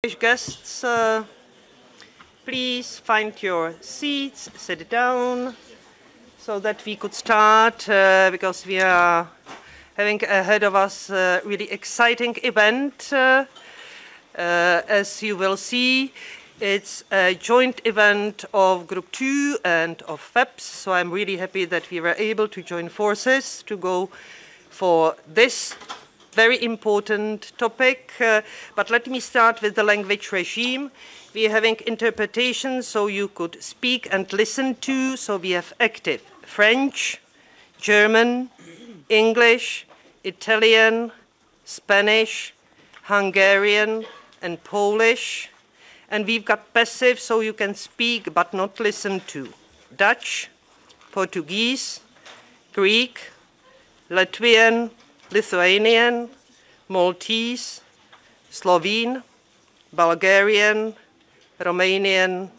Guests, please find your seats, sit down, so that we could start, because we are having ahead of us a really exciting event. As you will see, it's a joint event of Group 2 and of FEPS, so I'm really happy that we were able to join forces to go for this very important topic, but let me start with the language regime. We are having interpretation, so you could speak and listen to. So we have active French, German, English, Italian, Spanish, Hungarian, and Polish. And we've got passive, so you can speak but not listen to. Dutch, Portuguese, Greek, Latvian, Lithuanian, Maltese, Slovene, Bulgarian, Romanian,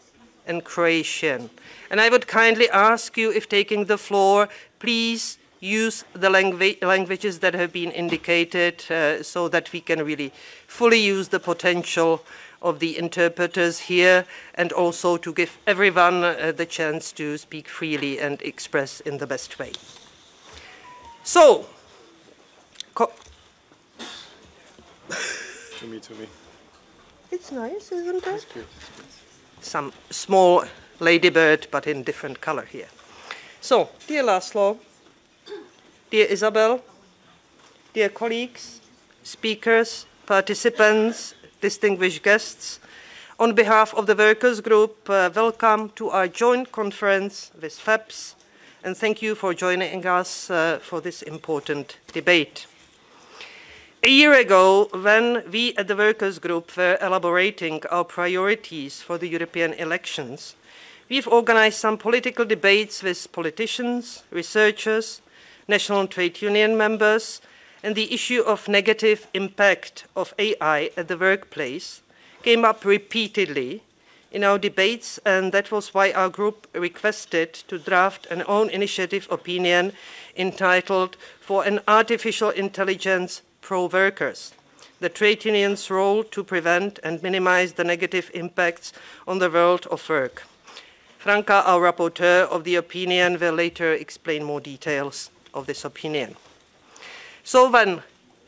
and Croatian. And I would kindly ask you, if taking the floor, please use the languages that have been indicated so that we can really fully use the potential of the interpreters here, and also to give everyone the chance to speak freely and express in the best way. So, to me. It's nice, isn't it? That's good. Some small ladybird, but in different color here. So, dear Laszlo, dear Isabel, dear colleagues, speakers, participants, distinguished guests, on behalf of the workers group, welcome to our joint conference with FEPS, and thank you for joining us for this important debate. A year ago, when we at the workers group were elaborating our priorities for the European elections, we've organized some political debates with politicians, researchers, national trade union members, and the issue of negative impact of AI at the workplace came up repeatedly in our debates, and that was why our group requested to draft an own initiative opinion entitled "For an Artificial Intelligence Pro-Workers: the trade union's role to prevent and minimize the negative impacts on the world of work." Franca, our rapporteur of the opinion, will later explain more details of this opinion. So when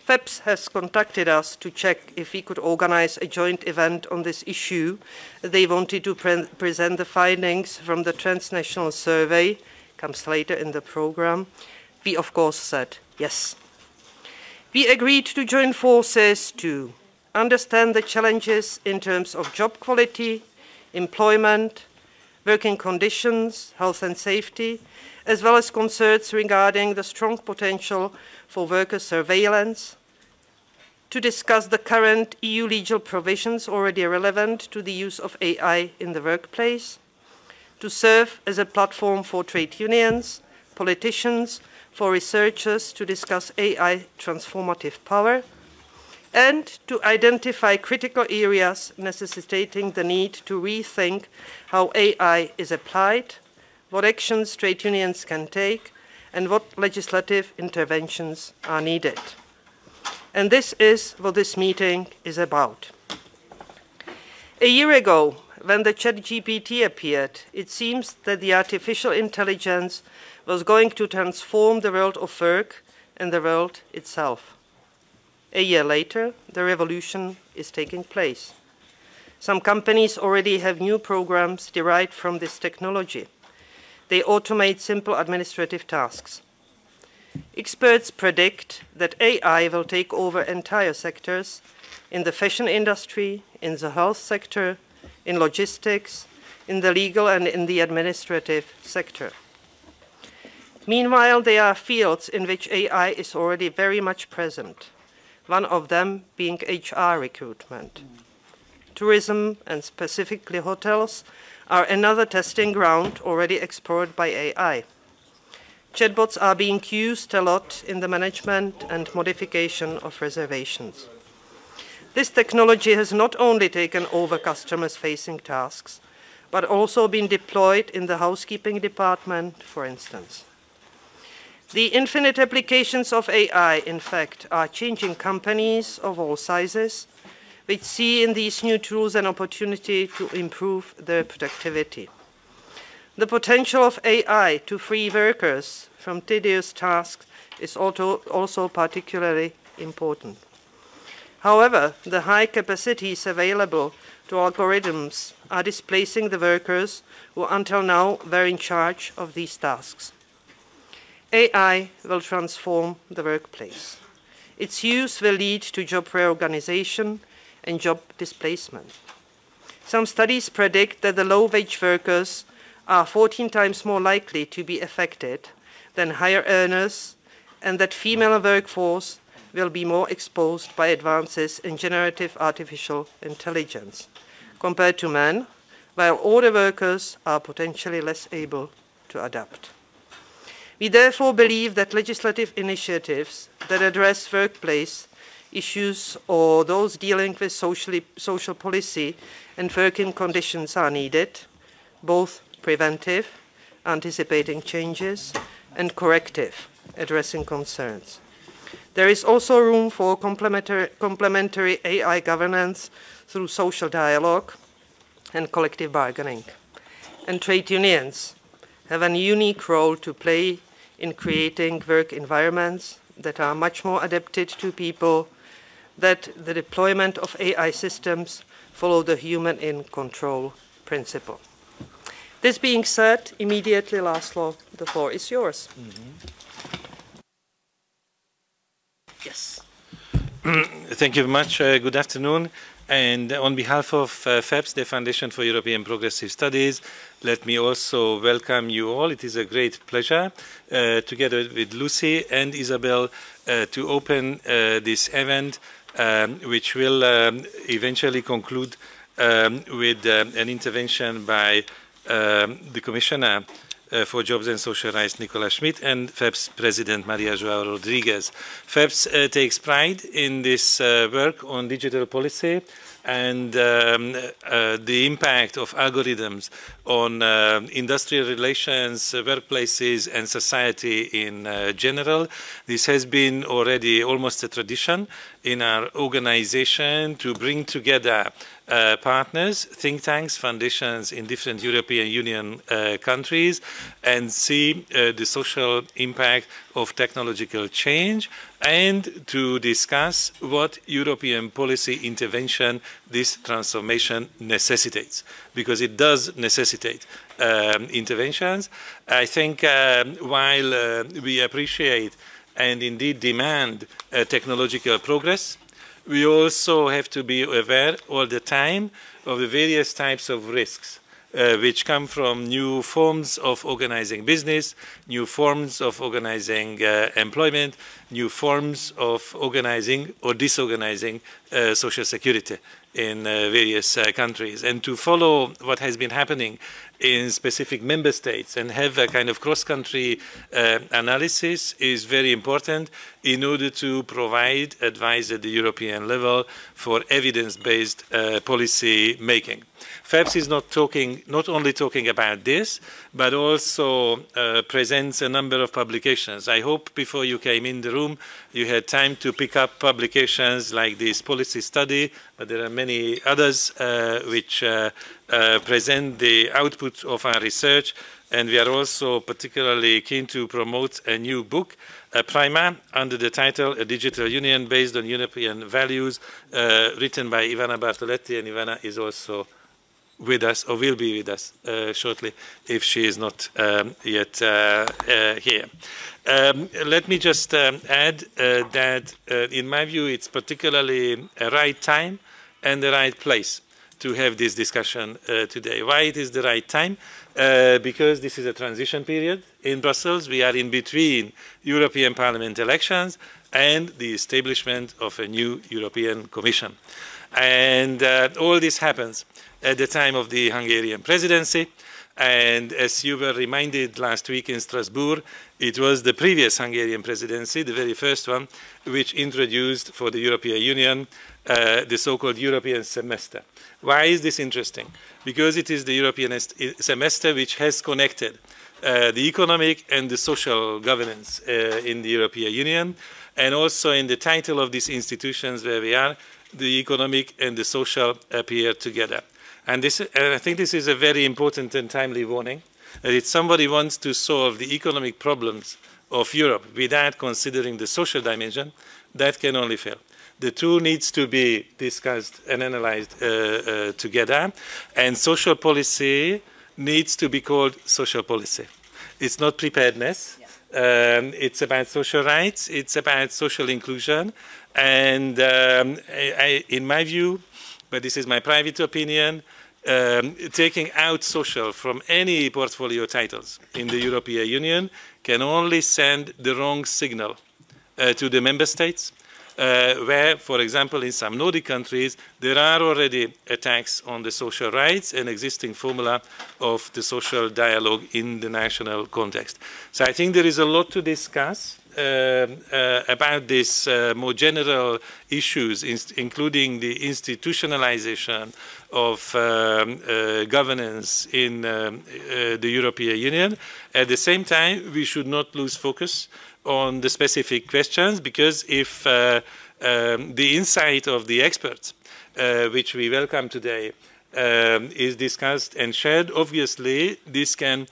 FEPS has contacted us to check if we could organize a joint event on this issue, they wanted to present the findings from the transnational survey, comes later in the program. We of course said yes. We agreed to join forces to understand the challenges in terms of job quality, employment, working conditions, health and safety, as well as concerns regarding the strong potential for worker surveillance, to discuss the current EU legal provisions already relevant to the use of AI in the workplace, to serve as a platform for trade unions, politicians, for researchers to discuss AI transformative power, and to identify critical areas necessitating the need to rethink how AI is applied, what actions trade unions can take, and what legislative interventions are needed. And this is what this meeting is about. A year ago, when the ChatGPT appeared, it seems that the artificial intelligence was going to transform the world of work and the world itself. A year later, the revolution is taking place. Some companies already have new programs derived from this technology. They automate simple administrative tasks. Experts predict that AI will take over entire sectors in the fashion industry, in the health sector, in logistics, in the legal and in the administrative sector. Meanwhile, there are fields in which AI is already very much present, one of them being HR recruitment. Tourism, and specifically hotels, are another testing ground already explored by AI. Chatbots are being used a lot in the management and modification of reservations. This technology has not only taken over customers facing tasks, but also been deployed in the housekeeping department, for instance. The infinite applications of AI, in fact, are changing companies of all sizes, which see in these new tools an opportunity to improve their productivity. The potential of AI to free workers from tedious tasks is also particularly important. However, the high capacities available to algorithms are displacing the workers who until now were in charge of these tasks. AI will transform the workplace. Its use will lead to job reorganization and job displacement. Some studies predict that the low-wage workers are 14 times more likely to be affected than higher earners, and that female workforce will be more exposed by advances in generative artificial intelligence compared to men, while older workers are potentially less able to adapt. We therefore believe that legislative initiatives that address workplace issues or those dealing with social policy and working conditions are needed, both preventive, anticipating changes, and corrective, addressing concerns. There is also room for complementary AI governance through social dialogue and collective bargaining. And trade unions have a unique role to play in creating work environments that are much more adapted to people, that the deployment of AI systems follow the human in control principle. This being said, immediately, Laszlo, the floor is yours. Yes. Thank you very much. Good afternoon. And on behalf of FEPS, the Foundation for European Progressive Studies, let me also welcome you all. It is a great pleasure, together with Lucy and Isabel, to open this event, which will eventually conclude with an intervention by the Commissioner for Jobs and Social Rights, Nicolas Schmit, and FEPS President Maria João Rodrigues. FEPS takes pride in this work on digital policy and the impact of algorithms on industrial relations, workplaces, and society in general. This has been already almost a tradition in our organization to bring together partners, think tanks, foundations in different European Union countries and see the social impact of technological change and to discuss what European policy intervention this transformation necessitates, because it does necessitate interventions. I think while we appreciate and indeed demand technological progress, we also have to be aware all the time of the various types of risks which come from new forms of organizing business, new forms of organizing employment, new forms of organizing or disorganizing social security in various countries. And to follow what has been happening in specific member states and have a kind of cross-country analysis is very important in order to provide advice at the European level for evidence-based policy making. FEPS is not only talking about this, but also presents a number of publications. I hope before you came in the room, you had time to pick up publications like this policy study, but there are many others which present the output of our research. And we are also particularly keen to promote a new book, a primer under the title A Digital Union Based on European Values, written by Ivana Bartoletti, and Ivana is also with us, or will be with us shortly, if she is not yet here. Let me just add that, in my view, it's particularly a right time and the right place to have this discussion today. Why it is the right time? Because this is a transition period in Brussels. We are in between European Parliament elections and the establishment of a new European Commission. And all this happens at the time of the Hungarian presidency. And as you were reminded last week in Strasbourg, it was the previous Hungarian presidency, the very first one, which introduced for the European Union the so-called European semester. Why is this interesting? Because it is the European semester which has connected the economic and the social governance in the European Union, and also in the title of these institutions where we are, the economic and the social appear together. And I think this is a very important and timely warning, that if somebody wants to solve the economic problems of Europe without considering the social dimension, that can only fail. The two needs to be discussed and analyzed together, and social policy needs to be called social policy. It's not preparedness. It's about social rights. It's about social inclusion. And in my view, but this is my private opinion, taking out social from any portfolio titles in the European Union can only send the wrong signal to the member states, where, for example, in some Nordic countries, there are already attacks on the social rights and existing formula of the social dialogue in the national context. So I think there is a lot to discuss about these more general issues, including the institutionalization of governance in the European Union. At the same time, we should not lose focus on the specific questions, because if the insight of the experts, which we welcome today, is discussed and shared, obviously this can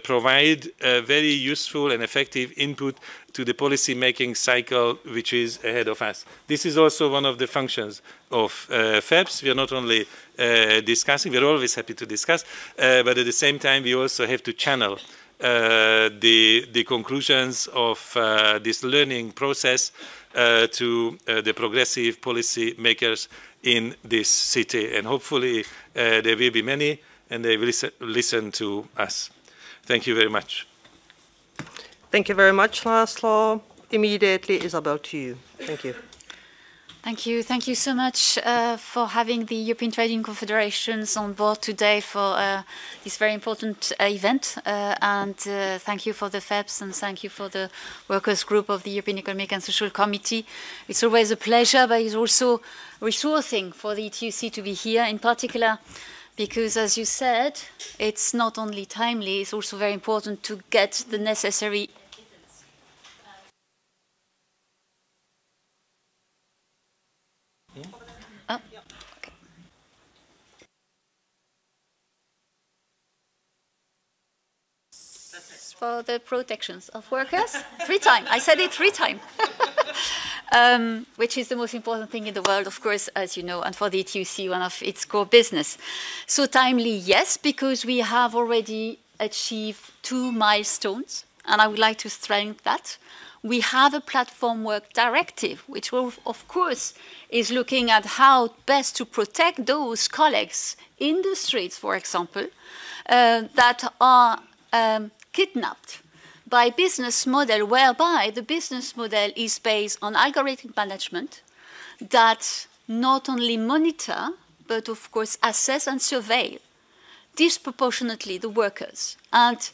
provide a very useful and effective input to the policy-making cycle which is ahead of us. This is also one of the functions of FEPS. We are not only discussing, we are always happy to discuss, but at the same time we also have to channel the conclusions of this learning process to the progressive policy makers in this city. And hopefully there will be many, and they will listen to us. Thank you very much. Thank you very much, Laszlo. Immediately, Isabel, to you. Thank you. Thank you. Thank you so much for having the European Trading Confederations on board today for this very important event. And thank you for the FEPS, and thank you for the workers group of the European Economic and Social Committee. It's always a pleasure, but it's also resourcing for the ETUC to be here, in particular because, as you said, it's not only timely, it's also very important to get the necessary for the protections of workers. 3 times. I said it 3 times. Which is the most important thing in the world, of course, as you know, and for the ETUC, one of its core business. So timely, yes, because we have already achieved 2 milestones, and I would like to strengthen that. We have a platform work directive, which of course is looking at how best to protect those colleagues in the streets, for example, that are kidnapped by business model whereby the business model is based on algorithmic management that not only monitor, but of course assess and surveil disproportionately the workers and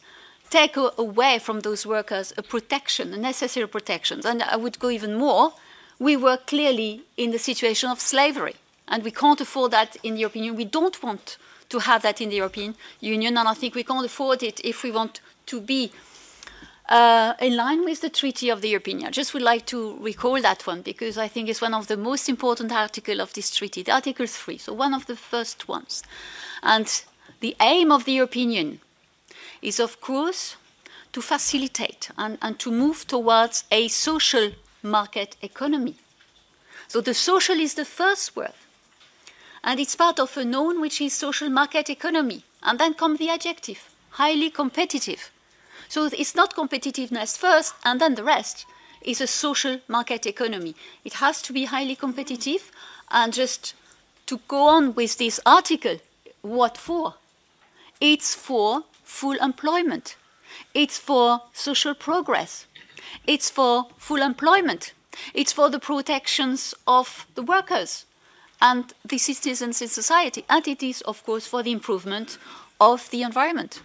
take away from those workers a protection, a necessary protection. And I would go even more, we were clearly in the situation of slavery, and we can't afford that in the European Union. We don't want to have that in the European Union, and I think we can't afford it if we want to be in line with the Treaty of the European Union. I just would like to recall that one, because I think it's one of the most important articles of this treaty, the Article 3, so one of the first ones. And the aim of the European Union is, of course, to facilitate and to move towards a social market economy. So the social is the first word. And it's part of a noun which is social market economy. And then comes the adjective, highly competitive. So it's not competitiveness first, and then the rest is a social market economy. It has to be highly competitive. And just to go on with this article, what for? It's for full employment. It's for social progress. It's for full employment. It's for the protections of the workers and the citizens in society. And it is, of course, for the improvement of the environment.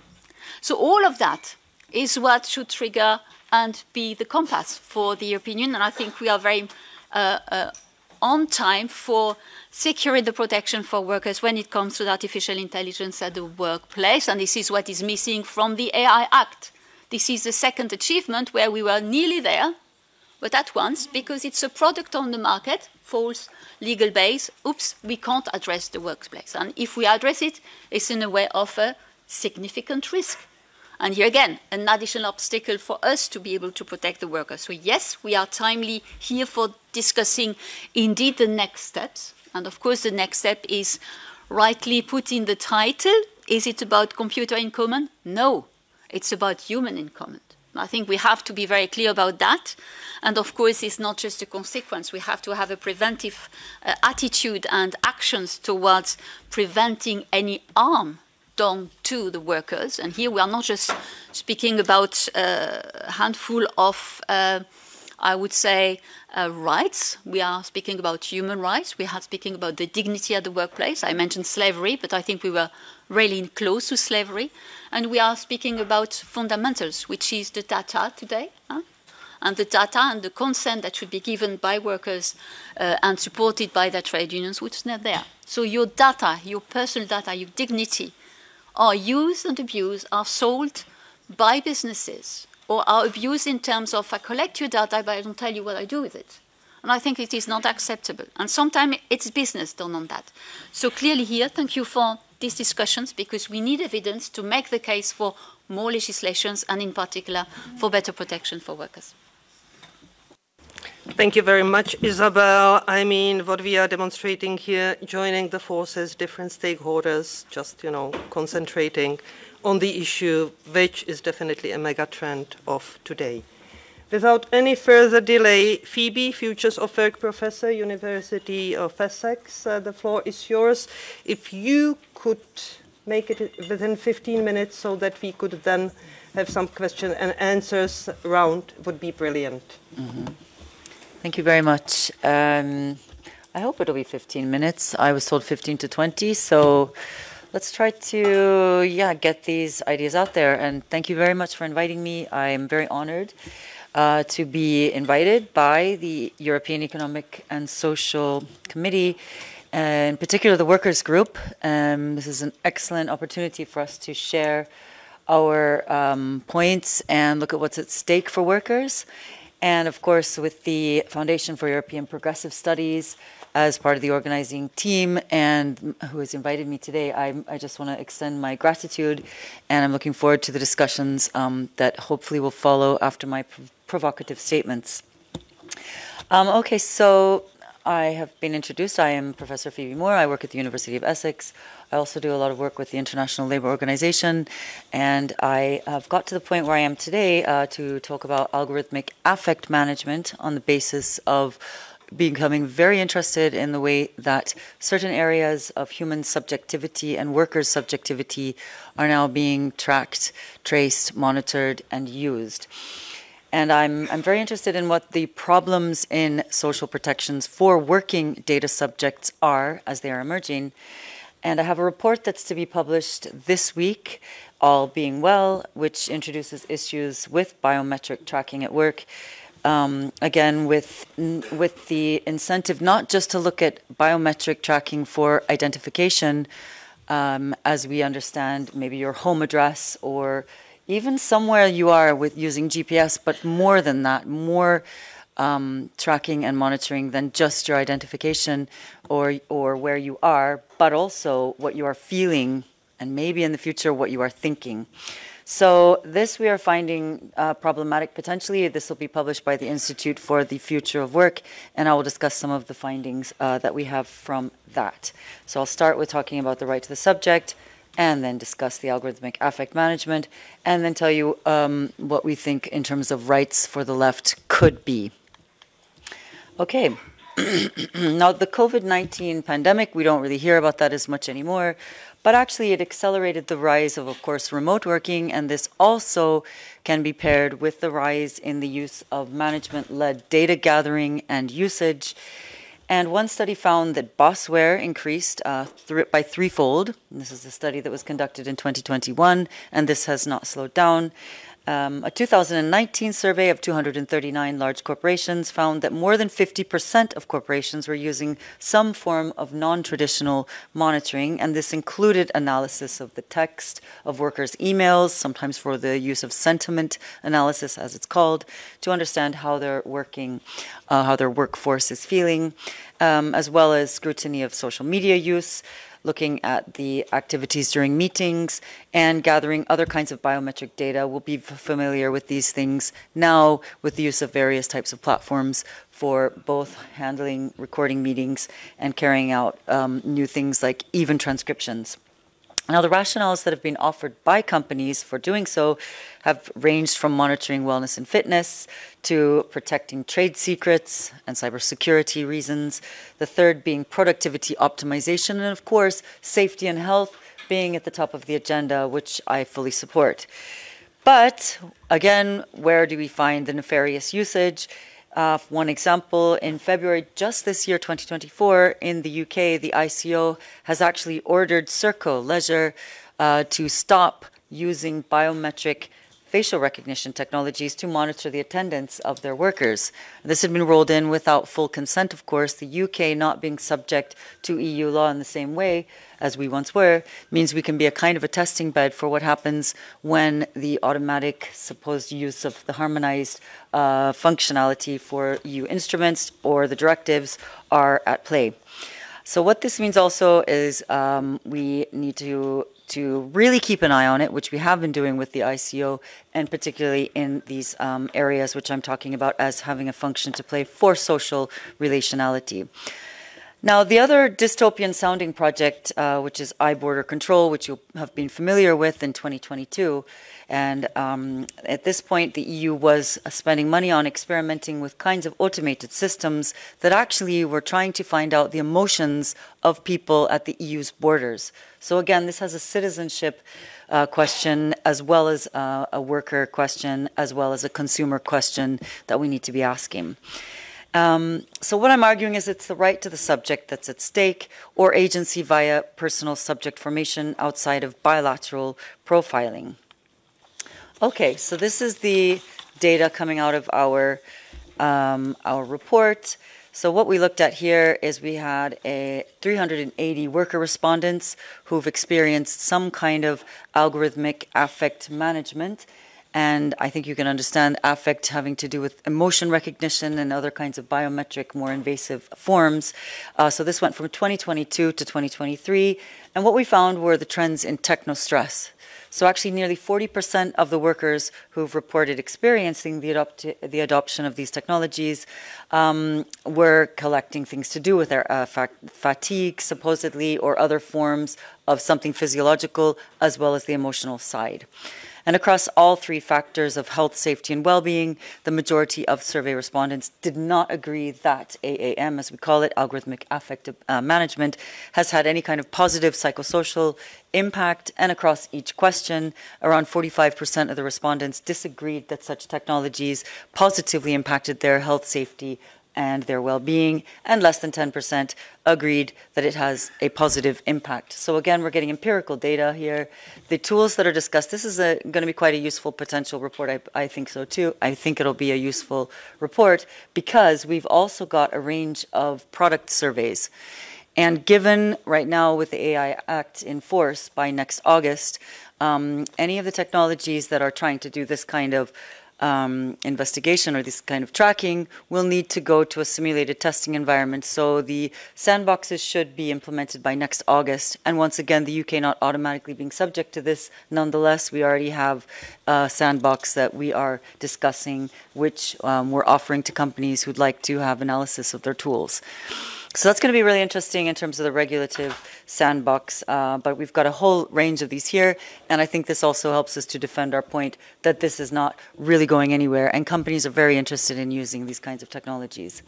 So all of that is what should trigger and be the compass for the European Union. And I think we are very on time for securing the protection for workers when it comes to artificial intelligence at the workplace. And this is what is missing from the AI Act. This is the second achievement where we were nearly there, but at once, because it's a product on the market, false legal base, oops, we can't address the workplace. And if we address it, it's in a way of a significant risk. And here again, an additional obstacle for us to be able to protect the workers. So yes, we are timely here for discussing indeed the next steps. And of course, the next step is rightly put in the title. Is it about computer in common? No, it's about human in common. I think we have to be very clear about that. And of course, it's not just a consequence. We have to have a preventive attitude and actions towards preventing any harm done to the workers. And here we are not just speaking about a handful of, I would say, rights. We are speaking about human rights. We are speaking about the dignity at the workplace. I mentioned slavery, but I think we were really close to slavery. And we are speaking about fundamentals, which is the data today. And the data and the consent that should be given by workers and supported by their trade unions, which is not there. So your data, your personal data, your dignity, are used and abused, are sold by businesses, or are abused in terms of I collect your data, but I don't tell you what I do with it. And I think it is not acceptable. And sometimes it's business done on that. So clearly here, thank you for these discussions, because we need evidence to make the case for more legislations and in particular for better protection for workers. Thank you very much, Isabel. I mean, what we are demonstrating here, joining the forces, different stakeholders, just, concentrating on the issue, which is definitely a mega trend of today. Without any further delay, Phoebe, Futures of Work Professor, University of Essex, the floor is yours. If you could make it within 15 minutes so that we could then have some question and answers round, would be brilliant. Mm-hmm. Thank you very much. I hope it'll be 15 minutes. I was told 15 to 20, so let's try to get these ideas out there. And thank you very much for inviting me. I'm very honored to be invited by the European Economic and Social Committee, in particular the Workers' Group. This is an excellent opportunity for us to share our points and look at what's at stake for workers. And of course, with the Foundation for European Progressive Studies as part of the organizing team and who has invited me today, I just want to extend my gratitude, and I'm looking forward to the discussions that hopefully will follow after my provocative statements. Okay, so I have been introduced. I am Professor Phoebe Moore. I work at the University of Essex. I also do a lot of work with the International Labour Organization, and I have got to the point where I am today to talk about algorithmic affect management on the basis of becoming very interested in the way that certain areas of human subjectivity and workers' subjectivity are now being tracked, traced, monitored, and used. And I'm very interested in what the problems in social protections for working data subjects are as they are emerging. And I have a report that's to be published this week, all being well, which introduces issues with biometric tracking at work. Again, with the incentive not just to look at biometric tracking for identification, as we understand maybe your home address or even somewhere you are with using GPS, but more than that, more tracking and monitoring than just your identification or where you are, but also what you are feeling and maybe in the future what you are thinking. So this we are finding problematic potentially. This will be published by the Institute for the Future of Work, and I will discuss some of the findings that we have from that. So I'll start with talking about the right to the subject, and then discuss the algorithmic affect management, and then tell you what we think in terms of rights for the left could be. Okay, now the COVID-19 pandemic, we don't really hear about that as much anymore, but actually it accelerated the rise of course, remote working, and this also can be paired with the rise in the use of management-led data gathering and usage. And one study found that bossware increased by threefold. And this is a study that was conducted in 2021, and this has not slowed down. A 2019 survey of 239 large corporations found that more than 50% of corporations were using some form of non-traditional monitoring, and this included analysis of the text of workers' emails, sometimes for the use of sentiment analysis, as it's called, to understand how they're working, how their workforce is feeling, as well as scrutiny of social media use, looking at the activities during meetings, and gathering other kinds of biometric data. We'll be familiar with these things now with the use of various types of platforms for both handling recording meetings and carrying out new things like even transcriptions. Now, the rationales that have been offered by companies for doing so have ranged from monitoring wellness and fitness to protecting trade secrets and cybersecurity reasons. The third being productivity optimization, and of course, safety and health being at the top of the agenda, which I fully support. But again, where do we find the nefarious usage? One example, in February just this year, 2024, in the UK, the ICO has actually ordered Serco Leisure to stop using biometric facial recognition technologies to monitor the attendance of their workers. This had been rolled in without full consent, of course. The UK not being subject to EU law in the same way as we once were means we can be a kind of a testing bed for what happens when the automatic supposed use of the harmonized functionality for EU instruments or the directives are at play. So what this means also is we need to really keep an eye on it, which we have been doing with the ICO, and particularly in these areas which I'm talking about as having a function to play for social relationality. Now, the other dystopian sounding project, which is Border Control, which you have been familiar with in 2022, and at this point, the EU was spending money on experimenting with kinds of automated systems that actually were trying to find out the emotions of people at the EU's borders. So again, this has a citizenship question, as well as a worker question, as well as a consumer question that we need to be asking. So what I'm arguing is it's the right to the subject that's at stake, or agency via personal subject formation outside of bilateral profiling. Okay, so this is the data coming out of our report. So what we looked at here is we had 380 worker respondents who've experienced some kind of algorithmic affect management. And I think you can understand affect having to do with emotion recognition and other kinds of biometric, more invasive forms. So this went from 2022 to 2023. And what we found were the trends in techno-stress. So actually nearly 40% of the workers who've reported experiencing the adoption of these technologies were collecting things to do with their fatigue, supposedly, or other forms of something physiological, as well as the emotional side. And across all three factors of health, safety, and well-being, the majority of survey respondents did not agree that AAM, as we call it, algorithmic affect management, has had any kind of positive psychosocial impact. And across each question, around 45% of the respondents disagreed that such technologies positively impacted their health, safety, and their well-being, and less than 10% agreed that it has a positive impact. So again, we're getting empirical data here. The tools that are discussed, this is going to be quite a useful potential report. I think so too. I think it'll be a useful report because we've also got a range of product surveys. And given right now with the AI Act in force by next August, any of the technologies that are trying to do this kind of investigation or this kind of tracking will need to go to a simulated testing environment. So the sandboxes should be implemented by next August. And once again, the UK not automatically being subject to this. Nonetheless, we already have a sandbox that we are discussing, which we're offering to companies who'd like to have analysis of their tools. So that's going to be really interesting in terms of the regulative sandbox, but we've got a whole range of these here, and I think this also helps us to defend our point that this is not really going anywhere, and companies are very interested in using these kinds of technologies.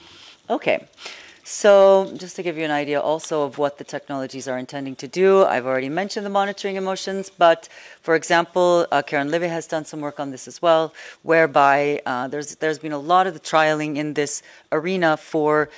Okay, so just to give you an idea also of what the technologies are intending to do, I've already mentioned the monitoring emotions, but for example, Karen Livy has done some work on this as well, whereby there's been a lot of the trialing in this arena for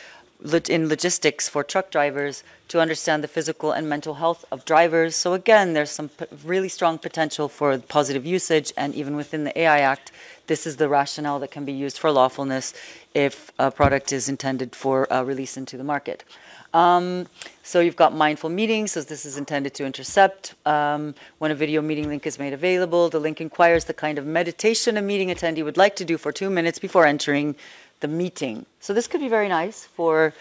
in logistics for truck drivers to understand the physical and mental health of drivers. So again, there's some really strong potential for positive usage, and even within the AI Act, this is the rationale that can be used for lawfulness if a product is intended for release into the market. So you've got mindful meetings, so this is intended to intercept. When a video meeting link is made available, the link inquires the kind of meditation a meeting attendee would like to do for 2 minutes before entering the meeting. So this could be very nice for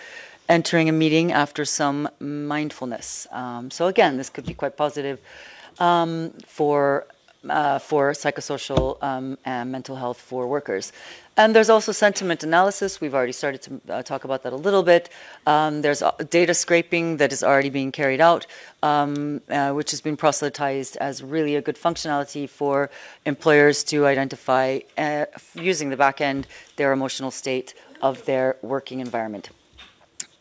entering a meeting after some mindfulness. So again, this could be quite positive for psychosocial and mental health for workers. And there's also sentiment analysis. We've already started to talk about that a little bit. There's data scraping that is already being carried out, which has been proselytized as really a good functionality for employers to identify, using the back end, their emotional state of their working environment.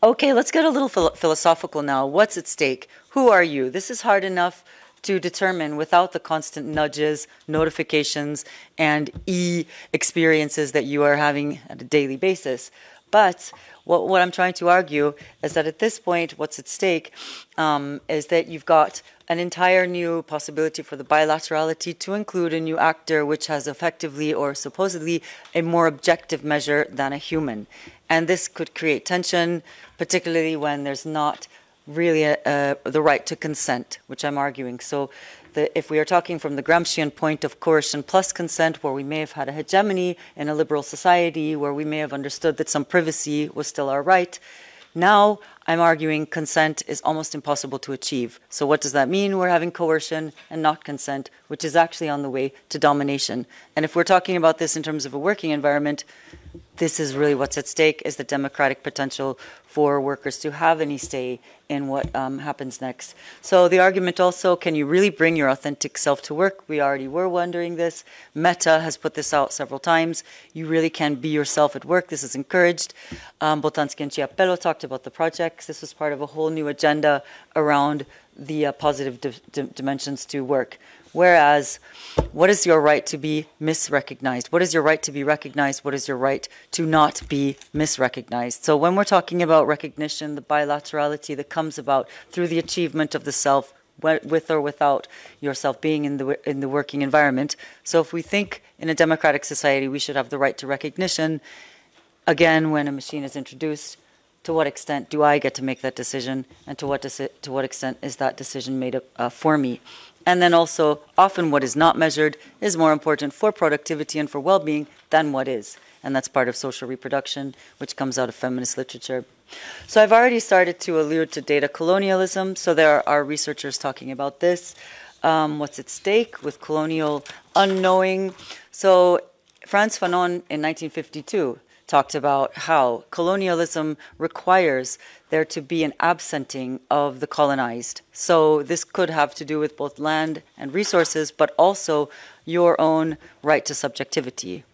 Okay, let's get a little philosophical now. What's at stake? Who are you? This is hard enough to determine without the constant nudges, notifications, and experiences that you are having at a daily basis. But what I'm trying to argue is that at this point, what's at stake is that you've got an entire new possibility for the bilaterality to include a new actor which has effectively or supposedly a more objective measure than a human. And this could create tension, particularly when there's not really the right to consent, which I'm arguing. So if we are talking from the Gramscian point of coercion plus consent, where we may have had a hegemony in a liberal society, where we may have understood that some privacy was still our right, now I'm arguing consent is almost impossible to achieve. So what does that mean? We're having coercion and not consent, which is actually on the way to domination. And if we're talking about this in terms of a working environment, this is really what's at stake, is the democratic potential for workers to have any say in what happens next. So the argument also, can you really bring your authentic self to work? We already were wondering this. Meta has put this out several times. You really can be yourself at work. This is encouraged. Botansky and Chiapello talked about the projects. This was part of a whole new agenda around the positive dimensions to work. Whereas, what is your right to be misrecognized? What is your right to be recognized? What is your right to not be misrecognized? So when we're talking about recognition, the bilaterality that comes about through the achievement of the self, with or without yourself being in the working environment. So if we think in a democratic society we should have the right to recognition, again, when a machine is introduced, to what extent do I get to make that decision, and to what extent is that decision made for me? And then also, often what is not measured is more important for productivity and for well-being than what is. And that's part of social reproduction, which comes out of feminist literature. So I've already started to allude to data colonialism. So there are researchers talking about this. What's at stake with colonial unknowing? So Frantz Fanon in 1952 talked about how colonialism requires there to be an absenting of the colonized. So this could have to do with both land and resources, but also your own right to subjectivity.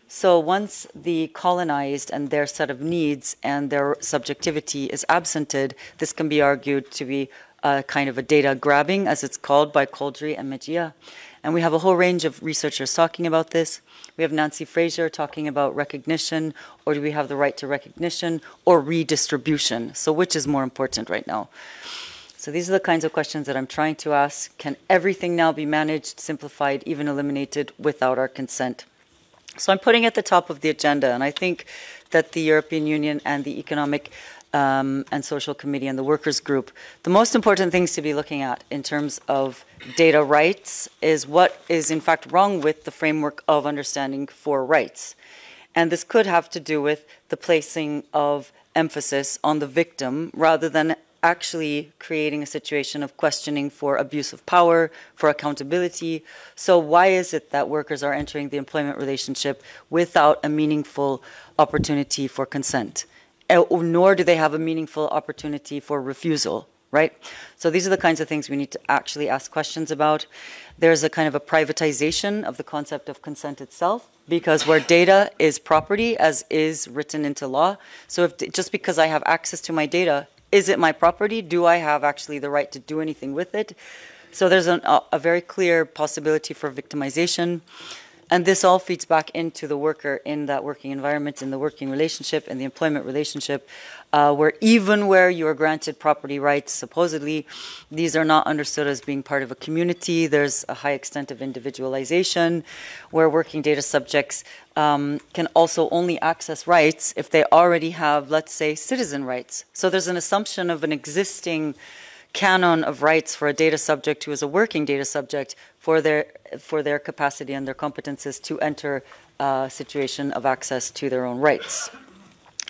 So once the colonized and their set of needs and their subjectivity is absented, this can be argued to be a kind of a data grabbing, as it's called by Coldry and Mejia. And we have a whole range of researchers talking about this. We have Nancy Fraser talking about recognition, or do we have the right to recognition, or redistribution? So which is more important right now? So these are the kinds of questions that I'm trying to ask. Can everything now be managed, simplified, even eliminated without our consent? So I'm putting at the top of the agenda, and I think that the European Union and the Economic and Social Committee and the Workers' Group, the most important things to be looking at in terms of data rights is what is in fact wrong with the framework of understanding for rights. And this could have to do with the placing of emphasis on the victim rather than actually creating a situation of questioning for abuse of power, for accountability. So why is it that workers are entering the employment relationship without a meaningful opportunity for consent? Nor do they have a meaningful opportunity for refusal, right? So these are the kinds of things we need to actually ask questions about. There's a kind of a privatization of the concept of consent itself, because where data is property, as is written into law, so if just because I have access to my data, is it my property? Do I have actually the right to do anything with it? So there's a very clear possibility for victimization. And this all feeds back into the worker in that working environment, in the working relationship, in the employment relationship, where even where you are granted property rights, supposedly, these are not understood as being part of a community. There's a high extent of individualization, where working data subjects can also only access rights if they already have, let's say, citizen rights. So there's an assumption of an existing canon of rights for a data subject who is a working data subject for their capacity and their competences to enter a situation of access to their own rights.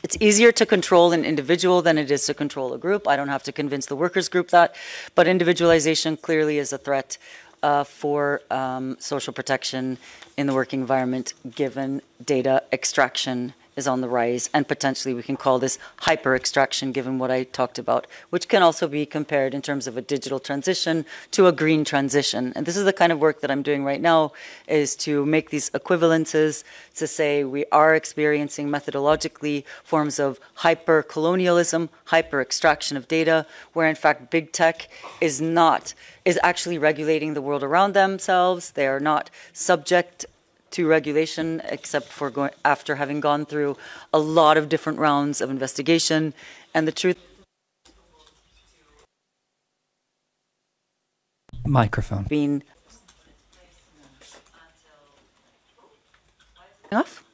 It's easier to control an individual than it is to control a group. I don't have to convince the workers group that, but individualization clearly is a threat for social protection in the working environment, given data extraction is on the rise, and potentially we can call this hyper extraction, given what I talked about, which can also be compared in terms of a digital transition to a green transition. And this is the kind of work that I'm doing right now, is to make these equivalences, to say we are experiencing methodologically forms of hyper colonialism, hyper extraction of data, where in fact big tech is actually regulating the world around themselves. They are not subject to regulation, except for after having gone through a lot of different rounds of investigation. And the truth. Microphone. Being enough?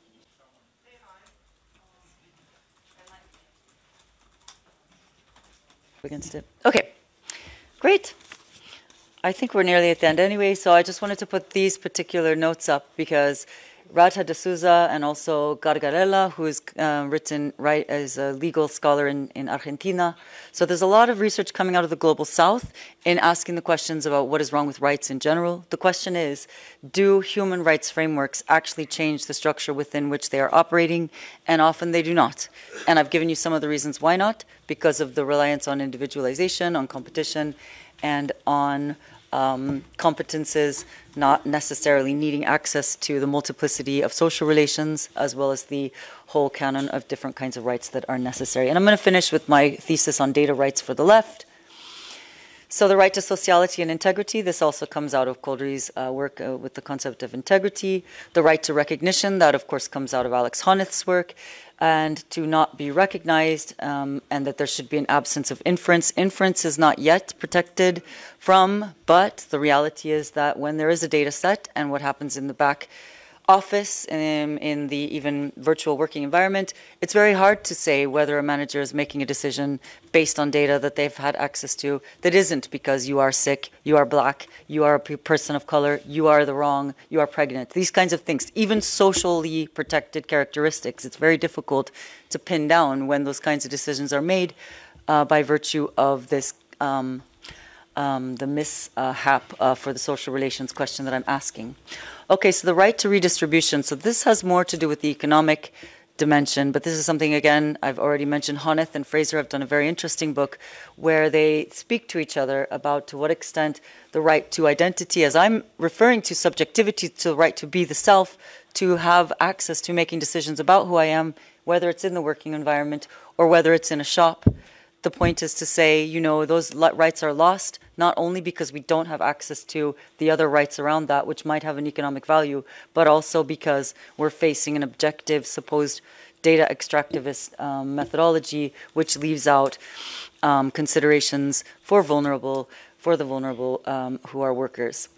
Against it. Okay, great. I think we're nearly at the end anyway, so I just wanted to put these particular notes up because Radha de Souza and also Gargarella, who is is a legal scholar in Argentina. So there's a lot of research coming out of the Global South in asking the questions about what is wrong with rights in general. The question is, do human rights frameworks actually change the structure within which they are operating? And often they do not. And I've given you some of the reasons why not, because of the reliance on individualization, on competition, and on competences not necessarily needing access to the multiplicity of social relations, as well as the whole canon of different kinds of rights that are necessary. And I'm going to finish with my thesis on data rights for the left. So the right to sociality and integrity, this also comes out of Coldry's work with the concept of integrity. The right to recognition, that of course comes out of Alex Honneth's work. And to not be recognized, and that there should be an absence of inference. Inference is not yet protected from, but the reality is that when there is a data set and what happens in the back office, in the even virtual working environment, it's very hard to say whether a manager is making a decision based on data that they've had access to that isn't because you are sick, you are black, you are a person of color, you are the wrong, you are pregnant. These kinds of things, even socially protected characteristics, it's very difficult to pin down when those kinds of decisions are made by virtue of this the mishap for the social relations question that I'm asking. Okay, so the right to redistribution. So this has more to do with the economic dimension, but this is something, again, I've already mentioned. Honneth and Fraser have done a very interesting book where they speak to each other about to what extent the right to identity, as I'm referring to subjectivity, to the right to be the self, to have access to making decisions about who I am, whether it's in the working environment or whether it's in a shop. The point is to say, you know, those rights are lost, not only because we don't have access to the other rights around that, which might have an economic value, but also because we're facing an objective, supposed data extractivist methodology, which leaves out considerations for the vulnerable who are workers.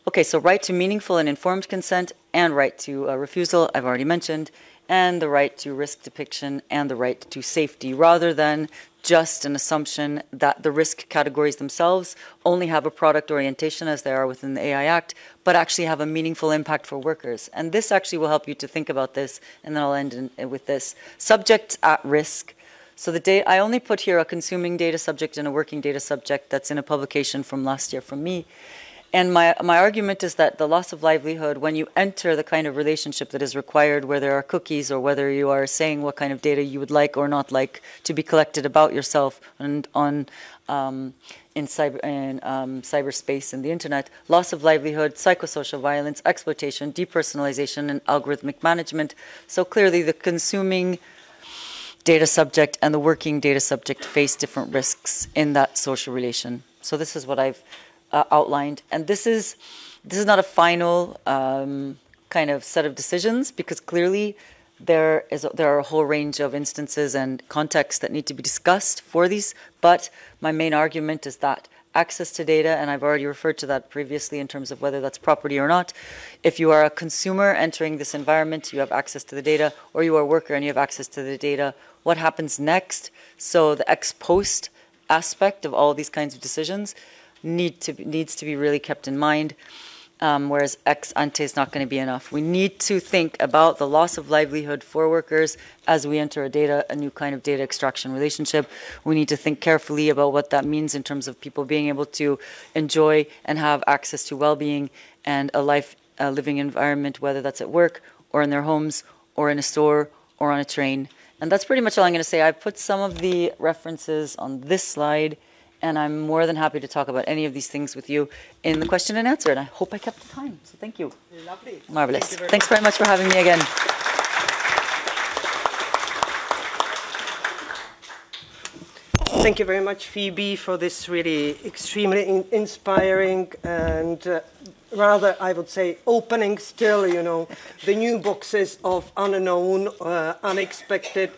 Okay, so right to meaningful and informed consent and right to refusal, I've already mentioned, and the right to risk depiction and the right to safety, rather than just an assumption that the risk categories themselves only have a product orientation as they are within the AI Act, but actually have a meaningful impact for workers. And this actually will help you to think about this, and then I'll end with this. Subjects at risk. So I only put here a consuming data subject and a working data subject that's in a publication from last year from me. And my argument is that the loss of livelihood, when you enter the kind of relationship that is required, where there are cookies or whether you are saying what kind of data you would like or not like to be collected about yourself and in cyberspace and the internet, loss of livelihood, psychosocial violence, exploitation, depersonalization, and algorithmic management. So clearly the consuming data subject and the working data subject face different risks in that social relation. So this is what I've outlined, and this is not a final kind of set of decisions, because clearly there are a whole range of instances and contexts that need to be discussed for these. But my main argument is that access to data, and I've already referred to that previously in terms of whether that's property or not. If you are a consumer entering this environment, you have access to the data, or you are a worker and you have access to the data. What happens next? So the ex post aspect of all these kinds of decisions needs to be really kept in mind. Whereas ex ante is not going to be enough. We need to think about the loss of livelihood for workers as we enter a new kind of data extraction relationship. We need to think carefully about what that means in terms of people being able to enjoy and have access to well-being and a living environment, whether that's at work or in their homes or in a store or on a train. And that's pretty much all I'm going to say. I put some of the references on this slide, and I'm more than happy to talk about any of these things with you in the question and answer. And I hope I kept the time. So thank you. Lovely. Marvelous. Thanks very much for having me again. Thank you very much, Phoebe, for this really extremely inspiring and rather, I would say, opening still, you know, the new boxes of unknown, unexpected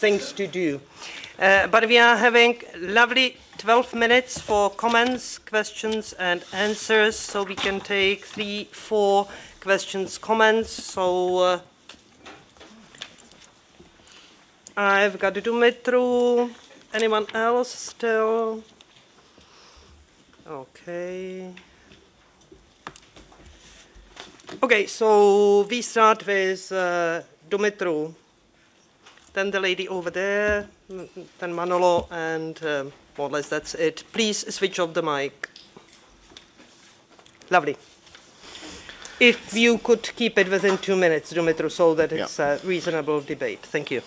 things to do. But we are having lovely 12 minutes for comments, questions and answers, so we can take 3-4 questions, comments. So I've got to do it through. Anyone else still? Okay. Okay, so we start with Dumitru, then the lady over there, then Manolo, and more or less that's it. Please switch off the mic. Lovely. If you could keep it within 2 minutes, Dumitru, so that it's a reasonable debate. Thank you.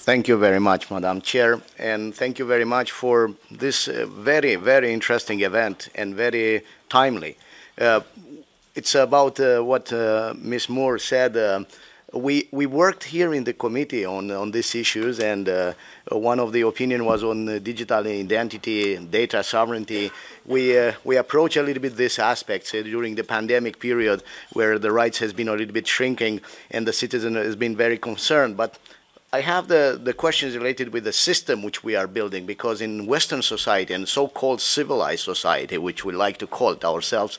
Thank you very much, Madam Chair, and thank you very much for this very, very interesting event and very timely. It's about what Ms. Moore said. We worked here in the committee on these issues, and one of the opinion was on digital identity, data sovereignty. We approach a little bit these aspects during the pandemic period, where the rights has been a little bit shrinking and the citizen has been very concerned. But I have the questions related with the system which we are building, because in Western society and so-called civilized society, which we like to call it ourselves,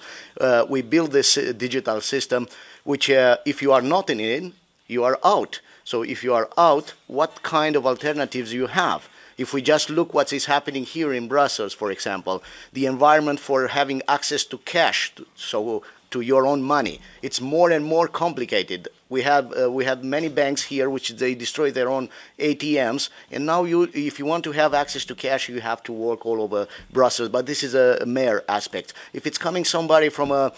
we build this digital system which if you are not in it, you are out. So if you are out, what kind of alternatives you have? If we just look what is happening here in Brussels, for example, the environment for having access to cash, to your own money, it's more and more complicated. We have many banks here which they destroy their own ATMs, and now if you want to have access to cash, you have to walk all over Brussels. But this is a mere aspect. If it's coming somebody from a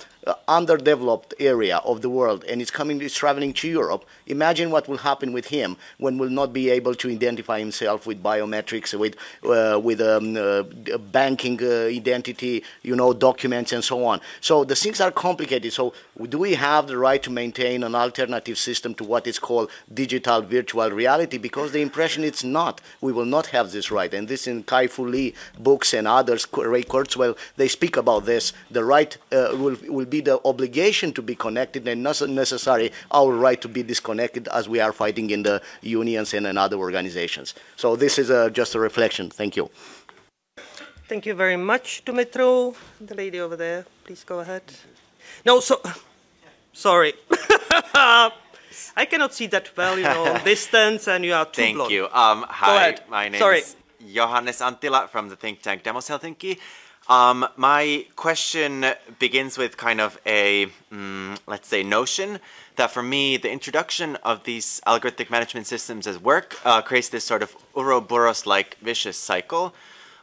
underdeveloped area of the world and it's traveling to Europe, imagine what will happen with him when will not be able to identify himself with biometrics, with banking identity, documents and so on. So the things are complicated. So do we have the right to maintain an alternative system to what is called digital virtual reality? Because the impression it's not. We will not have this right. And this in Kai-Fu Lee books and others, Ray Kurzweil, they speak about this. The right will be the obligation to be connected, and not necessarily our right to be disconnected, as we are fighting in the unions and in other organizations. So this is just a reflection. Thank you. Thank you very much, Dumitru. The lady over there, please go ahead. No, sorry. I cannot see that well, distance, and you are too Thank blonde. you. Hi, my name Sorry. is Johannes Antila from the think tank Demos Helsinki. My question begins with kind of a, let's say, notion that for me, the introduction of these algorithmic management systems as work creates this sort of Ouroboros-like vicious cycle,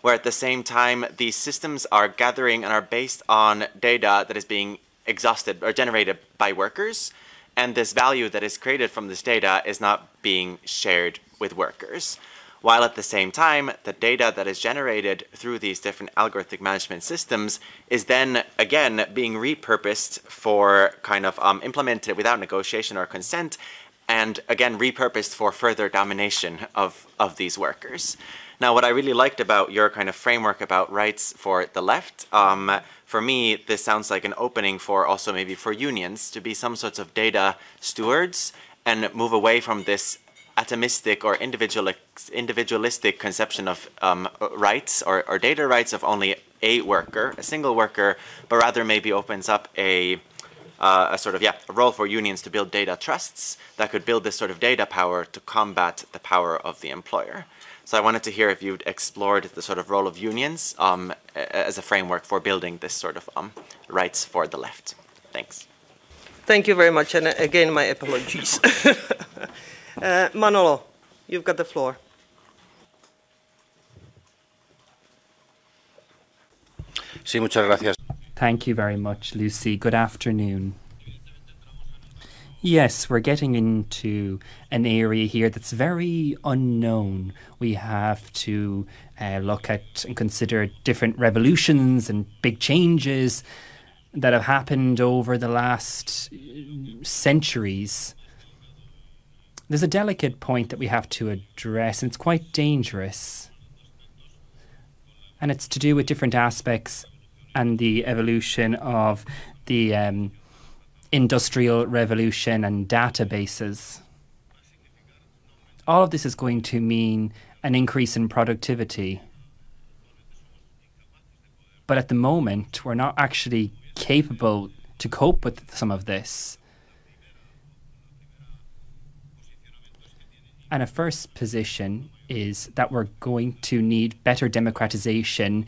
where at the same time, these systems are gathering and are based on data that is being exhausted or generated by workers, and this value that is created from this data is not being shared with workers. While at the same time, the data that is generated through these different algorithmic management systems is then, again, being repurposed for kind of implemented without negotiation or consent and again repurposed for further domination of these workers. Now, what I really liked about your kind of framework about rights for the left, for me, this sounds like an opening for also maybe for unions to be some sorts of data stewards and move away from this atomistic or individualistic conception of rights or data rights of only a worker, a single worker, but rather maybe opens up a sort of, a role for unions to build data trusts that could build this sort of data power to combat the power of the employer. So I wanted to hear if you'd explored the sort of role of unions as a framework for building this sort of rights for the left. Thanks. Thank you very much, and again, my apologies. Manolo, you've got the floor. Sí, muchas gracias. Thank you very much, Lucy. Good afternoon. Yes, we're getting into an area here that's very unknown. We have to look at and consider different revolutions and big changes that have happened over the last centuries. There's a delicate point that we have to address, and it's quite dangerous. And it's to do with different aspects and the evolution of the industrial revolution and databases. All of this is going to mean an increase in productivity. But at the moment, we're not actually capable to cope with some of this. And a first position is that we're going to need better democratization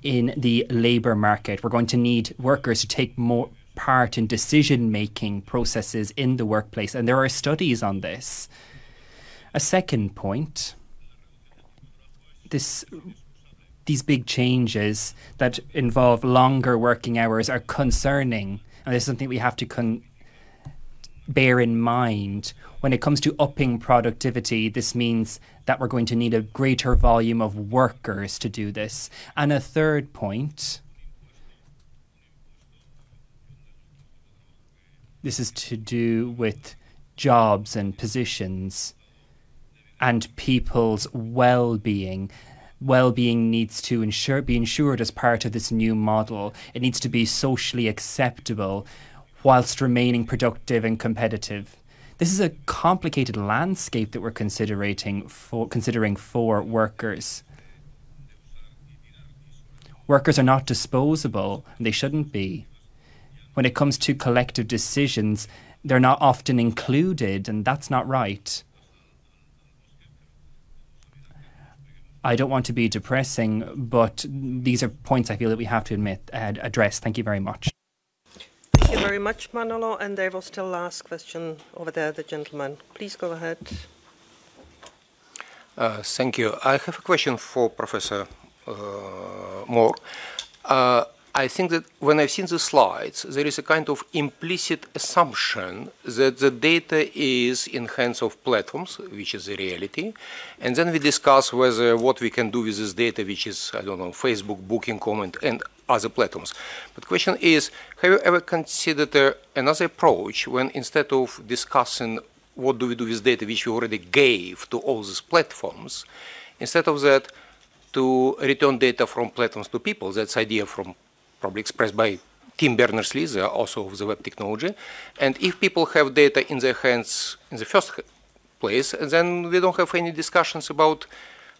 in the labour market. We're going to need workers to take more part in decision-making processes in the workplace, and there are studies on this. A second point, these big changes that involve longer working hours are concerning, and this is something we have to bear in mind. When it comes to upping productivity, this means that we're going to need a greater volume of workers to do this. And a third point, this is to do with jobs and positions and people's well-being. Well-being needs to be ensured as part of this new model. It needs to be socially acceptable whilst remaining productive and competitive. This is a complicated landscape that we're considering for workers. Workers are not disposable, and they shouldn't be. When it comes to collective decisions, they're not often included, and that's not right. I don't want to be depressing, but these are points I feel that we have to address. Thank you very much. Thank you very much, Manolo. And there was still last question over there, the gentleman. Please go ahead. Thank you. I have a question for Professor Moore. I think that when I've seen the slides, there is a kind of implicit assumption that the data is in hands of platforms, which is the reality, and then we discuss whether what we can do with this data, which is, I don't know, Facebook, Booking, Comment, and other platforms. But the question is, have you ever considered another approach when instead of discussing what do we do with data which we already gave to all these platforms, instead of that, to return data from platforms to people? That's idea from probably expressed by Tim Berners-Lee, the author of the web technology. And if people have data in their hands in the first place, and then we don't have any discussions about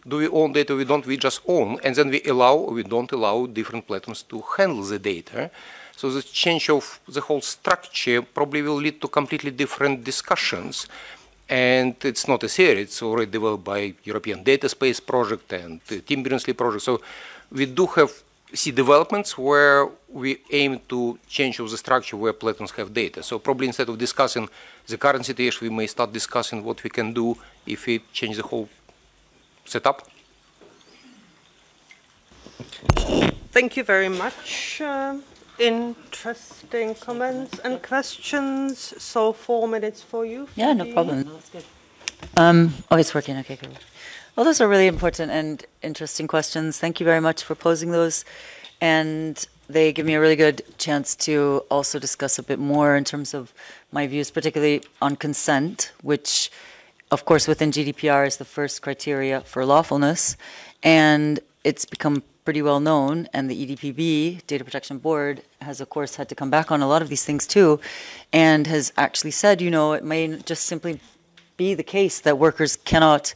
do we own data, we just own, and then we don't allow different platforms to handle the data. So the change of the whole structure probably will lead to completely different discussions. And it's not a theory, it's already developed by European Data Space Project and the Tim Berners-Lee project. So we do see developments where we aim to change the structure where platforms have data. So probably instead of discussing the current situation, we may start discussing what we can do if we change the whole setup. Thank you very much. Interesting comments and questions. So 4 minutes for you. Yeah, no problem. That's good. Oh, it's working. Okay, cool. Well, those are really important and interesting questions. Thank you very much for posing those. And they give me a really good chance to also discuss a bit more in terms of my views, particularly on consent, which, of course, within GDPR is the first criteria for lawfulness. And it's become pretty well known, and the EDPB, Data Protection Board, has, of course, had to come back on a lot of these things, too, and has actually said, you know, it may just simply be the case that workers cannot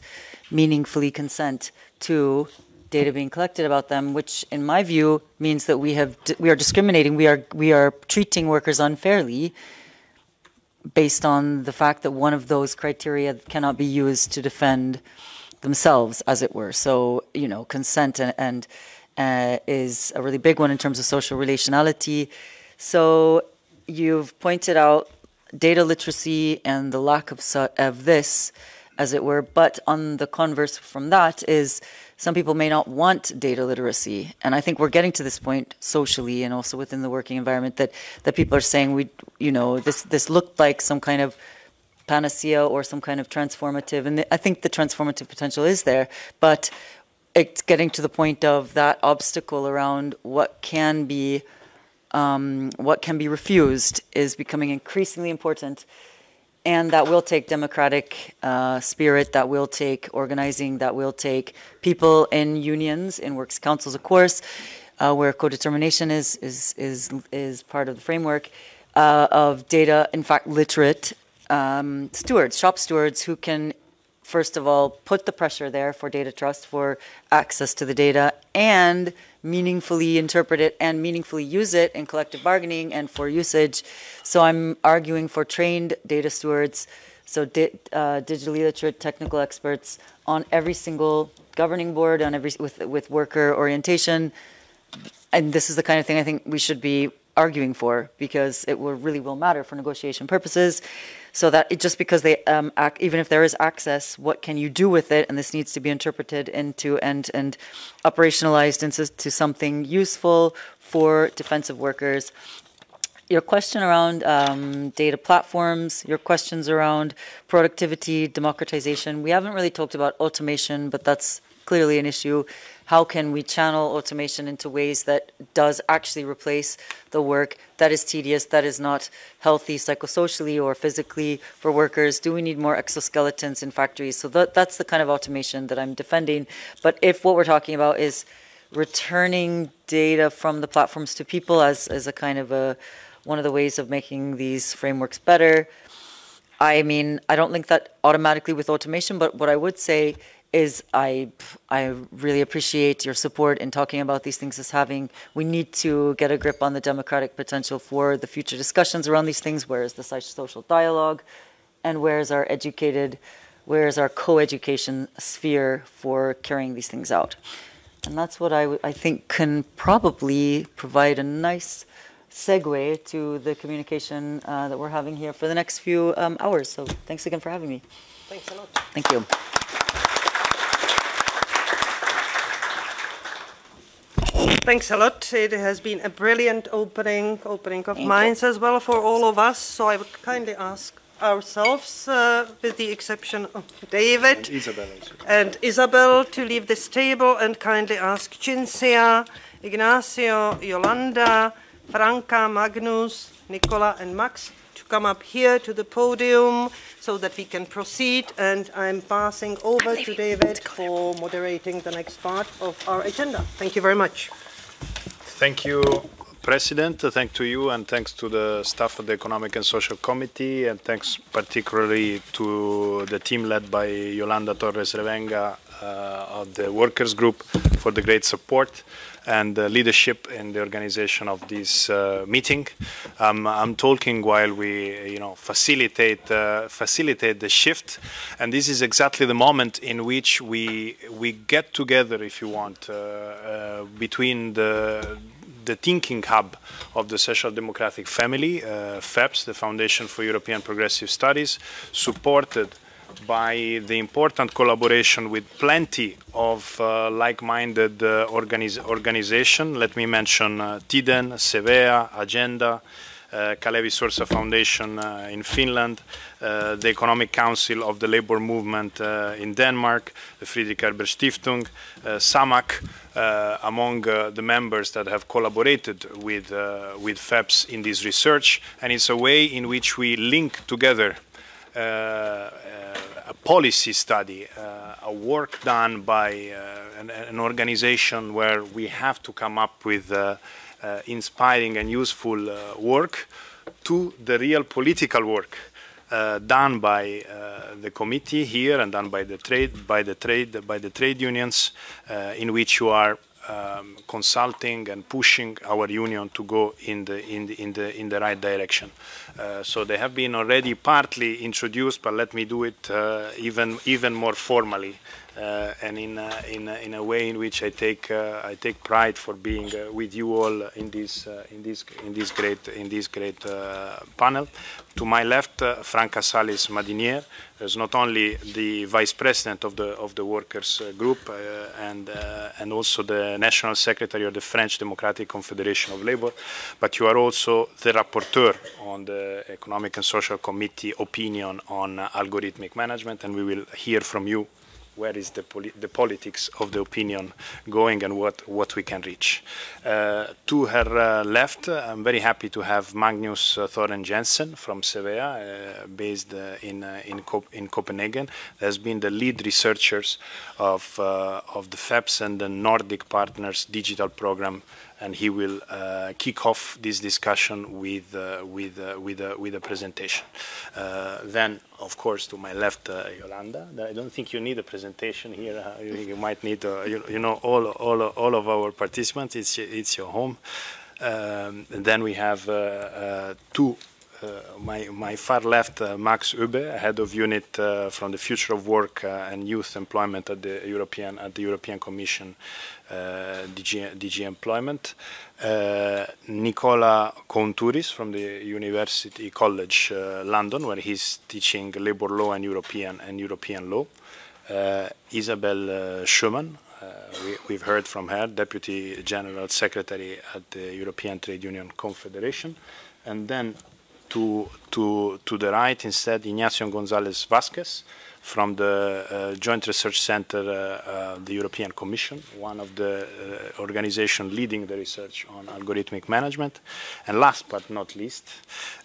meaningfully consent to data being collected about them, which, in my view, means that we are discriminating. We are treating workers unfairly based on the fact that one of those criteria cannot be used to defend themselves, as it were. So, you know, consent and is a really big one in terms of social relationality. So, you've pointed out data literacy and the lack of this, as it were. But on the converse from that is some people may not want data literacy. And I think we're getting to this point socially and also within the working environment that people are saying, this looked like some kind of panacea or some kind of transformative. And I think the transformative potential is there. But it's getting to the point of that obstacle around what can be refused is becoming increasingly important. And that will take democratic spirit, that will take organizing, that will take people in unions, in works councils, of course, where co-determination is part of the framework of data, in fact, literate stewards, shop stewards who can, first of all, put the pressure there for data trust, for access to the data, and meaningfully interpret it and meaningfully use it in collective bargaining and for usage. So I'm arguing for trained data stewards, so digitally literate technical experts on every single governing board, on with worker orientation. And this is the kind of thing I think we should be arguing for, because it really will matter for negotiation purposes. So that just because they even if there is access, what can you do with it? And this needs to be interpreted into and operationalized into something useful for defensive workers. Your question around data platforms, your questions around productivity, democratization. We haven't really talked about automation, but that's clearly an issue. How can we channel automation into ways that does actually replace the work that is tedious, that is not healthy psychosocially or physically for workers? Do we need more exoskeletons in factories? So that's the kind of automation that I'm defending. But if what we're talking about is returning data from the platforms to people as a kind of one of the ways of making these frameworks better, I mean, I don't link that automatically with automation, but what I would say is I really appreciate your support in talking about these things as having, we need to get a grip on the democratic potential for the future discussions around these things. Where is the social dialogue, and where is our co-education sphere for carrying these things out? And that's what I think can probably provide a nice segue to the communication that we're having here for the next few hours. So thanks again for having me. Thanks a lot. Thank you. Thanks a lot. It has been a brilliant opening of minds as well for all of us. So I would kindly ask ourselves, with the exception of David and Isabel, to leave this table, and kindly ask Cinzia, Ignacio, Yolanda, Franca, Magnus, Nicola and Max to come up here to the podium so that we can proceed. And I'm passing over to David for moderating the next part of our agenda. Thank you very much. Thank you, President. Thanks to you, and thanks to the staff of the Economic and Social Committee, and thanks particularly to the team led by Yolanda Torres Revenga of the Workers Group for the great support and leadership in the organization of this meeting. I'm talking while we, facilitate the shift, and this is exactly the moment in which we get together, if you want, between the thinking hub of the social democratic family, FEPS, the Foundation for European Progressive Studies, supported by the important collaboration with plenty of like-minded organizations. Let me mention TIDEN, SEVEA, Agenda, Kalevi Sorsa Foundation in Finland, the Economic Council of the Labour Movement in Denmark, the Friedrich Ebert Stiftung, SAMAK, among the members that have collaborated with FEPS in this research. And it's a way in which we link together a policy study, a work done by an organization where we have to come up with inspiring and useful work, to the real political work done by the committee here and done by the trade unions, in which you are consulting and pushing our union to go in the right direction. So they have been already partly introduced, but let me do it even more formally, and in a way in which I take pride for being with you all in this great panel. To my left, Franca Salis Madinier is not only the vice president of the workers group and also the national secretary of the French Democratic Confederation of Labour, but you are also the rapporteur on the Economic and Social Committee opinion on algorithmic management, and we will hear from you where is the politics of the opinion going and what we can reach. To her left, I'm very happy to have Magnus Thoren Jensen from Sevea, based in Copenhagen. Has been the lead researchers of the FEPS and the Nordic Partners digital program, and he will kick off this discussion with a presentation. Then, of course, to my left, Yolanda. I don't think you need a presentation here. You might need, you know, all of our participants. It's your home. And then we have my far left, Max Ube, head of unit from the Future of Work and Youth Employment at the European Commission, DG Employment. Nicola Kountouris from the University College London, where he's teaching labor law and European law. Isabel Schumann, we've heard from her, Deputy General Secretary at the European Trade Union Confederation. And then to the right, instead, Ignacio González Vázquez from the Joint Research Center, the European Commission, one of the organizations leading the research on algorithmic management. And last but not least,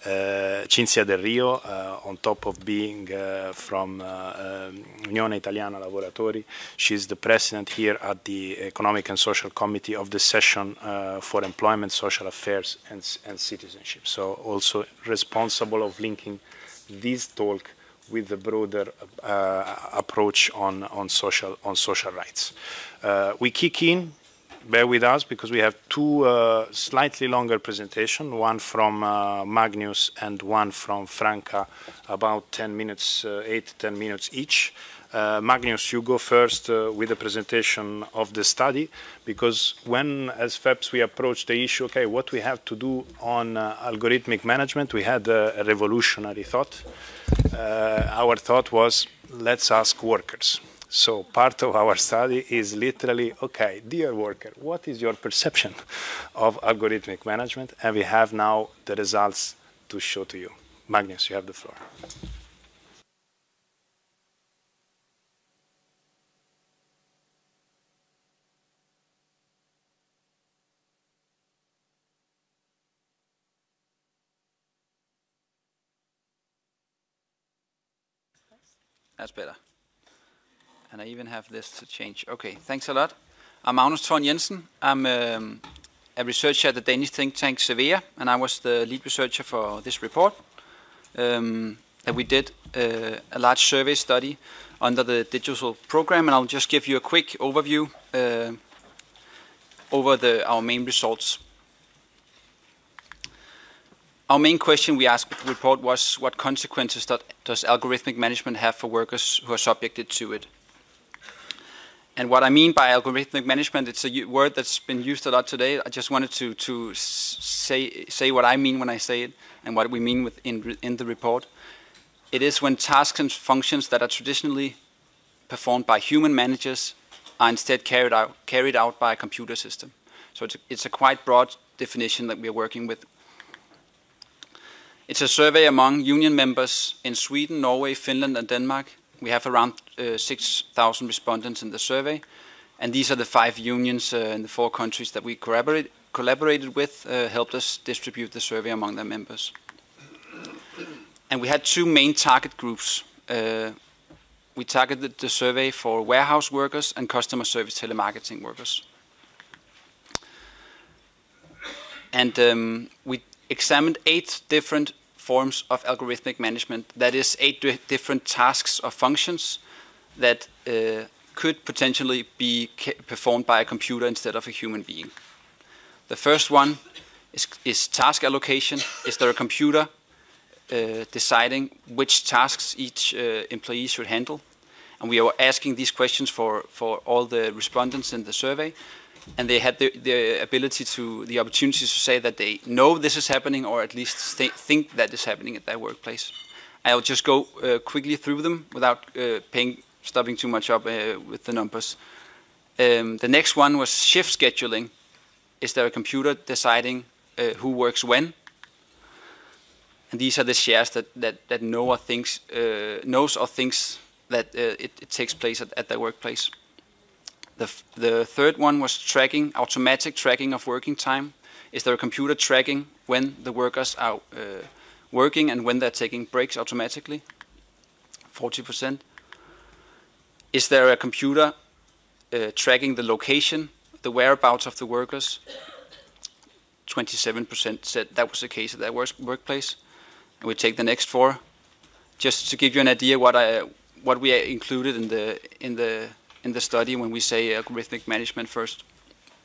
Cinzia Del Rio, on top of being from Unione Italiana Lavoratori, she's the president here at the Economic and Social Committee of the Session for Employment, Social Affairs and Citizenship. So also responsible of linking this talk with the broader approach on social rights. We kick in, bear with us, because we have two slightly longer presentations, one from Magnus and one from Franca, about 10 minutes, 8 to 10 minutes each. Magnus, you go first with the presentation of the study, because when, as FEPS, we approached the issue, okay, what we have to do on algorithmic management, we had a revolutionary thought. Our thought was, let's ask workers. So part of our study is literally, okay, dear worker, what is your perception of algorithmic management? And we have now the results to show to you. Magnus, you have the floor. That's better. And I even have this to change. Okay, thanks a lot. I'm Magnus Thoren Jensen. I'm a researcher at the Danish think tank Sevea, and I was the lead researcher for this report. That we did a large survey study under the digital program, and I'll just give you a quick overview over our main results. Our main question we asked with the report was, what consequences does algorithmic management have for workers who are subjected to it? And what I mean by algorithmic management, it's a word that's been used a lot today. I just wanted to say what I mean when I say it, and what we mean in the report. It is when tasks and functions that are traditionally performed by human managers are instead carried out by a computer system. So it's a quite broad definition that we are working with. It's a survey among union members in Sweden, Norway, Finland, and Denmark. We have around 6,000 respondents in the survey, and these are the 5 unions in the 4 countries that we collaborated with, helped us distribute the survey among their members. And we had 2 main target groups. We targeted the survey for warehouse workers and customer service telemarketing workers. And we examined 8 different forms of algorithmic management. That is 8 different tasks or functions that could potentially be performed by a computer instead of a human being. The first one is task allocation. Is there a computer deciding which tasks each employee should handle? And we are asking these questions for all the respondents in the survey, and they had the opportunity to say that they know this is happening, or at least think that is happening at their workplace. I'll just go quickly through them without stopping too much up with the numbers. The next one was shift scheduling. Is there a computer deciding who works when? And these are the shares that know or thinks knows or thinks that it takes place at their workplace. The third one was tracking, automatic tracking of working time. Is there a computer tracking when the workers are working and when they're taking breaks automatically? 40%. Is there a computer tracking the location, the whereabouts of the workers? 27% said that was the case at their workplace. And we take the next 4, just to give you an idea what we included in the study when we say algorithmic management first.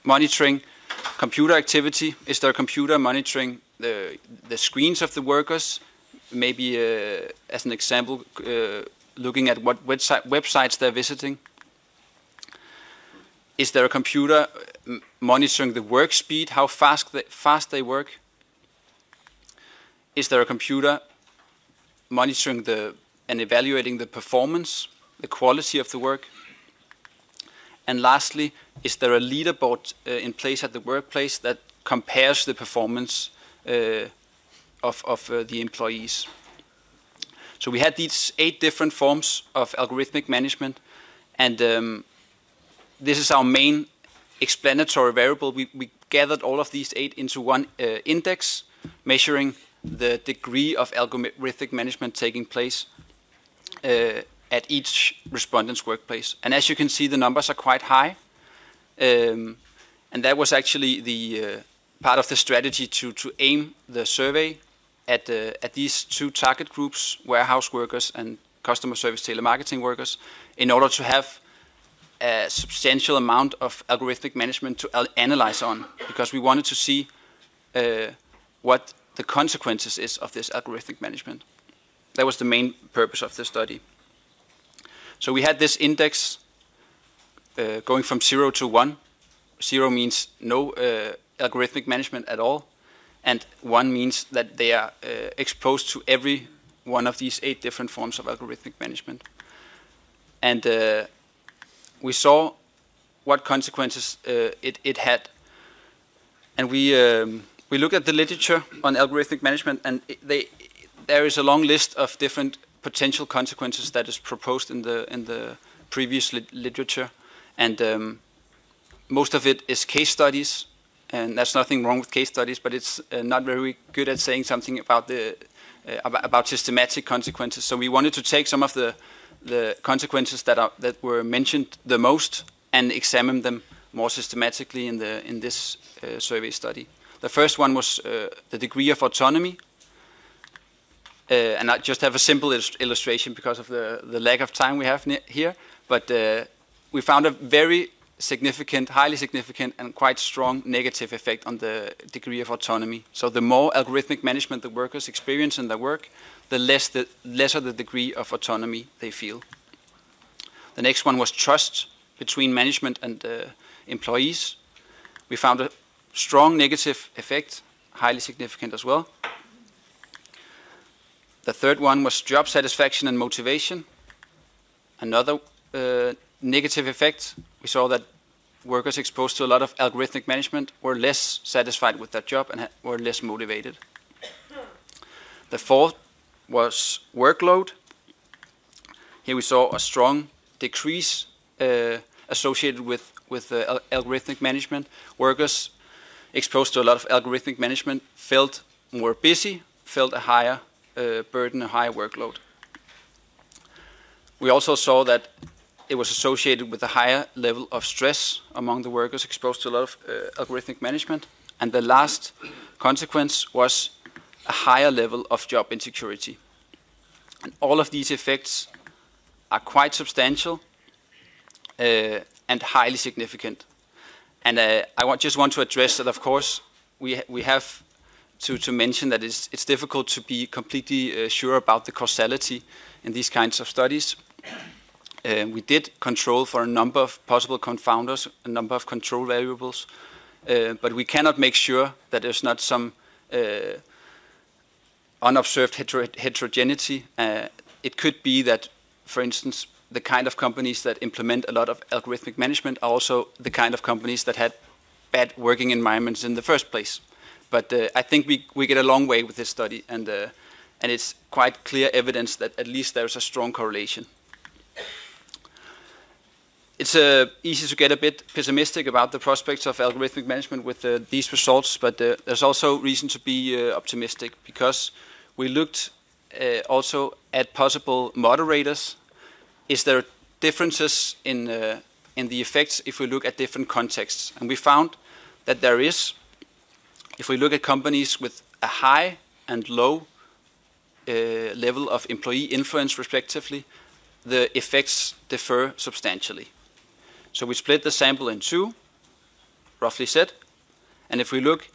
Monitoring computer activity. Is there a computer monitoring the screens of the workers? Maybe as an example, looking at what websites they're visiting. Is there a computer monitoring the work speed, how fast they work? Is there a computer monitoring and evaluating the performance, the quality of the work? And lastly, is there a leaderboard in place at the workplace that compares the performance of the employees? So we had these 8 different forms of algorithmic management, and this is our main explanatory variable. We gathered all of these 8 into one index, measuring the degree of algorithmic management taking place at each respondent's workplace. And as you can see, the numbers are quite high. And that was actually the part of the strategy to aim the survey at these 2 target groups, warehouse workers and customer service telemarketing workers, in order to have a substantial amount of algorithmic management to analyze on, because we wanted to see what the consequences is of this algorithmic management. That was the main purpose of the study. So we had this index going from 0 to 1. 0 means no algorithmic management at all, and 1 means that they are exposed to every one of these 8 different forms of algorithmic management. And we saw what consequences it had. And we looked at the literature on algorithmic management, and there is a long list of different potential consequences that is proposed in the previous literature, and most of it is case studies, and there's nothing wrong with case studies, but it's not very good at saying something about systematic consequences. So we wanted to take some of the consequences that were mentioned the most and examine them more systematically in this survey study. The first one was the degree of autonomy. And I just have a simple illustration because of the lack of time we have here. But we found a very significant, highly significant, and quite strong negative effect on the degree of autonomy. So the more algorithmic management the workers experience in their work, the lesser the degree of autonomy they feel. The next one was trust between management and employees. We found a strong negative effect, highly significant as well. The third one was job satisfaction and motivation. Another negative effect. We saw that workers exposed to a lot of algorithmic management were less satisfied with their job and were less motivated. The fourth was workload. Here we saw a strong decrease associated with algorithmic management. Workers exposed to a lot of algorithmic management felt more busy, felt a higher burden, a higher workload. We also saw that it was associated with a higher level of stress among the workers exposed to a lot of algorithmic management. And the last consequence was a higher level of job insecurity. And all of these effects are quite substantial and highly significant. And I just want to address that, of course, we have to mention that it's difficult to be completely sure about the causality in these kinds of studies. We did control for a number of possible confounders, a number of control variables, but we cannot make sure that there's not some unobserved heterogeneity. It could be that, for instance, the kind of companies that implement a lot of algorithmic management are also the kind of companies that had bad working environments in the first place. But I think we get a long way with this study, and it's quite clear evidence that at least there's a strong correlation. It's easy to get a bit pessimistic about the prospects of algorithmic management with these results, but there's also reason to be optimistic, because we looked also at possible moderators. Is there differences in the effects if we look at different contexts? And we found that there is. If we look at companies with a high and low level of employee influence respectively, the effects differ substantially. So we split the sample in two, roughly said, and if we look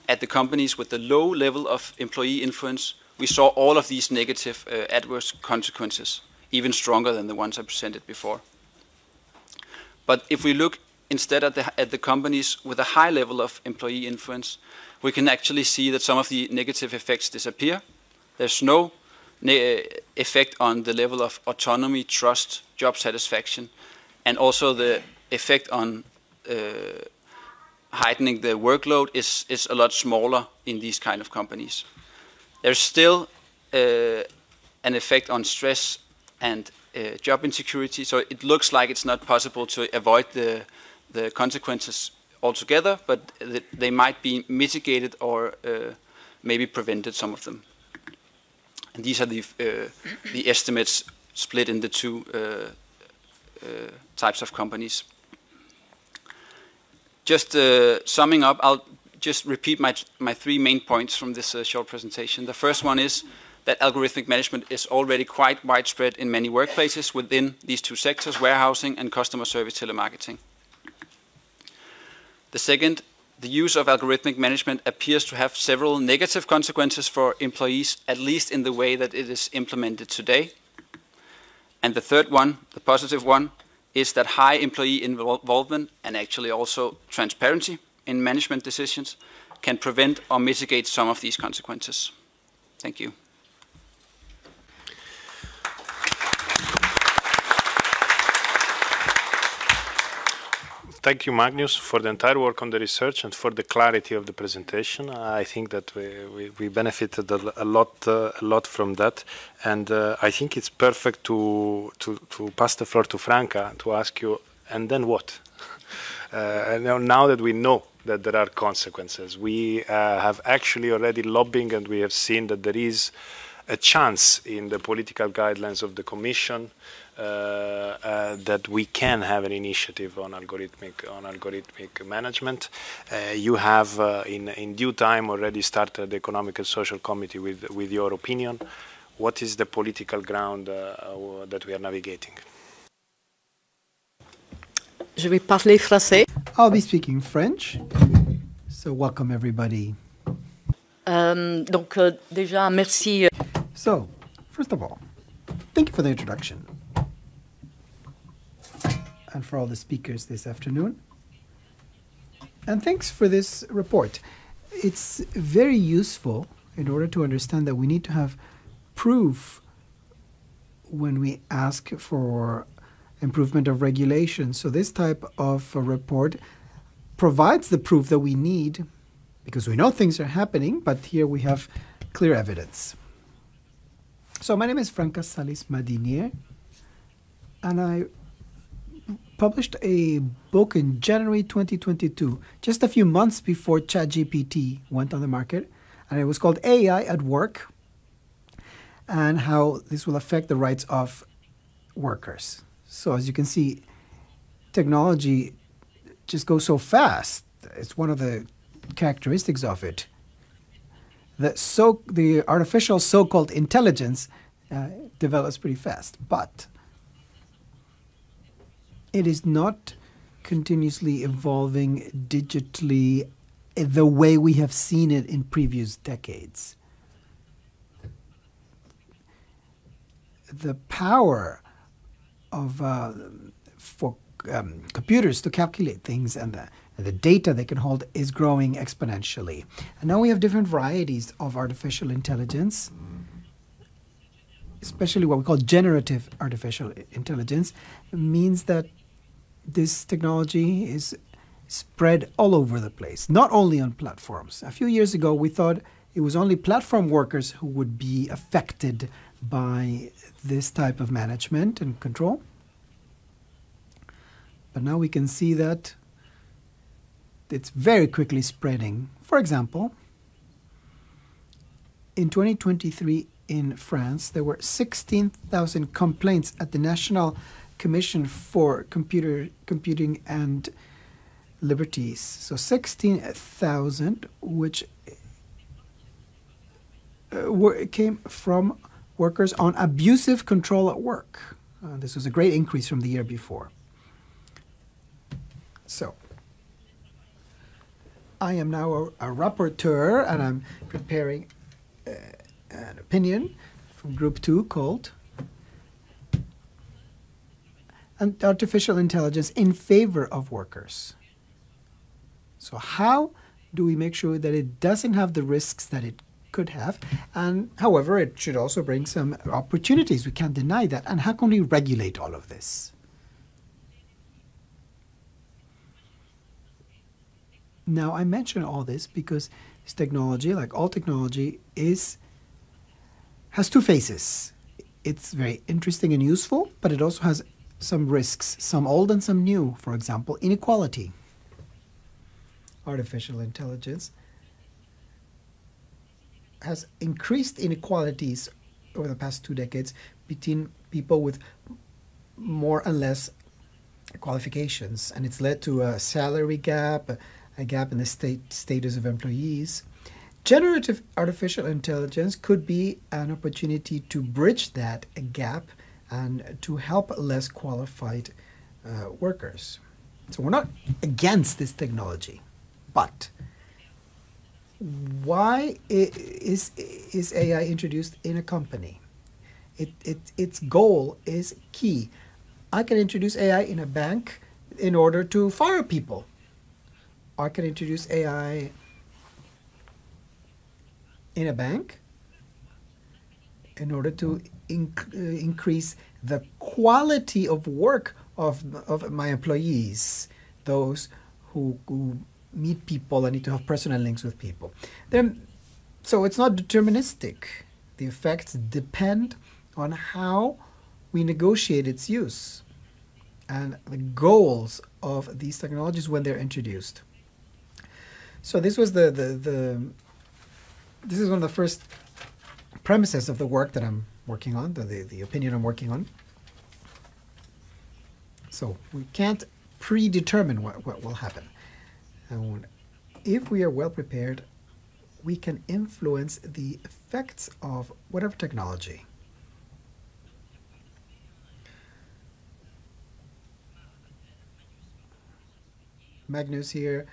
at the companies with the low level of employee influence, we saw all of these negative adverse consequences, even stronger than the ones I presented before. But if we look instead at the companies with a high level of employee influence, we can actually see that some of the negative effects disappear. There's no effect on the level of autonomy, trust, job satisfaction, and also the effect on heightening the workload is a lot smaller in these kind of companies. There's still an effect on stress and job insecurity, so it looks like it's not possible to avoid the consequences altogether, but they might be mitigated or maybe prevented, some of them. And these are the estimates split into two types of companies. Just summing up, I'll just repeat my three main points from this short presentation. The first one is that algorithmic management is already quite widespread in many workplaces within these two sectors, warehousing and customer service telemarketing. The second, the use of algorithmic management appears to have several negative consequences for employees, at least in the way that it is implemented today. And the third one, the positive one, is that high employee involvement and actually also transparency in management decisions can prevent or mitigate some of these consequences. Thank you. Thank you, Magnus, for the entire work on the research and for the clarity of the presentation. I think that we benefited a lot from that, and I think it's perfect to pass the floor to Franca to ask you, and then what? Now that we know that there are consequences, we have actually already lobbying, and we have seen that there is a chance in the political guidelines of the Commission that we can have an initiative on algorithmic management. You have, in due time, already started the Economic and Social Committee with your opinion. What is the political ground that we are navigating? Je vais parler français. I'll be speaking French. So welcome everybody. Donc déjà merci. So, first of all, thank you for the introduction and for all the speakers this afternoon. And thanks for this report. It's very useful in order to understand that we need to have proof when we ask for improvement of regulation. So this type of a report provides the proof that we need, because we know things are happening, but here we have clear evidence. So my name is Franca Salis Madinier, and I published a book in January 2022, just a few months before ChatGPT went on the market, and it was called AI at Work, and how this will affect the rights of workers. So as you can see, technology just goes so fast. It's one of the characteristics of it. The artificial so-called intelligence develops pretty fast, but it is not continuously evolving digitally the way we have seen it in previous decades. The power of for computers to calculate things and the data they can hold is growing exponentially. And now we have different varieties of artificial intelligence, especially what we call generative artificial intelligence. It means that this technology is spread all over the place, not only on platforms. A few years ago, we thought it was only platform workers who would be affected by this type of management and control. But now we can see that it's very quickly spreading. For example, in 2023 in France, there were 16,000 complaints at the National Commission for Computing and Liberties. So 16,000, which came from workers on abusive control at work. This was a great increase from the year before. So, I am now a rapporteur, and I'm preparing an opinion from Group 2 called Artificial Intelligence in Favor of Workers. So how do we make sure that it doesn't have the risks that it could have? And however, it should also bring some opportunities. We can't deny that. And how can we regulate all of this? Now, I mention all this because this technology, like all technology, has two faces. It's very interesting and useful, but it also has some risks, some old and some new. For example, inequality. Artificial intelligence has increased inequalities over the past 2 decades between people with more and less qualifications, and it's led to a salary gap, a gap in the status of employees. Generative artificial intelligence could be an opportunity to bridge that gap and to help less qualified workers. So we're not against this technology, but why is AI introduced in a company? Its goal is key. I can introduce AI in a bank in order to fire people. I can introduce AI in a bank in order to increase the quality of work of my employees, those who meet people and need to have personal links with people. So it's not deterministic. The effects depend on how we negotiate its use and the goals of these technologies when they're introduced. So this was this is one of the first premises of the work that I'm working on, the opinion I'm working on. So we can't predetermine what will happen. And if we are well prepared, we can influence the effects of whatever technology. Magnus here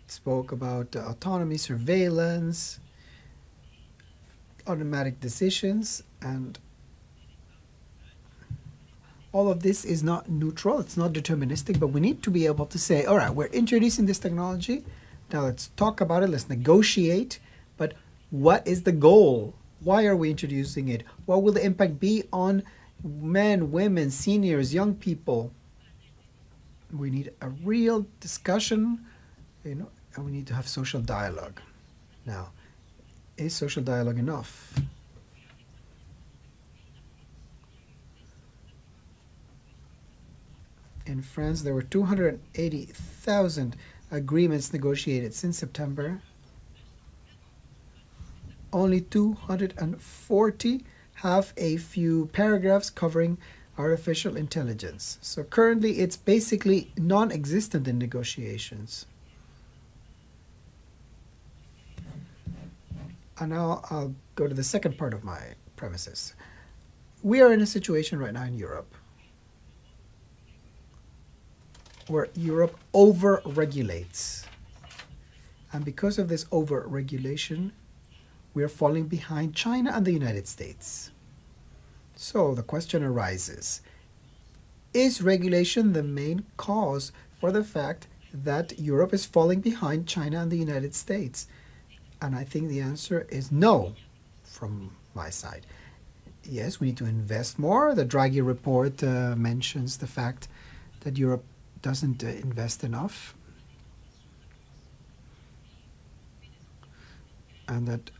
spoke about autonomy, surveillance, automatic decisions, and all of this is not neutral, it's not deterministic, but we need to be able to say, all right, we're introducing this technology, now let's talk about it, let's negotiate, but what is the goal? Why are we introducing it? What will the impact be on men, women, seniors, young people? We need a real discussion, and we need to have social dialogue. Now, is social dialogue enough? In France, there were 280,000 agreements negotiated since September. Only 240 have a few paragraphs covering artificial intelligence. So currently it's basically non-existent in negotiations. And now I'll go to the second part of my premises. We are in a situation right now in Europe where Europe over-regulates. And because of this over-regulation, we are falling behind China and the United States. So the question arises, is regulation the main cause for the fact that Europe is falling behind China and the United States? And I think the answer is no from my side. Yes, we need to invest more. The Draghi report mentions the fact that Europe doesn't invest enough, and that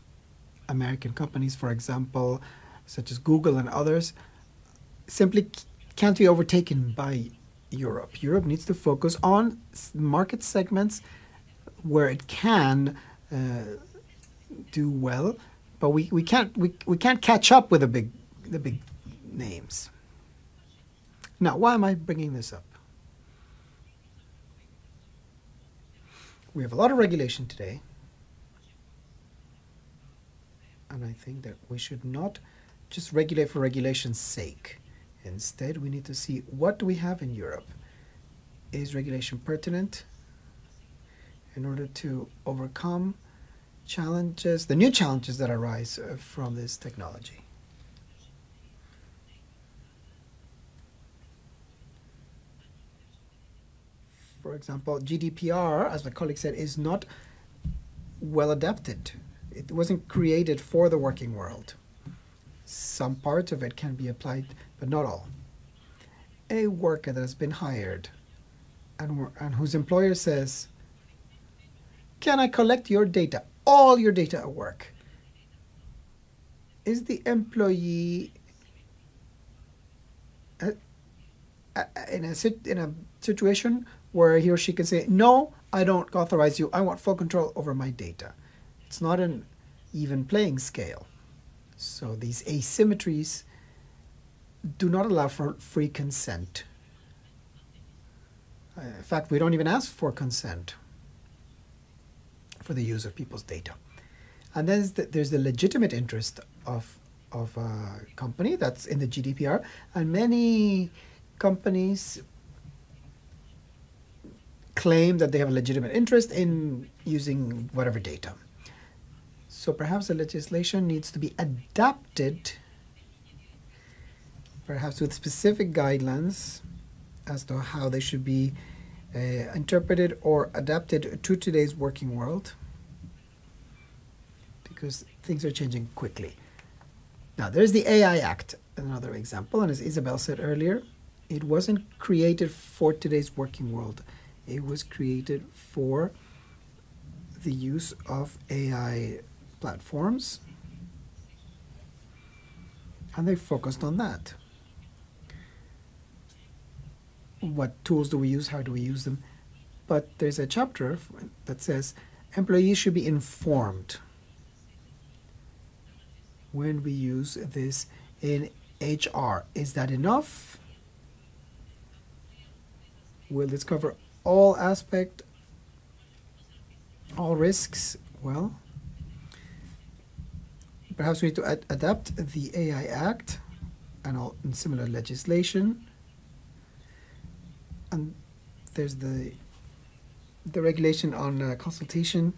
American companies, for example, such as Google and others, simply can't be overtaken by Europe. Europe needs to focus on market segments where it can do well, but we can't catch up with the big names. Now, why am I bringing this up? We have a lot of regulation today, and I think that we should not just regulate for regulation's sake. Instead, we need to see what do we have in Europe. Is regulation pertinent in order to overcome challenges, the new challenges that arise from this technology? For example, GDPR, as my colleague said, is not well adapted. It wasn't created for the working world. Some parts of it can be applied, but not all. A worker that has been hired and whose employer says, can I collect your data, all your data at work? Is the employee in a situation where he or she can say, no, I don't authorize you, I want full control over my data? It's not an even playing scale. So these asymmetries do not allow for free consent. In fact, we don't even ask for consent for the use of people's data. And then there's the legitimate interest of a company that's in the GDPR, and many companies claim that they have a legitimate interest in using whatever data. So perhaps the legislation needs to be adapted, perhaps with specific guidelines as to how they should be interpreted or adapted to today's working world, because things are changing quickly. Now, there's the AI Act, another example, and as Isabel said earlier, it wasn't created for today's working world. It was created for the use of AI platforms, and they focused on that. What tools do we use? How do we use them? But there's a chapter that says employees should be informed when we use this in HR. Is that enough? Will this cover all aspects, all risks? Well, perhaps we need to adapt the AI Act and similar legislation. And there's the regulation on consultation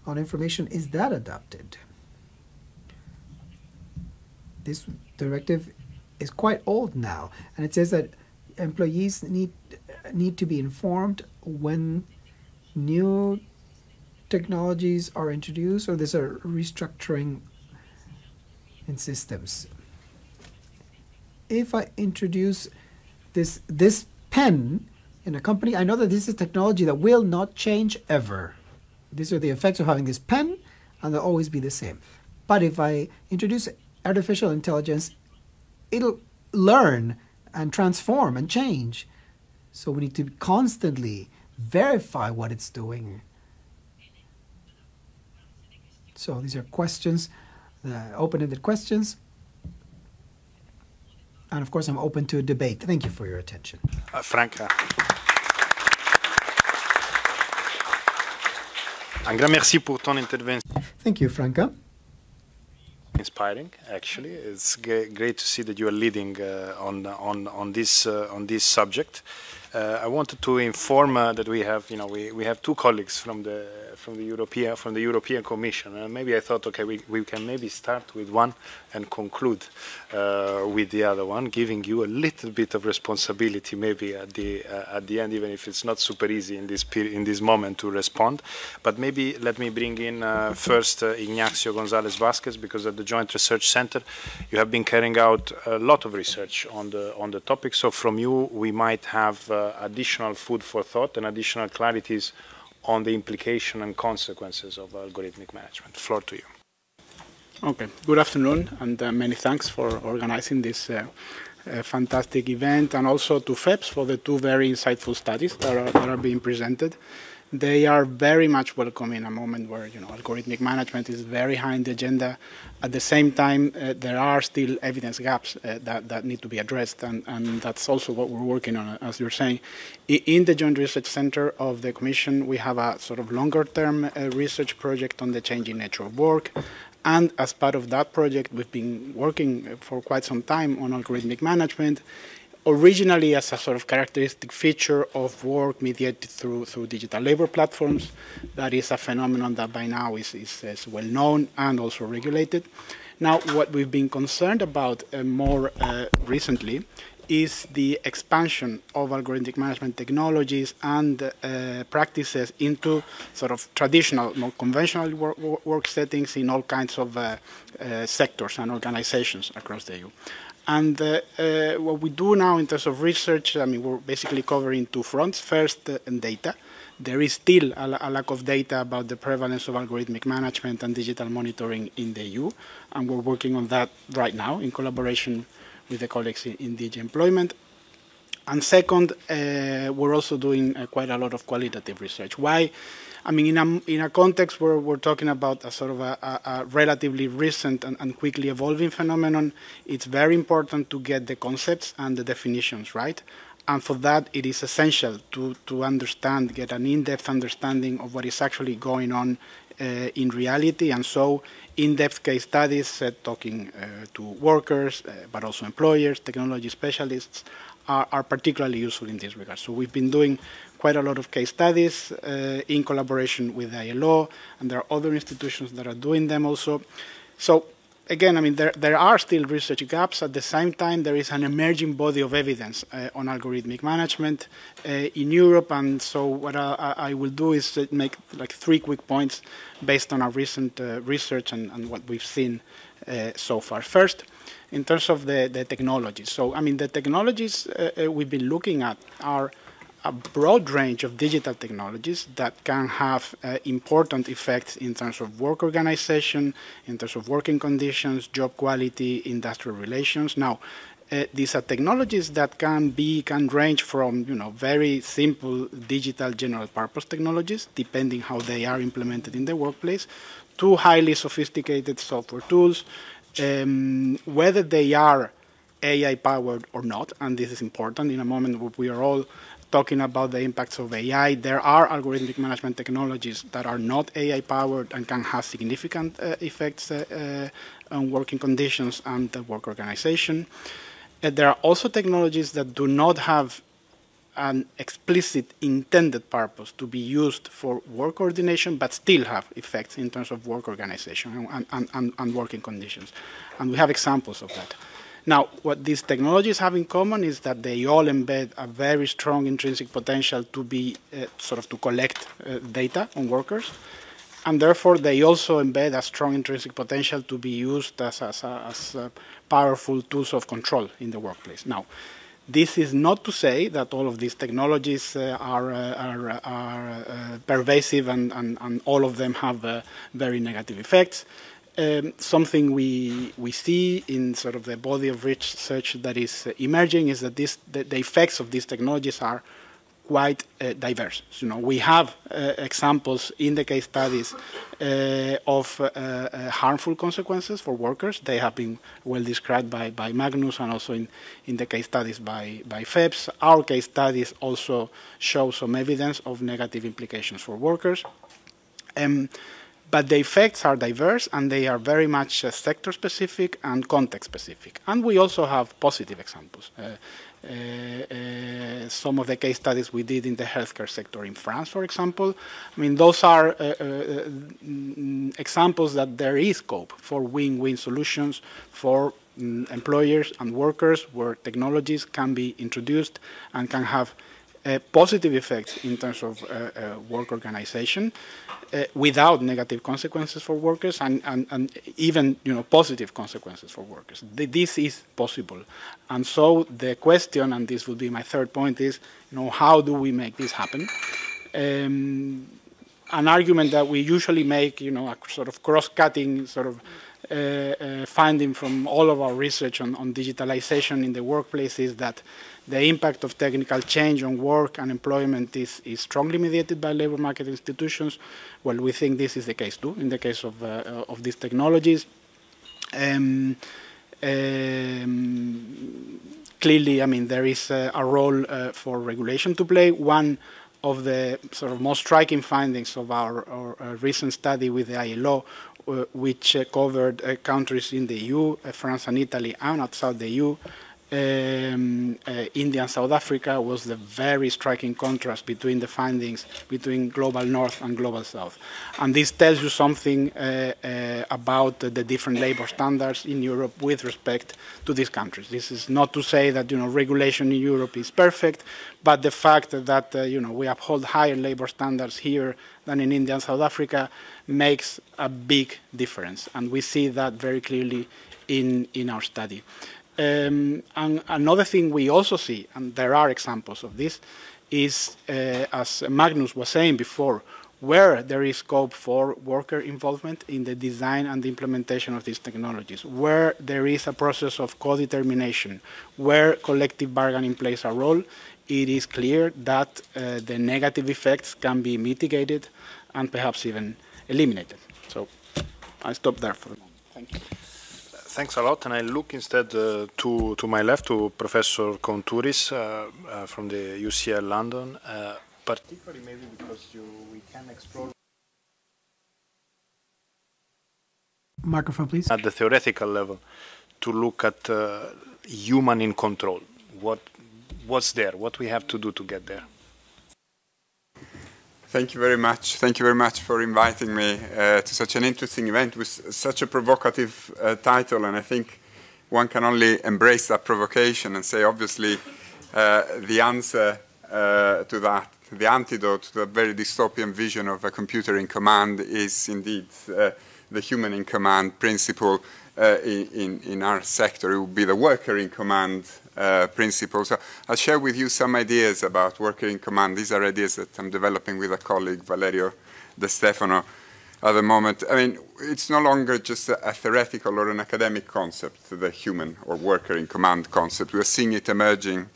on information. Is that adapted? This directive is quite old now, and it says that employees need to be informed when new technologies are introduced or there's a restructuring in systems. If I introduce this pen in a company, I know that this is technology that will not change ever. These are the effects of having this pen, and they'll always be the same. But if I introduce artificial intelligence, it'll learn and transform and change. So we need to constantly verify what it's doing. So these are questions, open-ended questions. And of course, I'm open to a debate. Thank you for your attention. Franca. Un grand merci pour ton intervention. Thank you, Franca. Inspiring, actually. It's great to see that you are leading on this subject. I wanted to inform that we have two colleagues from the European Commission, and maybe I thought, okay, we can maybe start with one and conclude with the other one, giving you a little bit of responsibility maybe at the end, even if it's not super easy in this moment to respond. But maybe let me bring in first Ignacio González Vázquez, because at the Joint Research Center you have been carrying out a lot of research on the topic. So from you we might have additional food for thought and additional clarities on the implication and consequences of algorithmic management. Floor to you. Okay, good afternoon, and many thanks for organizing this fantastic event, and also to FEPS for the two very insightful studies that are being presented. They are very much welcome in a moment where algorithmic management is very high in the agenda. At the same time, there are still evidence gaps that need to be addressed, and that's also what we're working on, as you're saying. In the Joint Research Center of the Commission, we have a sort of longer-term research project on the changing nature of work. And as part of that project, we've been working for quite some time on algorithmic management, originally as a sort of characteristic feature of work mediated through digital labor platforms. That is a phenomenon that by now is well known and also regulated. Now, what we've been concerned about more recently is the expansion of algorithmic management technologies and practices into sort of traditional, more conventional work settings in all kinds of sectors and organizations across the EU. And what we do now in terms of research, I mean, we're basically covering two fronts. First, data. There is still a lack of data about the prevalence of algorithmic management and digital monitoring in the EU, and we're working on that right now in collaboration with the colleagues in DG Employment. And second, we're also doing quite a lot of qualitative research. Why? I mean, in a context where we're talking about a sort of a relatively recent and quickly evolving phenomenon, it's very important to get the concepts and the definitions right. And for that, it is essential to understand, get an in-depth understanding of what is actually going on in reality. And so in-depth case studies, talking to workers, but also employers, technology specialists, are particularly useful in this regard. So we've been doing quite a lot of case studies in collaboration with the ILO, and there are other institutions that are doing them also. So again, I mean, there are still research gaps. At the same time, there is an emerging body of evidence on algorithmic management in Europe, and so what I will do is make like 3 quick points based on our recent research and what we've seen so far. First, in terms of the technologies. So, I mean, the technologies we've been looking at are a broad range of digital technologies that can have important effects in terms of work organization, in terms of working conditions, job quality, industrial relations. Now, these are technologies that can range from very simple digital general purpose technologies, depending how they are implemented in the workplace, to highly sophisticated software tools, whether they are AI powered or not, and this is important in a moment where we are all talking about the impacts of AI. There are algorithmic management technologies that are not AI powered and can have significant effects on working conditions and the work organization. There are also technologies that do not have an explicit intended purpose to be used for work coordination, but still have effects in terms of work organization and working conditions. And we have examples of that. Now, what these technologies have in common is that they all embed a very strong intrinsic potential to be to collect data on workers, and therefore they also embed a strong intrinsic potential to be used as powerful tools of control in the workplace. Now, this is not to say that all of these technologies are pervasive and all of them have very negative effects. Something we see in sort of the body of research that is emerging is that the effects of these technologies are quite diverse. So, we have examples in the case studies of harmful consequences for workers. They have been well described by Magnus and also in the case studies by FEPS. Our case studies also show some evidence of negative implications for workers. But the effects are diverse and they are very much sector-specific and context-specific. And we also have positive examples. Some of the case studies we did in the healthcare sector in France, for example, I mean, those are examples that there is scope for win-win solutions for employers and workers where technologies can be introduced and can have positive effects in terms of work organization without negative consequences for workers and even positive consequences for workers. This is possible. And so the question, and this would be my third point, is how do we make this happen? An argument that we usually make, a sort of cross-cutting sort of finding from all of our research on digitalization in the workplace is that the impact of technical change on work and employment is strongly mediated by labor market institutions. Well, we think this is the case too, in the case of these technologies. Clearly, I mean, there is a role for regulation to play. One of the sort of most striking findings of our recent study with the ILO, which covered countries in the EU, France and Italy, and outside the EU, India and South Africa, was the very striking contrast between the findings between global north and global south. And this tells you something about the different labor standards in Europe with respect to these countries. This is not to say that regulation in Europe is perfect, but the fact that we uphold higher labor standards here than in India and South Africa makes a big difference, and we see that very clearly in our study. And another thing we also see, and there are examples of this, is, as Magnus was saying before, where there is scope for worker involvement in the design and the implementation of these technologies, where there is a process of co-determination, where collective bargaining plays a role, it is clear that the negative effects can be mitigated and perhaps even eliminated. So I stop there for the moment. Thank you. Thanks a lot, and I look instead to my left to Professor Kontouris from the UCL London, particularly maybe because we can explore microphone, please. At the theoretical level to look at human in control. What's there? What we have to do to get there? Thank you very much. Thank you very much for inviting me to such an interesting event with such a provocative title. And I think one can only embrace that provocation and say, obviously, the answer to that, the antidote to the very dystopian vision of a computer in command is indeed the human in command principle in our sector. It would be the worker in command principle. So I'll share with you some ideas about worker in command. These are ideas that I'm developing with a colleague, Valerio De Stefano, at the moment. I mean, it's no longer just a theoretical or an academic concept, the human or worker in command concept. We're seeing it emerging,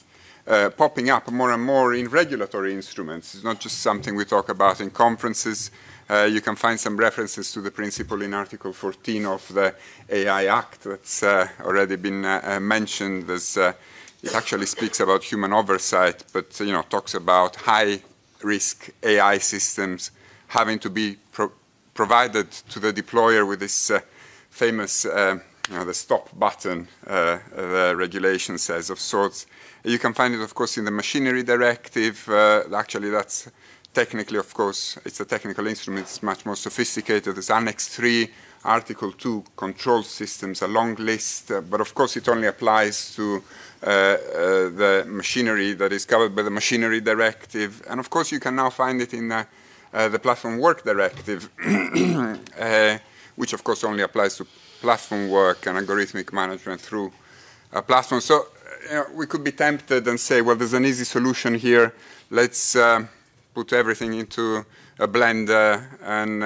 popping up more and more in regulatory instruments. It's not just something we talk about in conferences. You can find some references to the principle in Article 14 of the AI Act that's already been mentioned. It actually speaks about human oversight, but talks about high-risk AI systems having to be provided to the deployer with this famous the stop button, the regulation says, of sorts. You can find it, of course, in the machinery directive. Actually, that's technically, of course, it's a technical instrument. It's much more sophisticated. There's Annex 3, Article 2, control systems, a long list. But, of course, it only applies to the machinery that is covered by the machinery directive. And, of course, you can now find it in the platform work directive, which, of course, only applies to platform work and algorithmic management through a platform. So we could be tempted and say, well, there's an easy solution here. Let's put everything into a blender and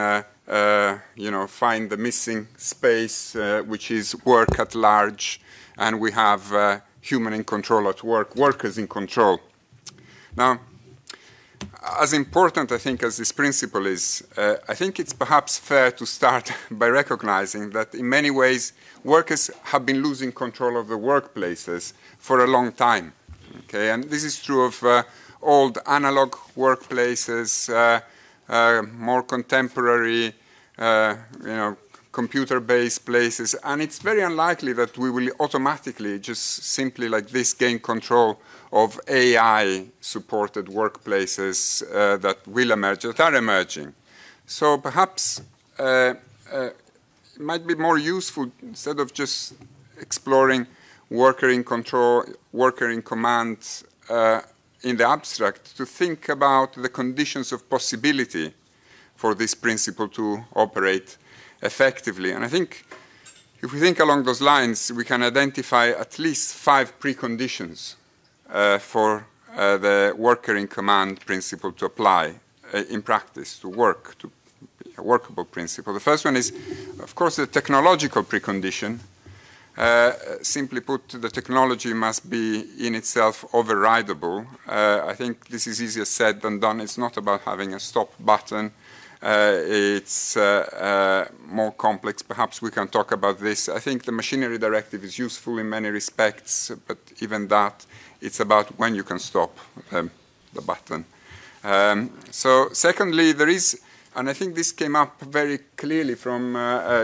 find the missing space, which is work at large, and we have human in control at work, workers in control. Now, as important, I think, as this principle is, I think it's perhaps fair to start by recognizing that in many ways workers have been losing control of the workplaces for a long time. Okay, and this is true of old analog workplaces, more contemporary, computer-based places, and it's very unlikely that we will automatically just simply like this gain control of AI-supported workplaces that will emerge, that are emerging. So perhaps it might be more useful, instead of just exploring worker in control, worker in command in the abstract, to think about the conditions of possibility for this principle to operate effectively. And I think if we think along those lines, we can identify at least 5 preconditions for the worker in command principle to apply in practice, to work, to be a workable principle. The first one is, of course, the technological precondition. Simply put, the technology must be in itself overridable. I think this is easier said than done. It's not about having a stop button. It's more complex. Perhaps we can talk about this. I think the machinery directive is useful in many respects, but even that, it's about when you can stop the button. So secondly, there is, and I think this came up very clearly from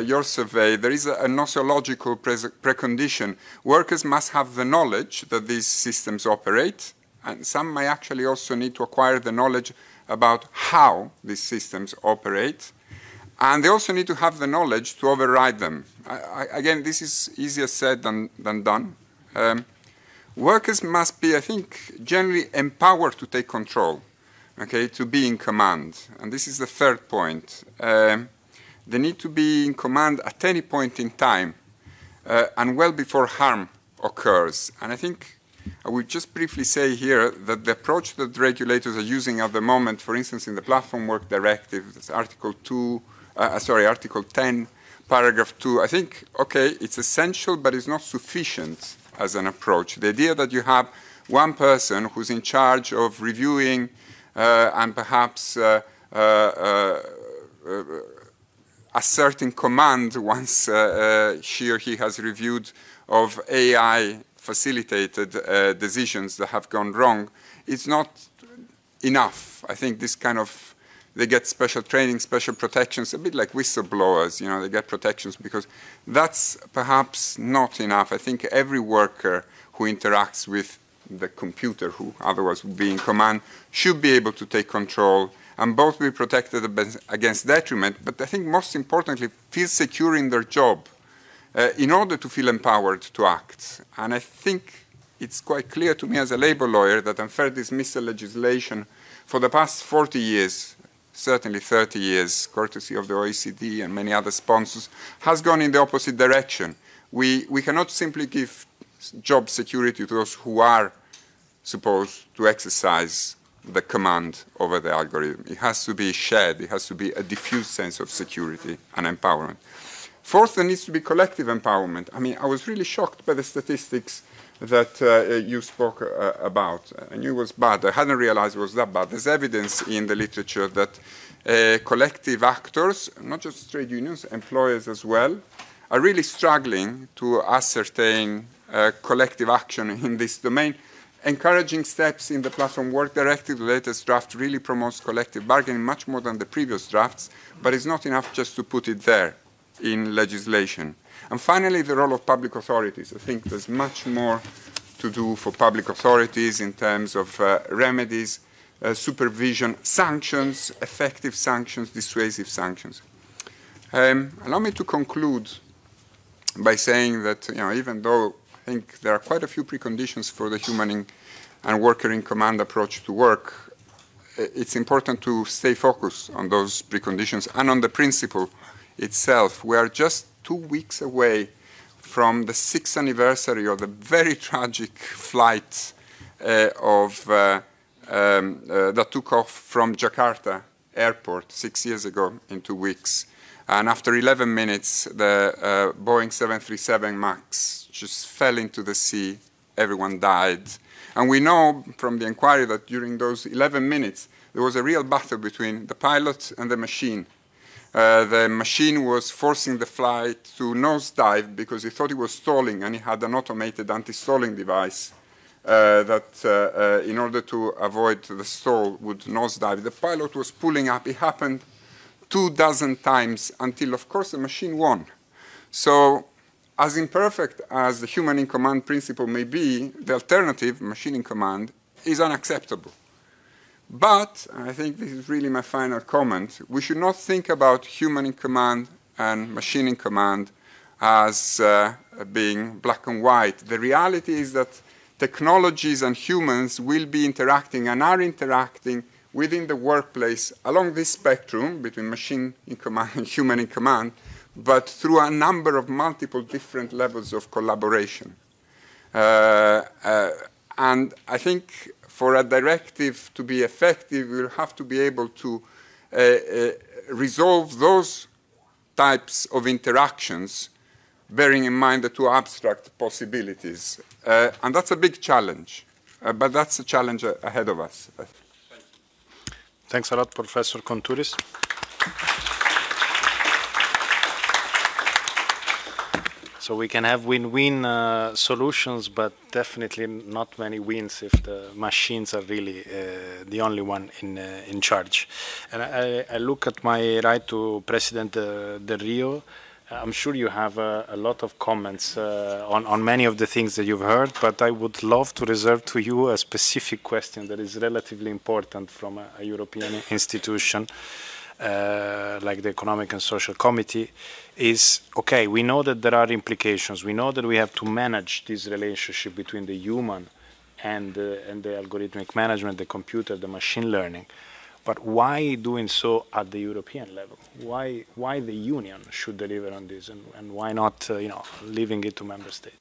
your survey, there is a nosological precondition. Workers must have the knowledge that these systems operate, and some may actually also need to acquire the knowledge about how these systems operate, and they also need to have the knowledge to override them. Again, this is easier said than done. Workers must be, I think, generally empowered to take control, okay, to be in command. And this is the third point. They need to be in command at any point in time and well before harm occurs. And I think I will just briefly say here that the approach that regulators are using at the moment, for instance, in the Platform Work Directive, that's Article 10, Paragraph 2, I think, okay, it's essential, but it's not sufficient as an approach. The idea that you have one person who's in charge of reviewing and perhaps asserting command once she or he has reviewed of AI facilitated decisions that have gone wrong, it's not enough. I think this kind of, they get special training, special protections, a bit like whistleblowers, you know, they get protections because that's perhaps not enough. I think every worker who interacts with the computer, who otherwise would be in command, should be able to take control and both be protected against detriment, but I think most importantly, feel secure in their job. In order to feel empowered to act. And I think it's quite clear to me as a labor lawyer that unfair dismissal legislation for the past 40 years, certainly 30 years, courtesy of the OECD and many other sponsors, has gone in the opposite direction. We cannot simply give job security to those who are supposed to exercise the command over the algorithm. It has to be shared. It has to be a diffuse sense of security and empowerment. Fourth, there needs to be collective empowerment. I mean, I was really shocked by the statistics that you spoke about. I knew it was bad. I hadn't realized it was that bad. There's evidence in the literature that collective actors, not just trade unions, employers as well, are really struggling to ascertain collective action in this domain. Encouraging steps in the Platform Work Directive, the latest draft, really promotes collective bargaining much more than the previous drafts, but it's not enough just to put it there in legislation. And finally, the role of public authorities. I think there's much more to do for public authorities in terms of remedies, supervision, sanctions, effective sanctions, dissuasive sanctions. Allow me to conclude by saying that, you know, even though I think there are quite a few preconditions for the human and worker in command approach to work, it's important to stay focused on those preconditions and on the principle itself. We are just 2 weeks away from the 6th anniversary of the very tragic flight that took off from Jakarta airport 6 years ago in 2 weeks. And after 11 minutes, the Boeing 737 MAX just fell into the sea. Everyone died. And we know from the inquiry that during those 11 minutes, there was a real battle between the pilot and the machine. The machine was forcing the flight to nosedive because he thought he was stalling, and he had an automated anti-stalling device that, in order to avoid the stall, would nosedive. The pilot was pulling up. It happened 24 times until, of course, the machine won. So, as imperfect as the human in command principle may be, the alternative, machine in command, is unacceptable. But, I think this is really my final comment, we should not think about human in command and machine in command as being black and white. The reality is that technologies and humans will be interacting and are interacting within the workplace along this spectrum between machine in command and human in command, but through a number of multiple different levels of collaboration. And I think for a directive to be effective, we'll have to be able to resolve those types of interactions, bearing in mind the two abstract possibilities. And that's a big challenge, but that's a challenge ahead of us. Thanks a lot, Professor Kontouris. So we can have win-win solutions, but definitely not many wins if the machines are really the only one in charge. And I look at my right to President Del Rio. I'm sure you have a lot of comments on many of the things that you've heard, but I would love to reserve to you a specific question that is relatively important from a European institution like the Economic and Social Committee. Is, okay, we know that there are implications. We know that we have to manage this relationship between the human and the algorithmic management, the computer, the machine learning. But why doing so at the European level? Why the Union should deliver on this, and why not, leaving it to member states?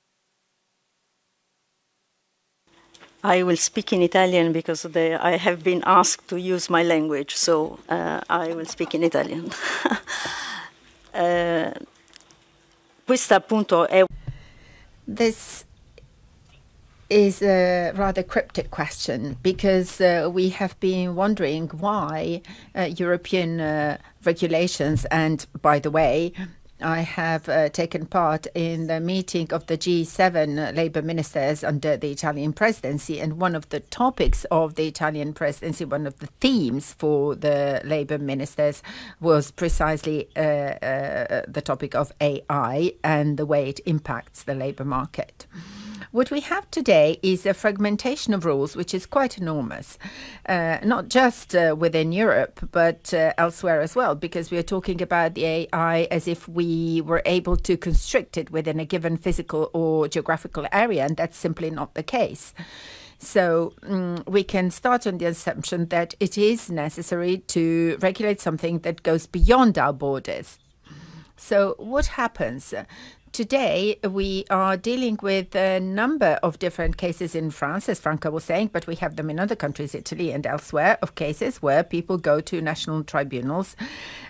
I will speak in Italian because I have been asked to use my language, so I will speak in Italian. Questa appunto è. This is a rather cryptic question because we have been wondering why European regulations, and by the way, I have taken part in the meeting of the G7 Labour ministers under the Italian presidency, and one of the topics of the Italian presidency, one of the themes for the Labour ministers was precisely the topic of AI and the way it impacts the labour market. What we have today is a fragmentation of rules, which is quite enormous, not just within Europe, but elsewhere as well, because we are talking about the AI as if we were able to constrict it within a given physical or geographical area, and that's simply not the case. So we can start on the assumption that it is necessary to regulate something that goes beyond our borders. So what happens? Today, we are dealing with a number of different cases in France, as Franca was saying, but we have them in other countries, Italy and elsewhere, of cases where people go to national tribunals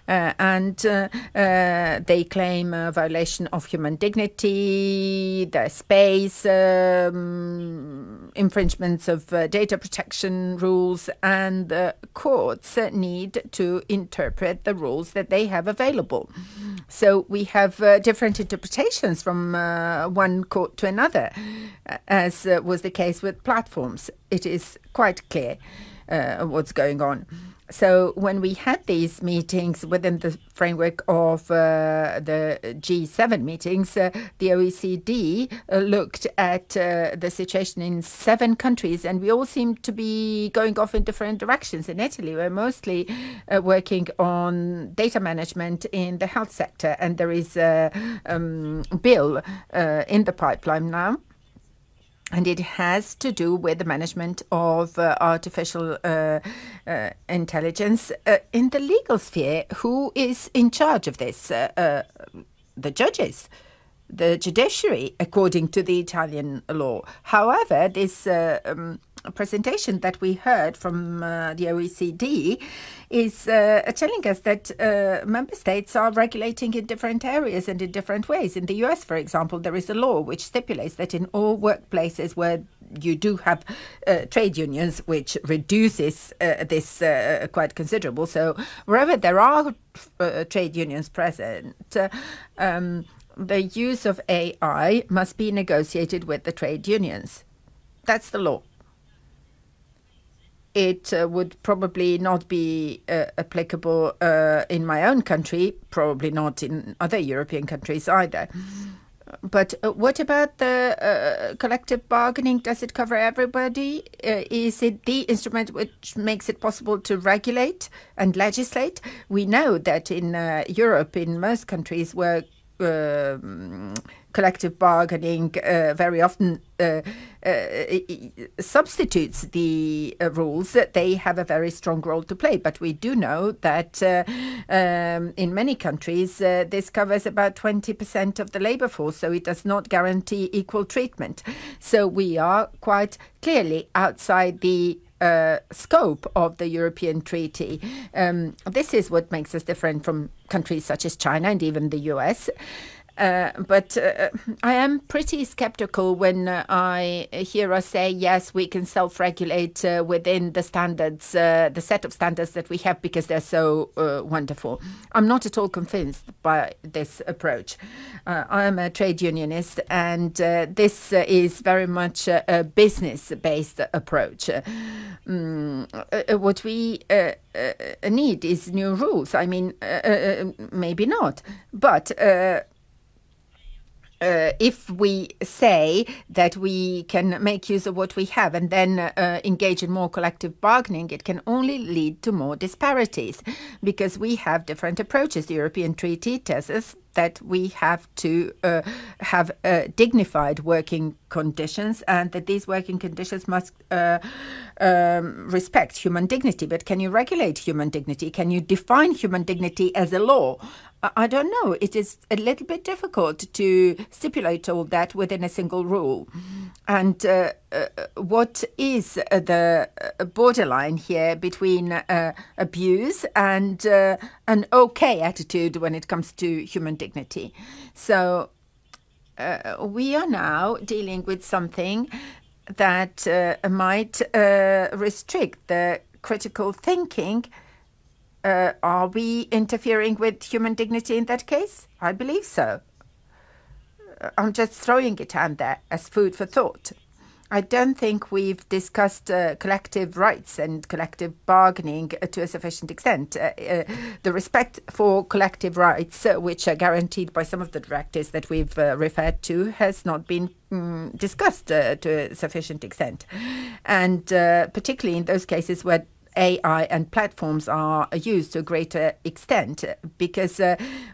and they claim a violation of human dignity, their space, infringements of data protection rules, and the courts need to interpret the rules that they have available. So we have different interpretations from one court to another, as was the case with platforms. It is quite clear what's going on. So when we had these meetings within the framework of the G7 meetings, the OECD looked at the situation in 7 countries, and we all seem to be going off in different directions. In Italy, we're mostly working on data management in the health sector, and there is a bill in the pipeline now. And it has to do with the management of artificial intelligence in the legal sphere. Who is in charge of this? The judges, the judiciary, according to the Italian law. However, this presentation that we heard from the OECD is telling us that member states are regulating in different areas and in different ways. In the US, for example, there is a law which stipulates that in all workplaces where you do have trade unions, which reduces this quite considerable. So wherever there are trade unions present, the use of AI must be negotiated with the trade unions. That's the law. It would probably not be applicable in my own country, probably not in other European countries either. But what about the collective bargaining? Does it cover everybody? Is it the instrument which makes it possible to regulate and legislate? We know that in Europe, in most countries where collective bargaining very often substitutes the rules, that they have a very strong role to play. But we do know that in many countries this covers about 20% of the labor force, so it does not guarantee equal treatment. So we are quite clearly outside the scope of the European Treaty. This is what makes us different from countries such as China and even the US. But I am pretty skeptical when I hear us say, yes, we can self-regulate within the standards, the set of standards that we have, because they're so wonderful. I'm not at all convinced by this approach. I'm a trade unionist, and this is very much a business-based approach. What we need is new rules. I mean, maybe not, but if we say that we can make use of what we have and then engage in more collective bargaining, it can only lead to more disparities, because we have different approaches. The European Treaty tells us that we have to have dignified working conditions, and that these working conditions must respect human dignity. But can you regulate human dignity? Can you define human dignity as a law? I don't know. It is a little bit difficult to stipulate all that within a single rule. And what is the borderline here between abuse and an okay attitude when it comes to human dignity? So we are now dealing with something that might restrict the critical thinking. Are we interfering with human dignity in that case? I believe so. I'm just throwing it out there as food for thought. I don't think we've discussed collective rights and collective bargaining to a sufficient extent. The respect for collective rights, which are guaranteed by some of the directives that we've referred to, has not been discussed to a sufficient extent. And particularly in those cases where AI and platforms are used to a greater extent, because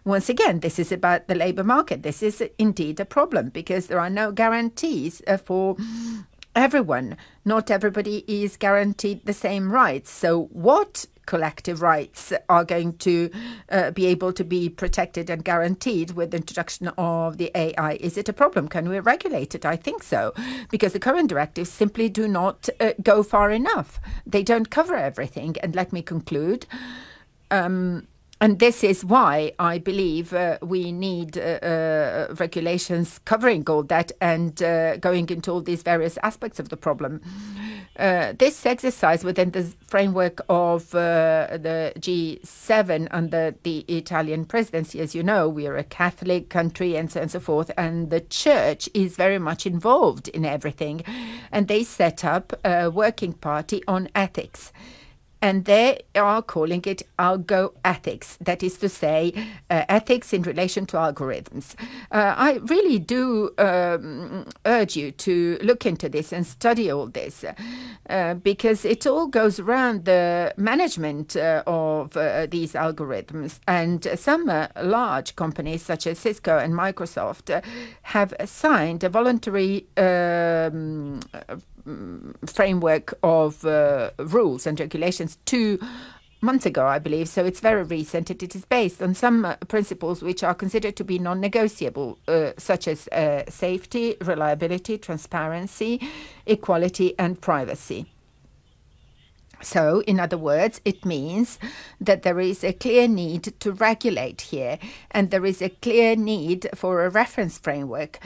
once again, this is about the labour market. This is indeed a problem, because there are no guarantees for everyone. Not everybody is guaranteed the same rights. So what collective rights are going to be able to be protected and guaranteed with the introduction of the AI? Is it a problem? Can we regulate it? I think so, because the current directives simply do not go far enough. They don't cover everything. And let me conclude. And this is why I believe we need regulations covering all that and going into all these various aspects of the problem. This exercise within the framework of the G7 under the Italian presidency, as you know, we are a Catholic country and so on and so forth, and the church is very much involved in everything. And they set up a working party on ethics. And they are calling it algo ethics, that is to say, ethics in relation to algorithms. I really do urge you to look into this and study all this, because it all goes around the management of these algorithms. And some large companies, such as Cisco and Microsoft, have signed a voluntary framework of rules and regulations 2 months ago, I believe. So it's very recent. It is based on some principles which are considered to be non-negotiable, such as safety, reliability, transparency, equality, and privacy. So, in other words, it means that there is a clear need to regulate here, and there is a clear need for a reference framework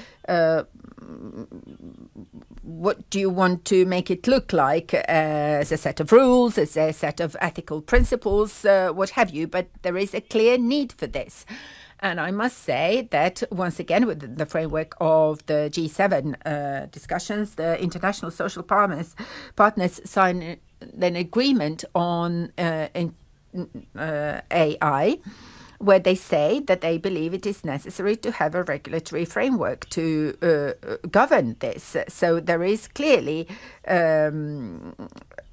what do you want to make it look like? As a set of rules, as a set of ethical principles, what have you? But there is a clear need for this. And I must say that, once again, within the framework of the G7 discussions, the international social partners signed an agreement on AI, where they say that they believe it is necessary to have a regulatory framework to govern this. So there is clearly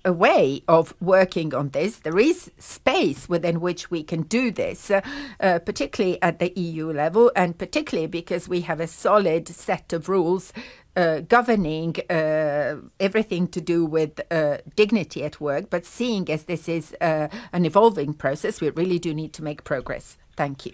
a way of working on this. There is space within which we can do this, particularly at the EU level, and particularly because we have a solid set of rules governing everything to do with dignity at work. But seeing as this is an evolving process, we really do need to make progress. Thank you.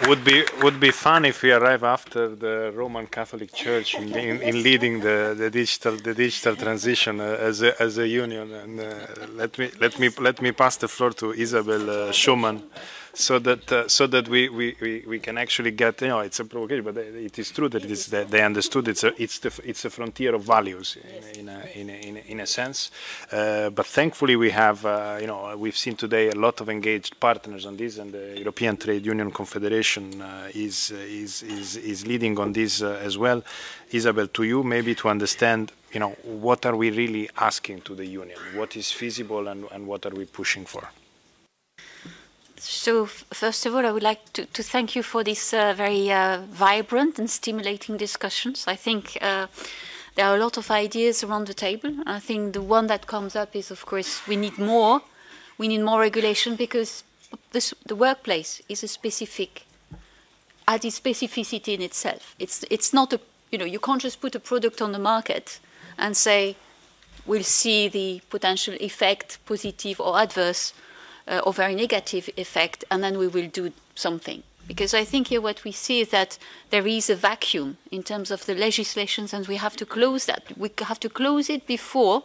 Would be fun if we arrive after the Roman Catholic Church in leading the digital transition as a union. And let me pass the floor to Isabel Schumann, so that we can actually get, it's a provocation, but it is true that it is that they understood it's a frontier of values in a sense. But thankfully we have we've seen today a lot of engaged partners on this, and the European Trade Union Confederation is leading on this as well. Isabel, to you, maybe to understand, what are we really asking to the union? What is feasible and what are we pushing for? So, first of all, I would like to thank you for this very vibrant and stimulating discussions. I think there are a lot of ideas around the table. I think the one that comes up is, of course, we need more regulation, because the workplace is a has its specificity in itself. It's not you can't just put a product on the market and say we'll see the potential effect, positive or adverse, or very negative effect, and then we will do something. Because I think here what we see is that there is a vacuum in terms of the legislations, and we have to close that. We have to close it before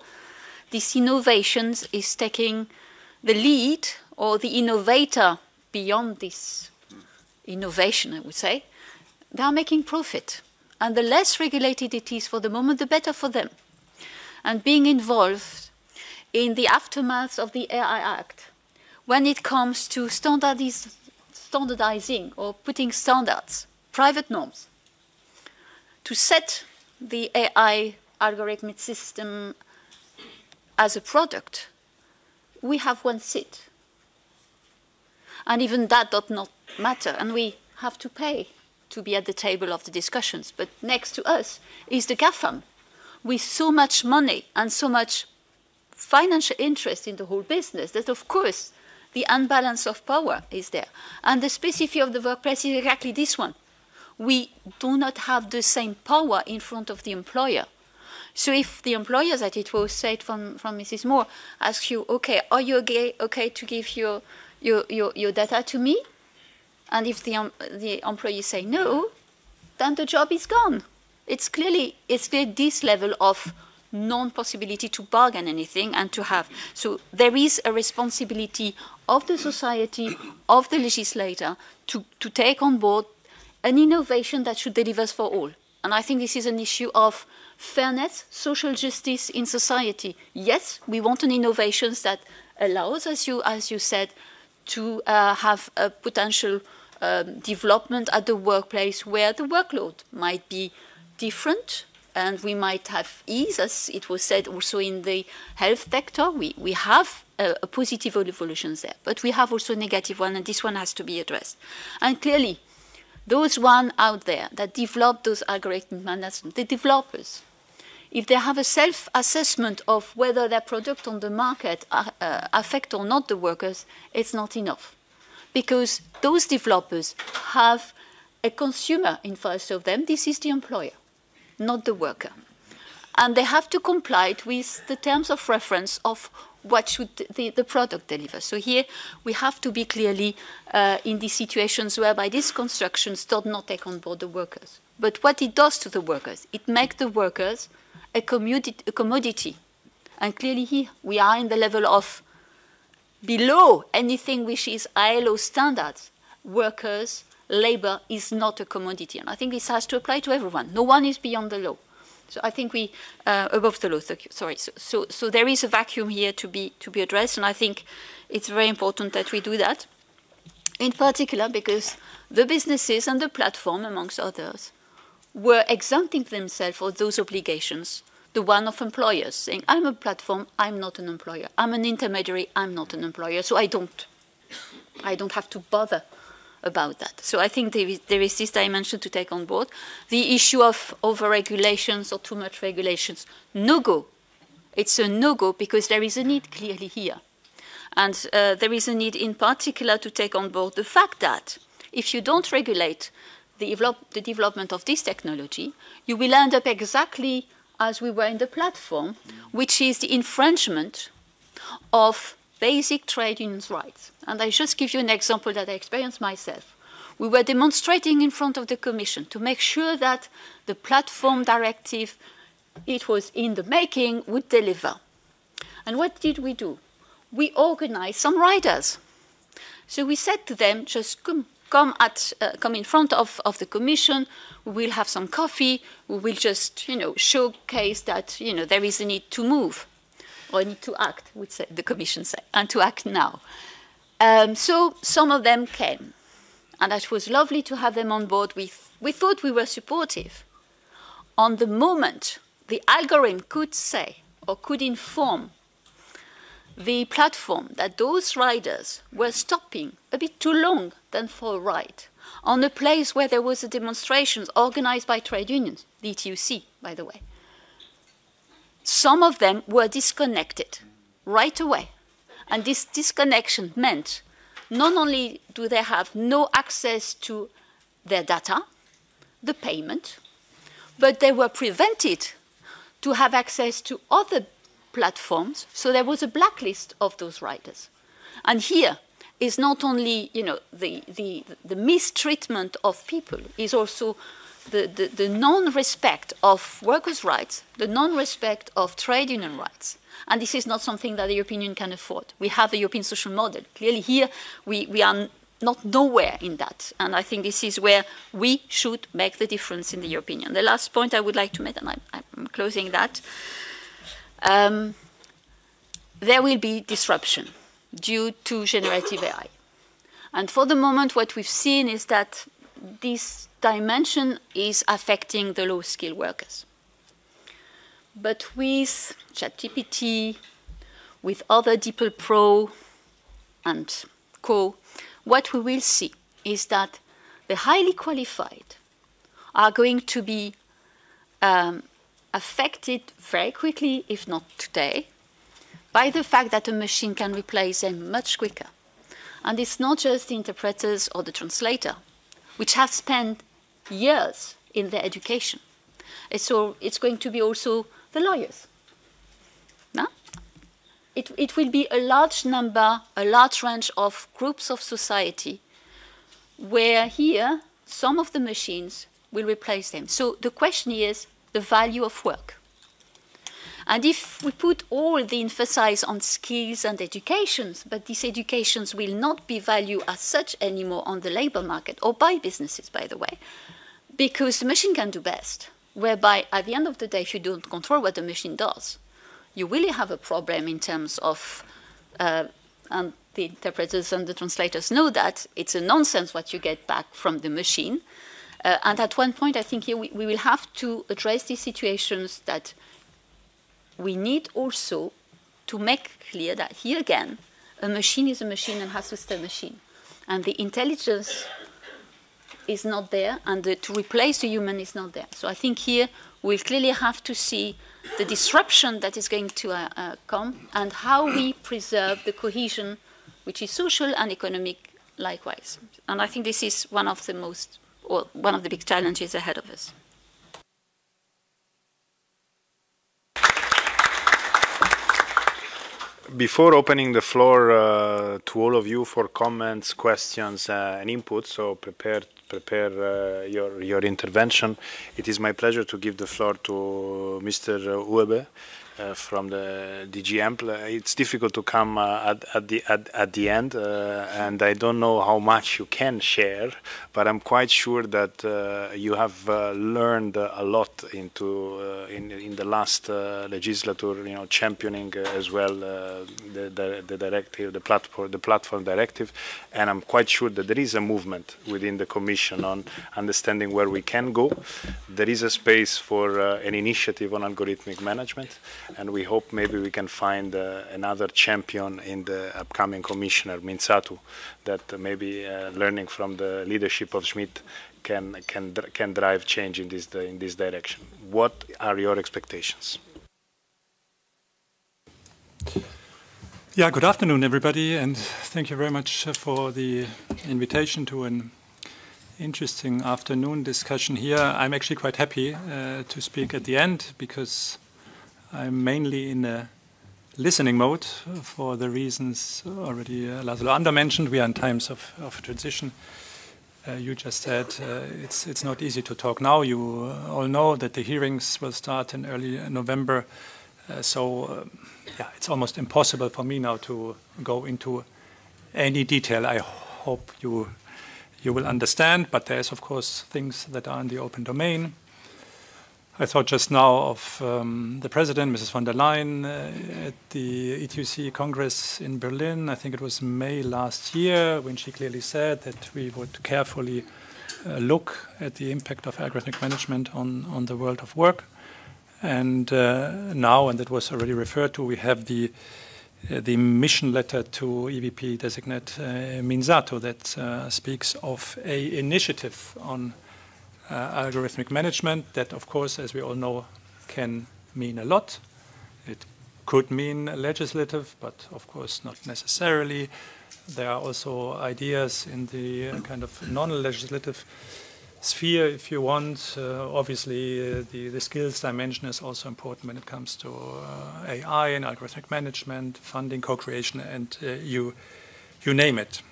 this innovations is taking the lead, or the innovator beyond this innovation, I would say. They are making profit. And the less regulated it is for the moment, the better for them. And being involved in the aftermath of the AI Act, when it comes to standardizing or putting standards, private norms, to set the AI algorithmic system as a product, we have one seat. And even that does not matter, and we have to pay to be at the table of the discussions. But next to us is the GAFAM, with so much money and so much financial interest in the whole business that, of course, the unbalance of power is there. And the specificity of the workplace is exactly this one. We do not have the same power in front of the employer. So if the employer, that it was said from Mrs. Moore, asks you, okay, are you okay to give your data to me? And if the employee say no, then the job is gone. It's clearly this level of non-possibility to bargain anything and to have. So there is a responsibility of the society, of the legislator, to take on board an innovation that should deliver for all. And I think this is an issue of fairness, social justice in society. Yes, we want an innovation that allows, as you said, to have a potential development at the workplace where the workload might be different, and we might have ease, as it was said also in the health sector. We have a positive evolutions there, but we have also a negative one, and this one has to be addressed. And clearly, those one out there that develop those algorithmic management, the developers, if they have a self-assessment of whether their product on the market affect or not the workers, it's not enough. Because those developers have a consumer in front of them. This is the employer, not the worker. And they have to comply with the terms of reference of what should the product deliver. So here we have to be clearly in these situations whereby these constructions do not take on board the workers. But what it does to the workers, it makes the workers a commodity. And clearly here we are in the level of below anything which is ILO standards. Workers, labor is not a commodity. And I think this has to apply to everyone. No one is beyond the law. So I think we above the law. Sorry. So there is a vacuum here to be addressed, and I think it's very important that we do that. In particular, because the businesses and the platform, amongst others, were exempting themselves of those obligations. The one of employers saying, "I'm a platform. I'm not an employer. I'm an intermediary. I'm not an employer. So I don't have to bother about that." So I think there is this dimension to take on board. The issue of over-regulations or too much regulations, no-go. It's a no-go because there is a need clearly here. And there is a need in particular to take on board the fact that if you don't regulate the development of this technology, you will end up exactly as we were in the platform, which is the infringement of basic trade unions' rights. And I just give you an example that I experienced myself. We were demonstrating in front of the Commission to make sure that the platform directive, it was in the making, would deliver. And what did we do? We organized some riders. So we said to them, just come in front of the Commission, we will have some coffee, we will just, showcase that, there is a need to move. Or need to act, would say the Commission say, and to act now. So some of them came, and it was lovely to have them on board. We thought we were supportive. On the moment, the algorithm could say or could inform the platform that those riders were stopping a bit too long than for a ride on a place where there was a demonstration organized by trade unions, the ETUC, by the way. Some of them were disconnected right away. And this disconnection meant not only do they have no access to their data, the payment, but they were prevented to have access to other platforms. So there was a blacklist of those riders. And here is not only the mistreatment of people, is also the non-respect of workers' rights, the non-respect of trade union rights. And this is not something that the European Union can afford. We have the European social model. Clearly here, we are not nowhere in that. And I think this is where we should make the difference in the European Union. The last point I would like to make, and I'm closing that, there will be disruption due to generative AI. And for the moment, what we've seen is that this dimension is affecting the low-skilled workers. But with ChatGPT, with other DeepL Pro and co, what we will see is that the highly qualified are going to be affected very quickly, if not today, by the fact that a machine can replace them much quicker. And it's not just the interpreters or the translator, which have spent years in their education. It's going to be also the lawyers. No? It will be a large number, a large range of groups of society where here some of the machines will replace them. So the question is the value of work. And if we put all the emphasis on skills and educations, but these educations will not be valued as such anymore on the labor market, or by businesses, by the way, because the machine can do best, whereby at the end of the day, if you don't control what the machine does, you really have a problem in terms of, and the interpreters and the translators know that, it's a nonsense what you get back from the machine. And at one point, I think here we will have to address these situations that we need also to make clear that here again, a machine is a machine and has to stay a machine. And the intelligence is not there, and to replace the human is not there. So I think here we'll clearly have to see the disruption that is going to come and how we preserve the cohesion, which is social and economic likewise. And I think this is one of the most, or one of the big challenges ahead of us. Before opening the floor to all of you for comments, questions, and input, so prepare your intervention. It is my pleasure to give the floor to Mr. Uebe, from the DG Ample. It's difficult to come at the end, and I don't know how much you can share, but I'm quite sure that you have learned a lot in the last legislature, championing as well the directive, the platform directive, and I'm quite sure that there is a movement within the Commission on understanding where we can go. There is a space for an initiative on algorithmic management, and we hope maybe we can find another champion in the upcoming Commissioner, Minzatu, that maybe learning from the leadership of Schmidt can drive change in this direction. What are your expectations? Yeah, good afternoon, everybody, and thank you very much for the invitation to an interesting afternoon discussion here. I'm actually quite happy to speak at the end because I'm mainly in a listening mode for the reasons already Laszlo Ander mentioned. We are in times of transition. You just said it's not easy to talk now. You all know that the hearings will start in early November. Yeah, it's almost impossible for me now to go into any detail. I hope you will understand, but there's of course things that are in the open domain. I thought just now of the President, Mrs. von der Leyen, at the ETUC Congress in Berlin. I think it was May last year when she clearly said that we would carefully look at the impact of algorithmic management on the world of work. And now, and that was already referred to, we have the mission letter to EVP designate Minzatu that speaks of an initiative on algorithmic management that, of course, as we all know, can mean a lot. It could mean legislative, but of course not necessarily. There are also ideas in the kind of non-legislative sphere, if you want. Obviously, the skills dimension is also important when it comes to AI and algorithmic management, funding, co-creation, and you name it.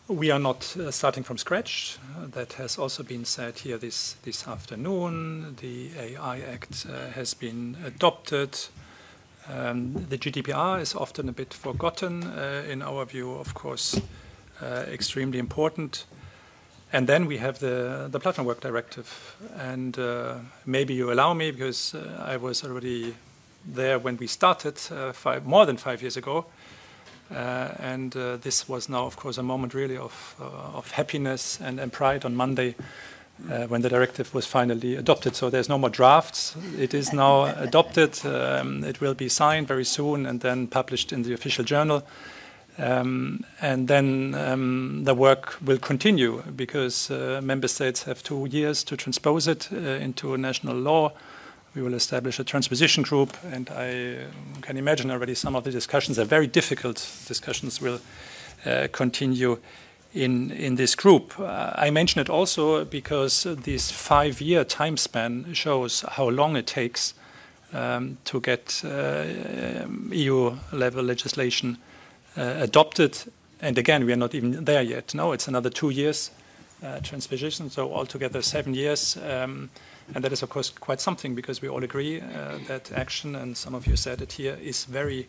We are not starting from scratch. That has also been said here this afternoon. The AI Act has been adopted. The GDPR is often a bit forgotten. In our view, of course, extremely important. And then we have the Platform Work Directive. And maybe you allow me, because I was already there when we started more than 5 years ago. And this was now, of course, a moment really of happiness and pride on Monday when the directive was finally adopted. So there's no more drafts. It is now adopted. It will be signed very soon and then published in the official journal. And then the work will continue because member states have 2 years to transpose it into national law. We will establish a transposition group, and I can imagine already some of the discussions, very difficult discussions, will continue in this group. I mention it also because this 5-year time span shows how long it takes to get EU-level legislation adopted. And again, we are not even there yet. No, it's another 2 years transposition, so altogether 7 years. And that is, of course, quite something because we all agree that action, and some of you said it here, is very,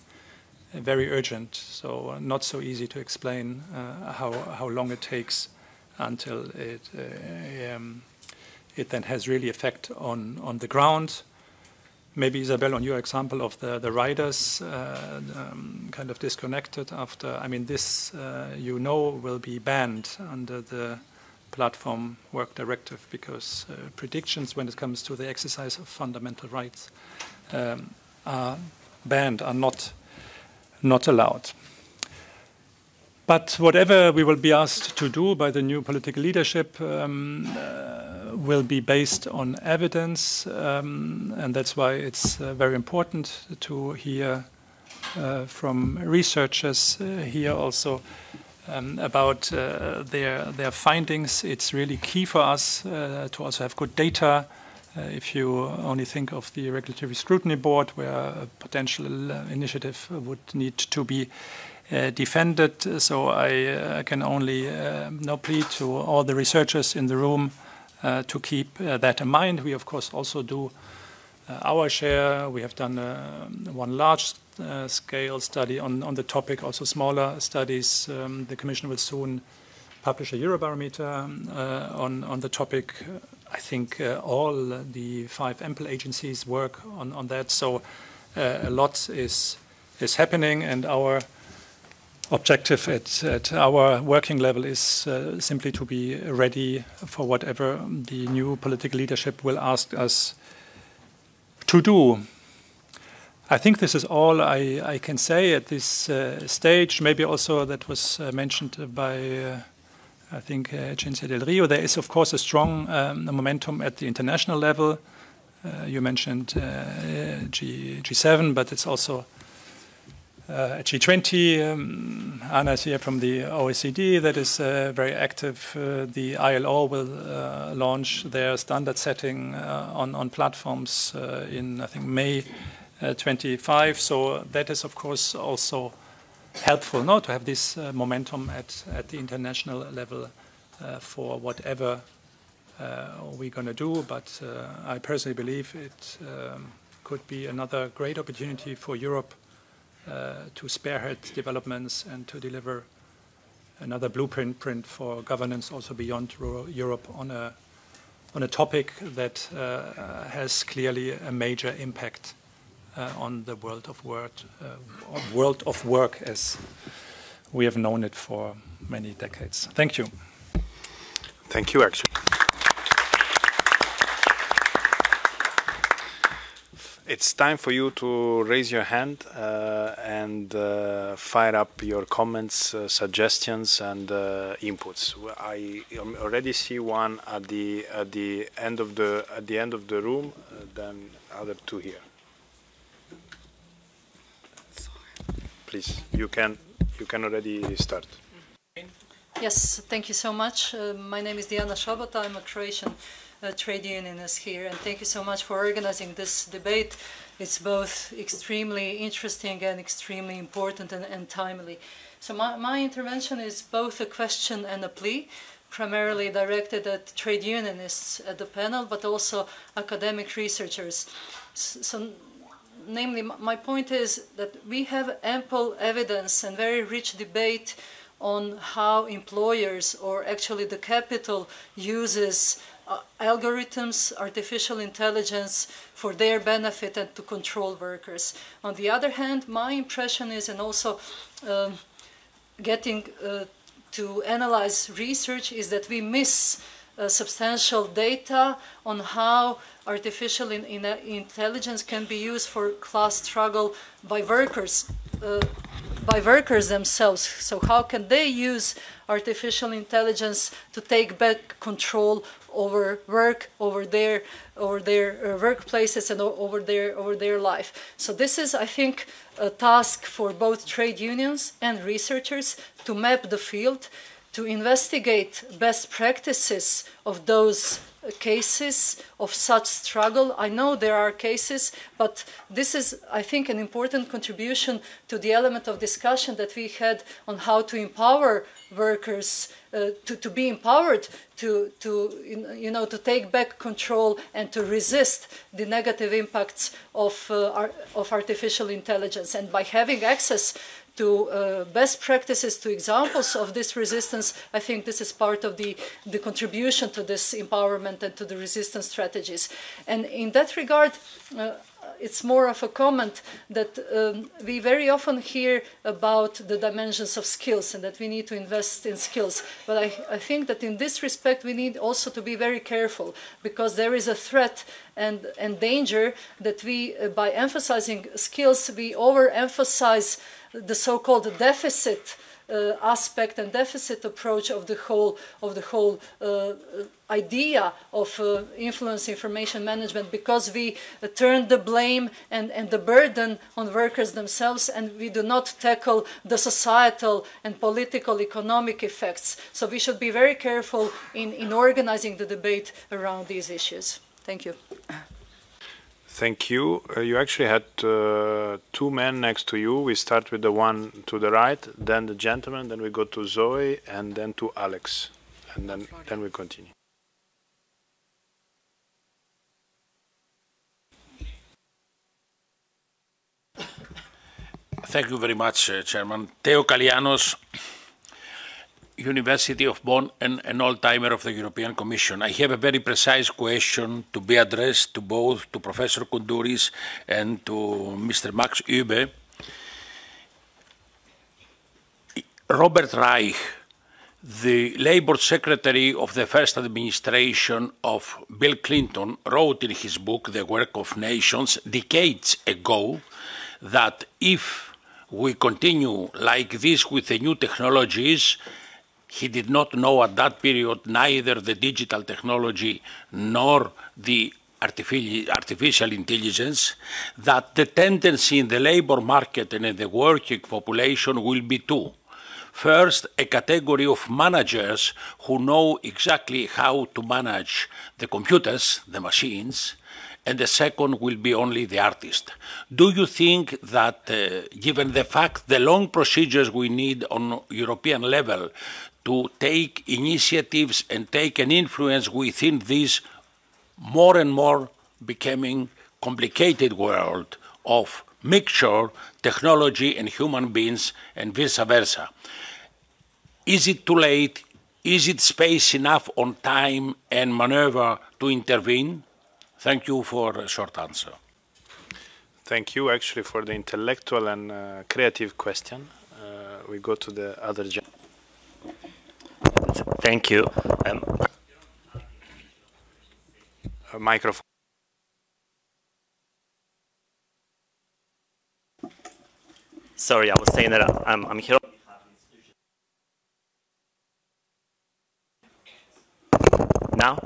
very urgent. So not so easy to explain how long it takes until it then has really effect on the ground. Maybe, Isabel, on your example of the riders kind of disconnected after, I mean, this, will be banned under the Platform Work Directive because predictions when it comes to the exercise of fundamental rights are banned, are not allowed. But whatever we will be asked to do by the new political leadership will be based on evidence, and that's why it's very important to hear from researchers here also about their findings. It's really key for us to also have good data. If you only think of the Regulatory Scrutiny Board, where a potential initiative would need to be defended. So I can only plead to all the researchers in the room to keep that in mind. We, of course, also do our share. We have done one large scale study on the topic, also smaller studies. The Commission will soon publish a Eurobarometer on the topic. I think all the 5 ample agencies work on that, so a lot is happening, and our objective at our working level is simply to be ready for whatever the new political leadership will ask us to do. I think this is all I can say at this stage. Maybe also that was mentioned by I think Ciencia del Rio. There is of course a strong momentum at the international level. You mentioned G7, but it's also G20. Anna is here from the OECD that is very active. The ILO will launch their standard setting on platforms in, I think, May 25. So that is, of course, also helpful now to have this momentum at the international level for whatever we're going to do. But I personally believe it could be another great opportunity for Europe to spearhead developments and to deliver another blueprint for governance also beyond Europe on a topic that has clearly a major impact on the world of work as we have known it for many decades. Thank you. Thank you, actually. It's time for you to raise your hand and fire up your comments, suggestions, and inputs. I already see one at the end of the room. Then other two here. Please, you can already start. Yes, thank you so much. My name is Diana Šabata. I'm a Croatian trade unionist here, and thank you so much for organizing this debate. It's both extremely interesting and extremely important and timely. So my intervention is both a question and a plea, primarily directed at trade unionists at the panel, but also academic researchers. So namely, my point is that we have ample evidence and very rich debate on how employers, or actually the capital, uses algorithms, artificial intelligence for their benefit and to control workers. On the other hand, my impression is, and also getting to analyze research, is that we miss substantial data on how artificial intelligence can be used for class struggle by workers themselves. So how can they use artificial intelligence to take back control over work, over their workplaces, and over their life? So this is, I think, a task for both trade unions and researchers to map the field, to investigate best practices of those cases of such struggle. I know there are cases, but this is, I think, an important contribution to the element of discussion that we had on how to empower workers to be empowered to take back control and to resist the negative impacts of artificial intelligence. And by having access to best practices, to examples of this resistance, I think this is part of the contribution to this empowerment and to the resistance strategies. And in that regard, it's more of a comment that we very often hear about the dimensions of skills and that we need to invest in skills. But I think that in this respect, we need also to be very careful, because there is a threat and danger that we, by emphasizing skills, we overemphasize the so-called deficit aspect and deficit approach of the whole idea of influence information management, because we turn the blame and the burden on workers themselves, and we do not tackle the societal and political economic effects. So we should be very careful in organizing the debate around these issues. Thank you. Thank you. You actually had two men next to you. We start with the one to the right, then the gentleman, then we go to Zoe, and then to Alex, and then we continue. Thank you very much, Chairman. Theo Kalianos, University of Bonn, and an old-timer of the European Commission. I have a very precise question to be addressed to both to Professor Koundouris and to Mr. Max Übe. Robert Reich, the Labour Secretary of the first administration of Bill Clinton, wrote in his book, The Work of Nations, decades ago, that if we continue like this with the new technologies, he did not know at that period neither the digital technology nor the artificial intelligence, that the tendency in the labor market and in the working population will be two. First, a category of managers who know exactly how to manage the computers, the machines, and the second will be only the artist. Do you think that, given the fact the long procedures we need on European level to take initiatives and take an influence within this more and more becoming complicated world of mixture, technology and human beings and vice versa, is it too late? Is it space enough on time and maneuver to intervene? Thank you for a short answer. Thank you actually for the intellectual and creative question. We go to the other gentleman. Thank you. Microphone. Sorry, I was saying that I'm here. Now?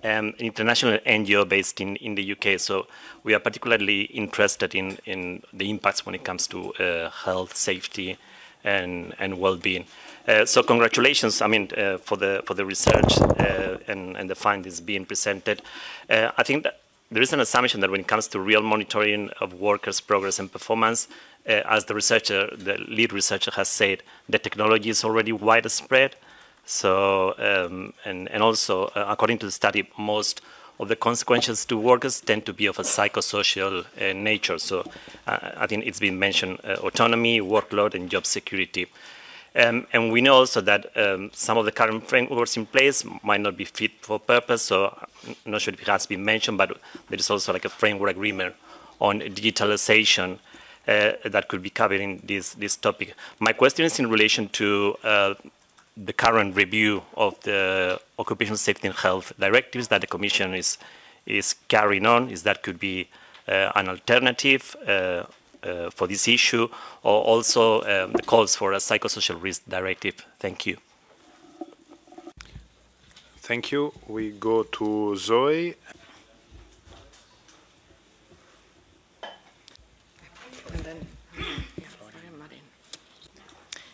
An international NGO based in the UK, so we are particularly interested in the impacts when it comes to health, safety, and well-being. So congratulations, I mean, for the research and the findings being presented. I think that there is an assumption that when it comes to real monitoring of workers' progress and performance, as the lead researcher has said, the technology is already widespread. So, and also, according to the study, most of the consequences to workers tend to be of a psychosocial nature. So, I think it's been mentioned, autonomy, workload, and job security. And we know also that some of the current frameworks in place might not be fit for purpose. So, I'm not sure if it has been mentioned, but there is also like a framework agreement on digitalization that could be covered in this topic. My question is in relation to the current review of the occupational safety and health directives that the Commission is carrying on. Is that could be an alternative for this issue, or also the calls for a psychosocial risk directive? Thank you. Thank you. We go to Zoe.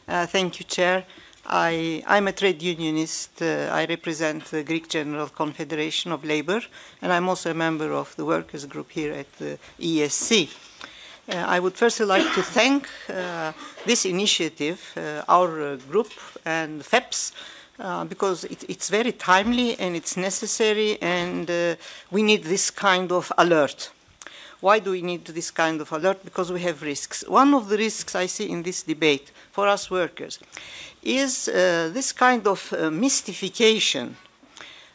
Thank you, Chair. I'm a trade unionist. I represent the Greek General Confederation of Labour, and I'm also a member of the workers' group here at the EESC. I would firstly like to thank this initiative, our group and FEPS, because it's very timely and it's necessary, and we need this kind of alert. Why do we need this kind of alert? Because we have risks. One of the risks I see in this debate for us workers is this kind of mystification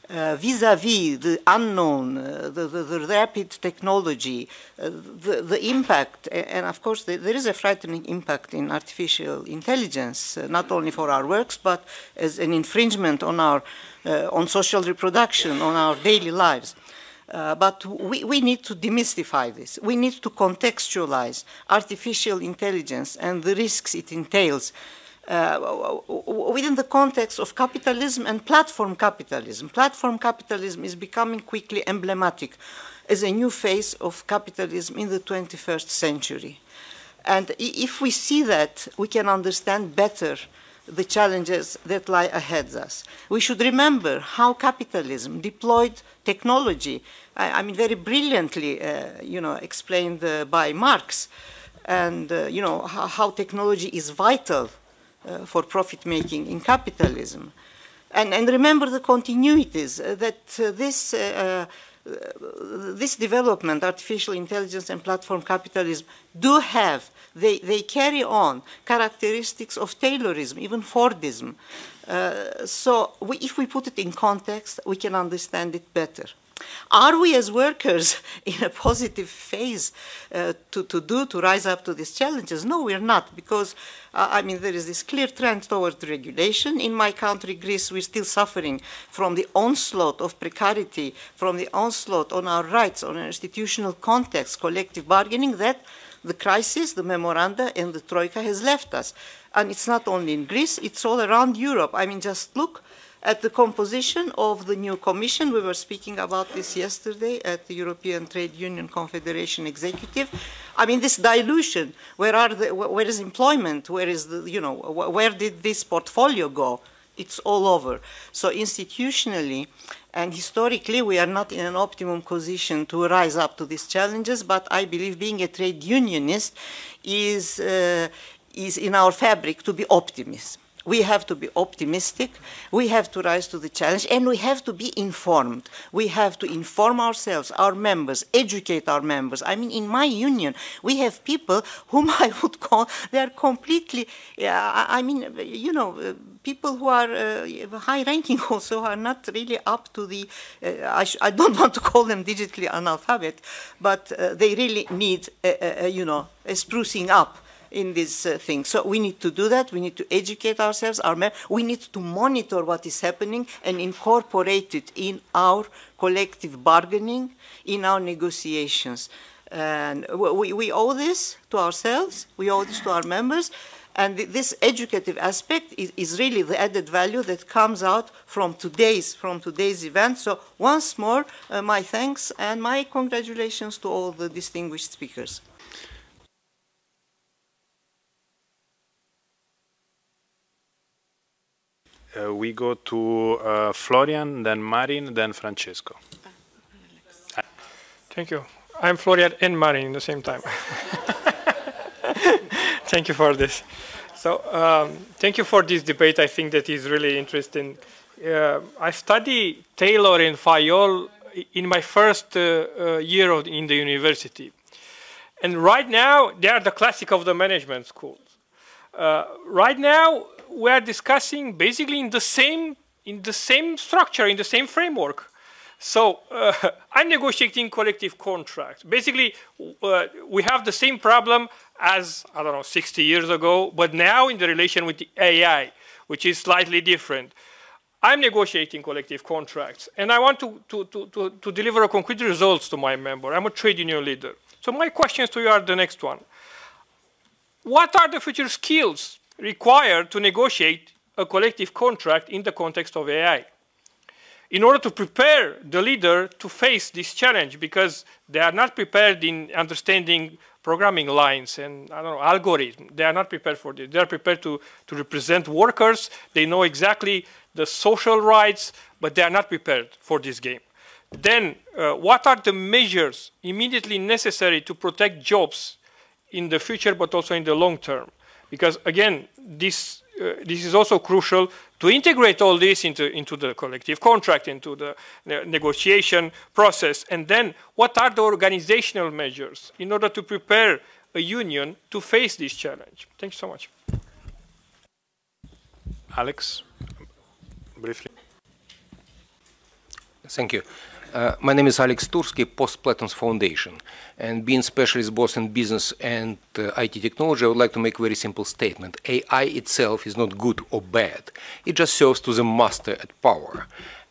vis-à-vis the unknown, the rapid technology, the impact, and of course there is a frightening impact in artificial intelligence, not only for our works, but as an infringement on our on social reproduction, on our daily lives. But we need to demystify this. We need to contextualize artificial intelligence and the risks it entails within the context of capitalism and platform capitalism. Platform capitalism is becoming quickly emblematic as a new phase of capitalism in the 21st century. And if we see that, we can understand better the challenges that lie ahead of us. We should remember how capitalism deployed technology, I mean very brilliantly, explained by Marx, and how technology is vital for profit-making in capitalism. And remember the continuities, that this development, artificial intelligence and platform capitalism, do have, they carry on characteristics of Taylorism, even Fordism. So if we put it in context, we can understand it better. Are we as workers in a positive phase to rise up to these challenges? No, we're not, because I mean, there is this clear trend toward regulation. In my country, Greece, we're still suffering from the onslaught of precarity, from the onslaught on our rights, on an institutional context, collective bargaining, that the crisis, the memoranda, and the Troika has left us. And it's not only in Greece, it's all around Europe. I mean, just look at the composition of the new commission. We were speaking about this yesterday at the European Trade Union Confederation Executive. I mean, this dilution, where is employment? Where is the, you know, where did this portfolio go? It's all over. So institutionally and historically, we are not in an optimum position to rise up to these challenges, but I believe being a trade unionist is in our fabric to be optimist. We have to be optimistic, we have to rise to the challenge, and we have to be informed. We have to inform ourselves, our members, educate our members. I mean, in my union, we have people whom I would call, they are completely, I mean, you know, people who are high-ranking also are not really up to the, I don't want to call them digitally analphabet, but they really need, you know, a sprucing up in this thing. So we need to do that. We need to educate ourselves. We need to monitor what is happening and incorporate it in our collective bargaining, in our negotiations. And we owe this to ourselves. We owe this to our members. And this educative aspect is really the added value that comes out from today's event. So once more, my thanks and my congratulations to all the distinguished speakers. We go to Florian, then Marin, then Francesco. Thank you. I'm Florian and Marin at the same time. Thank you for this. So thank you for this debate. I think that is really interesting. I studied Taylor and Fayol in my first year in the university. And right now, they are the classic of the management schools. Right now, we are discussing basically in the same structure, in the same framework. So I'm negotiating collective contracts. Basically, we have the same problem as, I don't know, 60 years ago, but now in the relation with the AI, which is slightly different. I'm negotiating collective contracts, and I want to deliver concrete results to my member. I'm a trade union leader. So my questions to you are the next one. What are the future skills required to negotiate a collective contract in the context of AI? In order to prepare the leader to face this challenge, because they are not prepared in understanding programming lines and, I don't know, algorithms. They are not prepared for this. They are prepared to represent workers. They know exactly the social rights, but they are not prepared for this game. Then, what are the measures immediately necessary to protect jobs in the future, but also in the long term? Because again, this is also crucial to integrate all this into the collective contract, into the negotiation process. And then what are the organizational measures in order to prepare a union to face this challenge? Thank you so much. Alex, briefly. Thank you. My name is Alex Tursky, Post-Platon's Foundation. And being specialist both in business and IT technology, I would like to make a very simple statement. AI itself is not good or bad. It just serves to the master at power.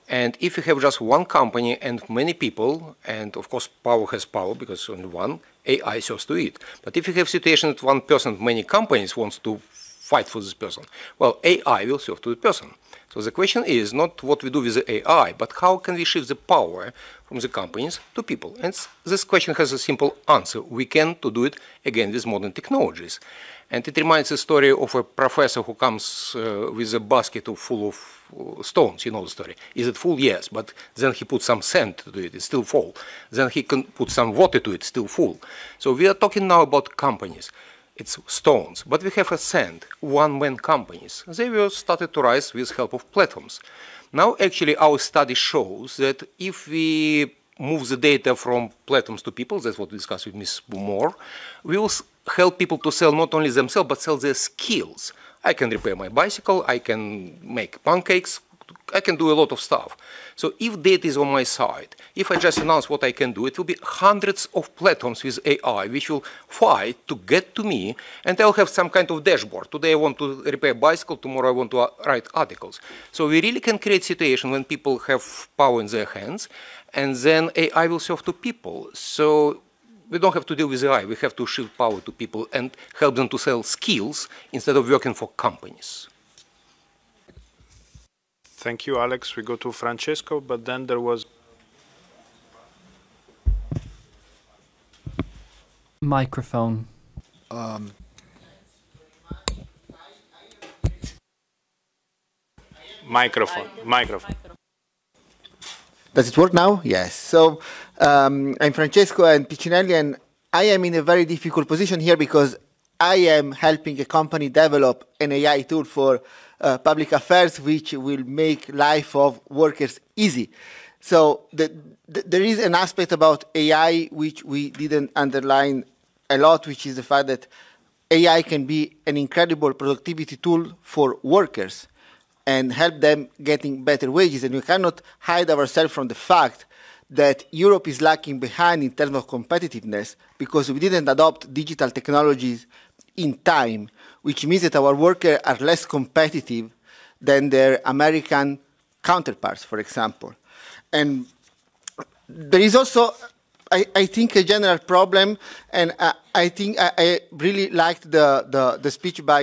And if you have just one company and many people, and of course power has power because only one, AI serves to it. But if you have a situation that one person, many companies wants to fight for this person, well, AI will serve to the person. So the question is not what we do with the AI, but how can we shift the power from the companies to people? And this question has a simple answer. We can do it again with modern technologies. And it reminds the story of a professor who comes with a basket full of stones. You know the story. Is it full? Yes. But then he puts some sand to it. It's still full. Then he can put some water to it. Still full. So we are talking now about companies. It's stones, but we have a sand, one-man companies. They were started to rise with help of platforms. Now, actually, our study shows that if we move the data from platforms to people. That's what we discussed with Ms. Moore. We will help people to sell not only themselves, but sell their skills. I can repair my bicycle, I can make pancakes, I can do a lot of stuff. So if data is on my side, if I just announce what I can do, it will be hundreds of platforms with AI which will fight to get to me, and I'll have some kind of dashboard. Today I want to repair a bicycle, tomorrow I want to write articles. So we really can create a situation when people have power in their hands, and then AI will serve to people. So we don't have to deal with AI, we have to shift power to people and help them to sell skills instead of working for companies. Thank you, Alex. We go to Francesco, but then there was... Microphone. Microphone. Does it work now? Yes. So I'm Francesco and Piccinelli, and I am in a very difficult position here because I am helping a company develop an AI tool for public affairs, which will make life of workers easy. So there is an aspect about AI which we didn't underline a lot, which is the fact that AI can be an incredible productivity tool for workers and help them getting better wages. And we cannot hide ourselves from the fact that Europe is lagging behind in terms of competitiveness because we didn't adopt digital technologies in time, which means that our workers are less competitive than their American counterparts, for example. And there is also, I think, a general problem, and I think I really liked the speech by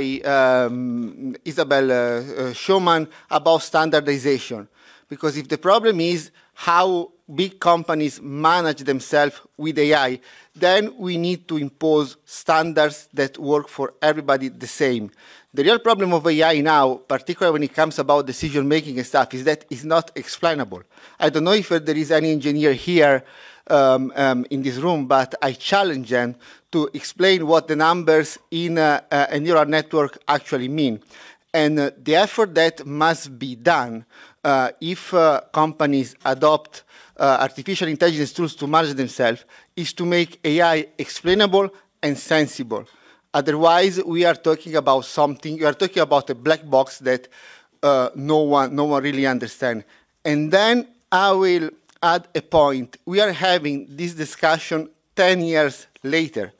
Isabel Schumann about standardization. Because if the problem is how big companies manage themselves with AI, then we need to impose standards that work for everybody the same. The real problem of AI now, particularly when it comes about decision-making and stuff, is that it's not explainable. I don't know if there is any engineer here in this room, but I challenge them to explain what the numbers in a neural network actually mean. And the effort that must be done if companies adopt artificial intelligence tools to manage themselves is to make AI explainable and sensible. Otherwise, we are talking about something, we are talking about a black box that no one really understands. And then I will add a point. We are having this discussion 10 years later.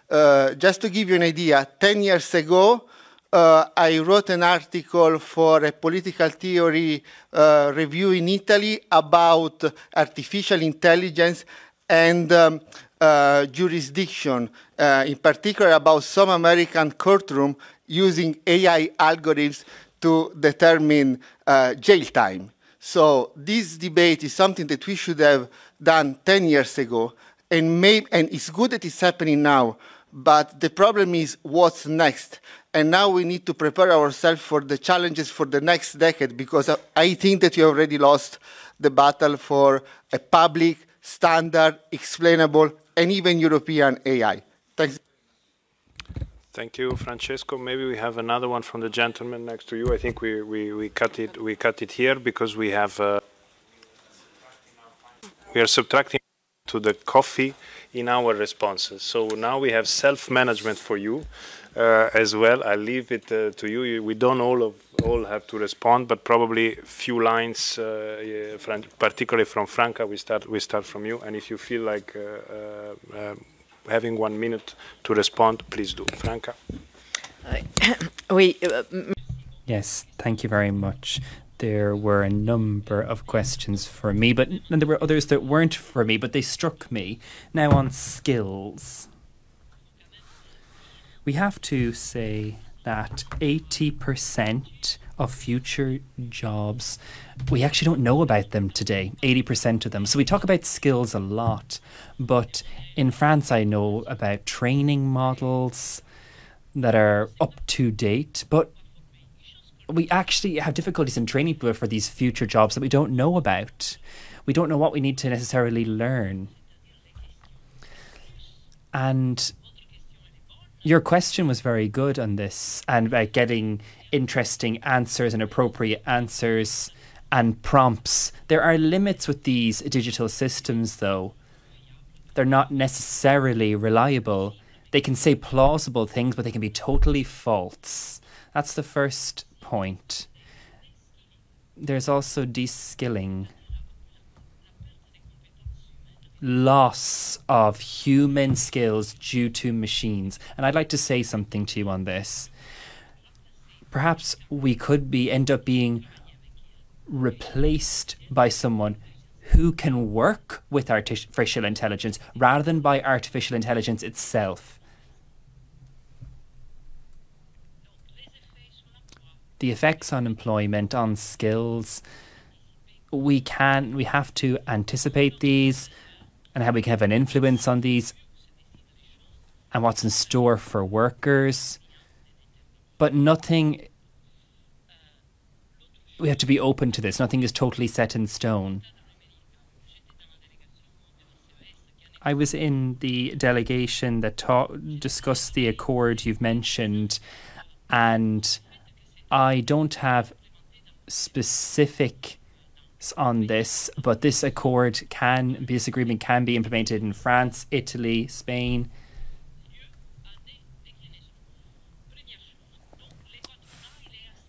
Just to give you an idea, 10 years ago, I wrote an article for a political theory review in Italy about artificial intelligence and jurisdiction, in particular about some American courtroom using AI algorithms to determine jail time. So this debate is something that we should have done 10 years ago, and it's good that it's happening now, but the problem is what's next. And now we need to prepare ourselves for the challenges for the next decade, because I think that you already lost the battle for a public, standard, explainable, and even European AI. Thanks. Thank you, Francesco. Maybe we have another one from the gentleman next to you. I think we cut it here because we have we are subtracting to the coffee in our responses. So now we have self-management for you as well. I'll leave it to you. We don't all have to respond, but probably a few lines, particularly from Franca. We start from you, and if you feel like having 1 minute to respond, please do. Franca. Yes, thank you very much. There were a number of questions for me, and there were others that weren't for me, but they struck me. Now on skills. We have to say that 80% of future jobs, we actually don't know about them today, 80% of them. So we talk about skills a lot, but in France I know about training models that are up to date, but we actually have difficulties in training people for these future jobs that we don't know about. We don't know what we need to necessarily learn. And your question was very good on this, and about getting interesting answers and appropriate answers and prompts. There are limits with these digital systems, though. They're not necessarily reliable. They can say plausible things, but they can be totally false. That's the first point. There's also de-skilling. Loss of human skills due to machines. And I'd like to say something to you on this. Perhaps we could end up being replaced by someone who can work with artificial intelligence rather than by artificial intelligence itself. The effects on employment, on skills, we have to anticipate these and how we can have an influence on these and what's in store for workers. But nothing, we have to be open to this. Nothing is totally set in stone. I was in the delegation that discussed the accord you've mentioned, and I don't have specifics on this, but this agreement can be implemented in France, Italy, Spain.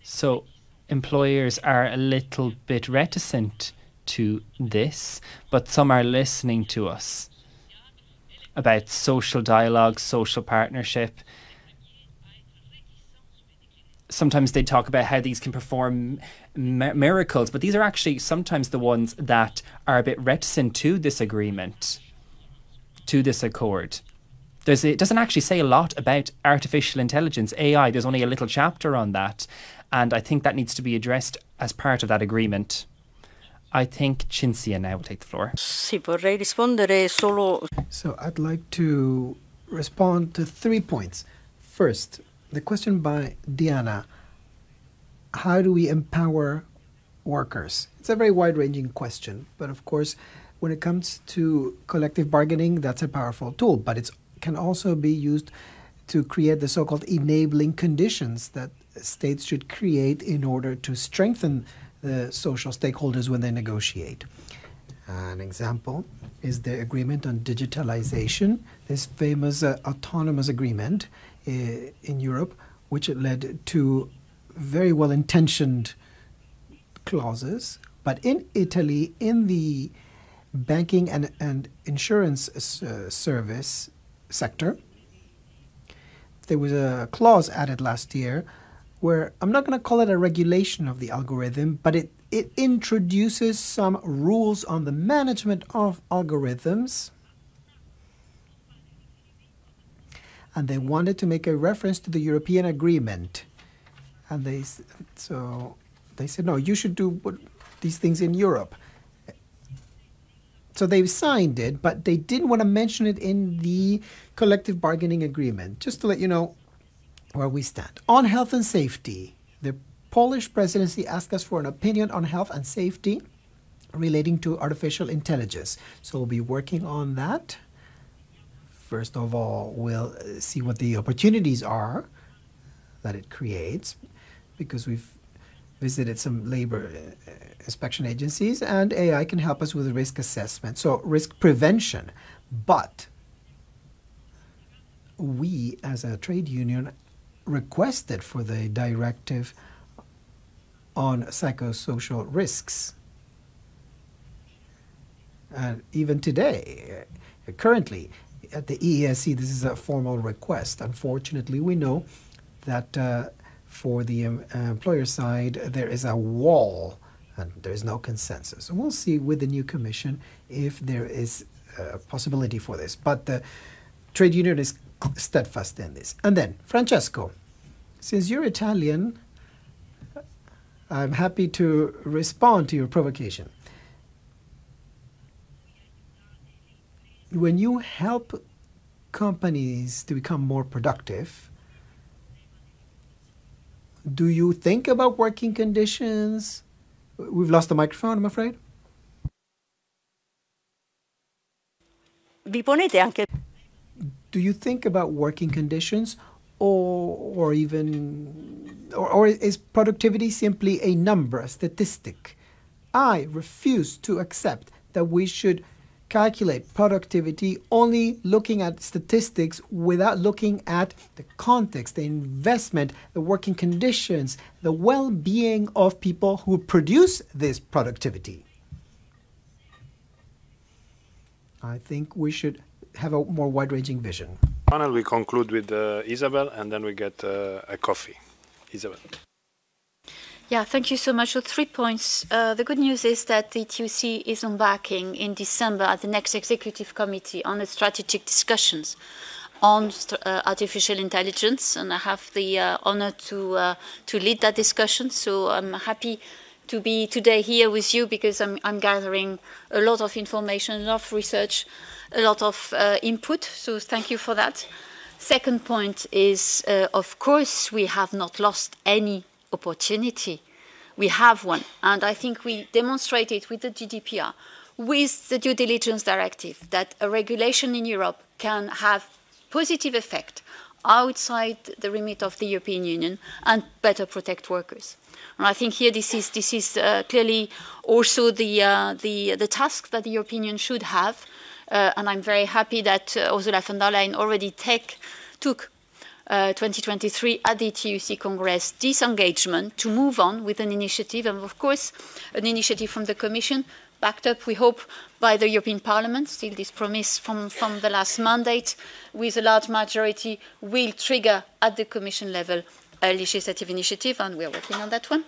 So employers are a little bit reticent to this, but some are listening to us about social dialogue, social partnership. Sometimes they talk about how these can perform miracles, but these are actually sometimes the ones that are a bit reticent to this agreement, to this accord. It doesn't actually say a lot about artificial intelligence, AI. There's only a little chapter on that, and I think that needs to be addressed as part of that agreement. I think Cinzia now will take the floor. Sì, vorrei rispondere solo. So I'd like to respond to 3 points. First, the question by Diana, how do we empower workers? It's a very wide-ranging question, but of course, when it comes to collective bargaining, that's a powerful tool, but it can also be used to create the so-called enabling conditions that states should create in order to strengthen the social stakeholders when they negotiate. An example is the agreement on digitalization, this famous autonomous agreement in Europe, which led to very well-intentioned clauses. But in Italy, in the banking and insurance service sector, there was a clause added last year where I'm not going to call it a regulation of the algorithm, but it introduces some rules on the management of algorithms. And they wanted to make a reference to the European agreement. And they said, no, you should do these things in Europe. So they signed it, but they didn't want to mention it in the collective bargaining agreement, just to let you know where we stand. On health and safety, the Polish presidency asked us for an opinion on health and safety relating to artificial intelligence. So we'll be working on that. First of all, we'll see what the opportunities are that it creates, because we've visited some labor inspection agencies, and AI can help us with risk assessment, so risk prevention. But we, as a trade union, requested for the directive on psychosocial risks. And even today, currently, at the EESC, this is a formal request. Unfortunately, we know that for the employer side, there is a wall and there is no consensus. And we'll see with the new commission if there is a possibility for this. But the trade union is steadfast in this. And then, Francesco, since you're Italian, I'm happy to respond to your provocation. When you help companies to become more productive, do you think about working conditions? We've lost the microphone, I'm afraid. Vi ponete anche. Do you think about working conditions, or is productivity simply a number, a statistic? I refuse to accept that we should calculate productivity only looking at statistics without looking at the context, the investment, the working conditions, the well-being of people who produce this productivity. I think we should have a more wide-ranging vision. Panel, we conclude with Isabel, and then we get a coffee. Isabel. Yeah, thank you so much. So 3 points. The good news is that the TUC is embarking in December at the next executive committee on the strategic discussions on artificial intelligence, and I have the honor to lead that discussion. So I'm happy to be today here with you because I'm gathering a lot of information, a lot of research, a lot of input. So thank you for that. Second point is, of course, we have not lost any opportunity. We have one, and I think we demonstrated with the GDPR, with the due diligence directive, that a regulation in Europe can have positive effect outside the remit of the European Union and better protect workers. And I think here this is clearly also the task that the European Union should have, and I'm very happy that Ursula von der Leyen already took 2023 at the TUC Congress this engagement to move on with an initiative, and of course an initiative from the Commission, backed up, we hope, by the European Parliament. Still this promise from the last mandate with a large majority will trigger at the Commission level a legislative initiative, and we are working on that one.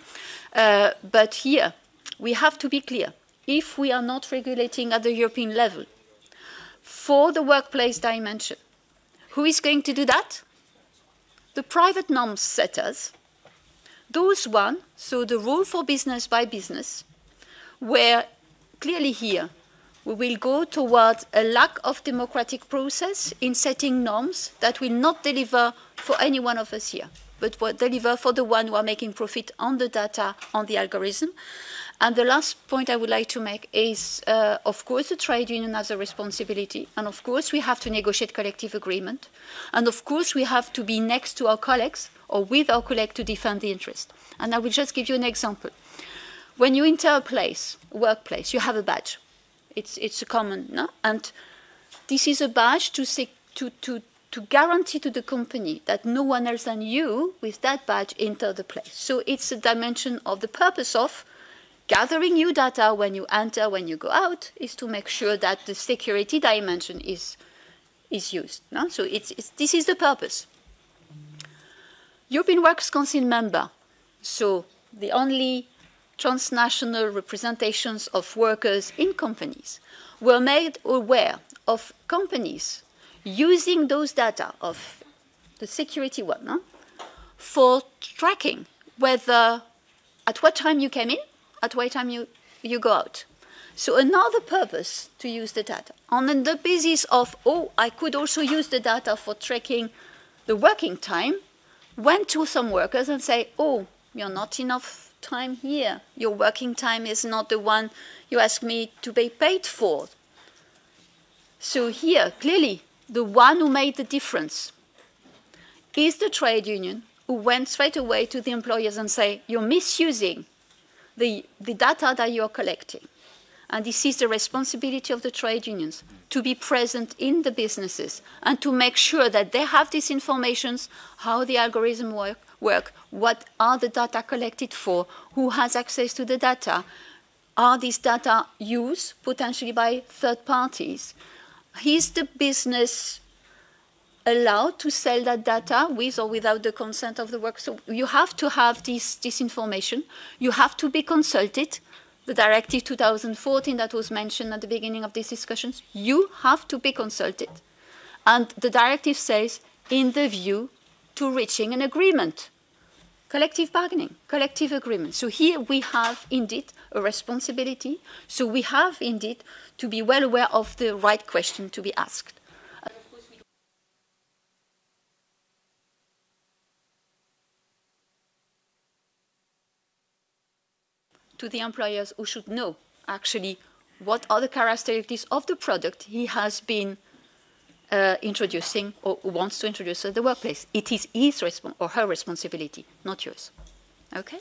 But here we have to be clear. If we are not regulating at the European level for the workplace dimension, who is going to do that? The private norms setters, those one, so the rule for business by business, where clearly here we will go towards a lack of democratic process in setting norms that will not deliver for any one of us here, but will deliver for the one who are making profit on the data, on the algorithm. And the last point I would like to make is, of course, the trade union has a responsibility. And of course, we have to negotiate collective agreement. And of course, we have to be next to our colleagues or with our colleagues to defend the interest. And I will just give you an example. When you enter a workplace, you have a badge. It's a common, no? And this is a badge to guarantee to the company that no one else than you with that badge enter the place. So it's a dimension of the purpose of gathering new data when you enter, when you go out, is to make sure that the security dimension is used. No? So this is the purpose. European Works Council member, so the only transnational representations of workers in companies, were made aware of companies using those data of the security one, no? For tracking whether at what time you came in, at what time you go out. So another purpose to use the data. On the basis of, I could also use the data for tracking the working time, went to some workers and say, you're not enough time here. Your working time is not the one you asked me to be paid for. So here, clearly, the one who made the difference is the trade union who went straight away to the employers and say, you're misusing the data that you are collecting. And this is the responsibility of the trade unions, to be present in the businesses and to make sure that they have these informations, how the algorithm work, what are the data collected for, who has access to the data, are these data used potentially by third parties? Is the business allowed to sell that data with or without the consent of the worker? So you have to have this information. You have to be consulted. The Directive 2014 that was mentioned at the beginning of these discussions, you have to be consulted. And the directive says, in the view to reaching an agreement, collective bargaining, collective agreement. So here we have indeed a responsibility. So we have indeed to be well aware of the right question to be asked. To the employers who should know actually what are the characteristics of the product he has been introducing or wants to introduce at the workplace. It is his or her responsibility, not yours. Okay?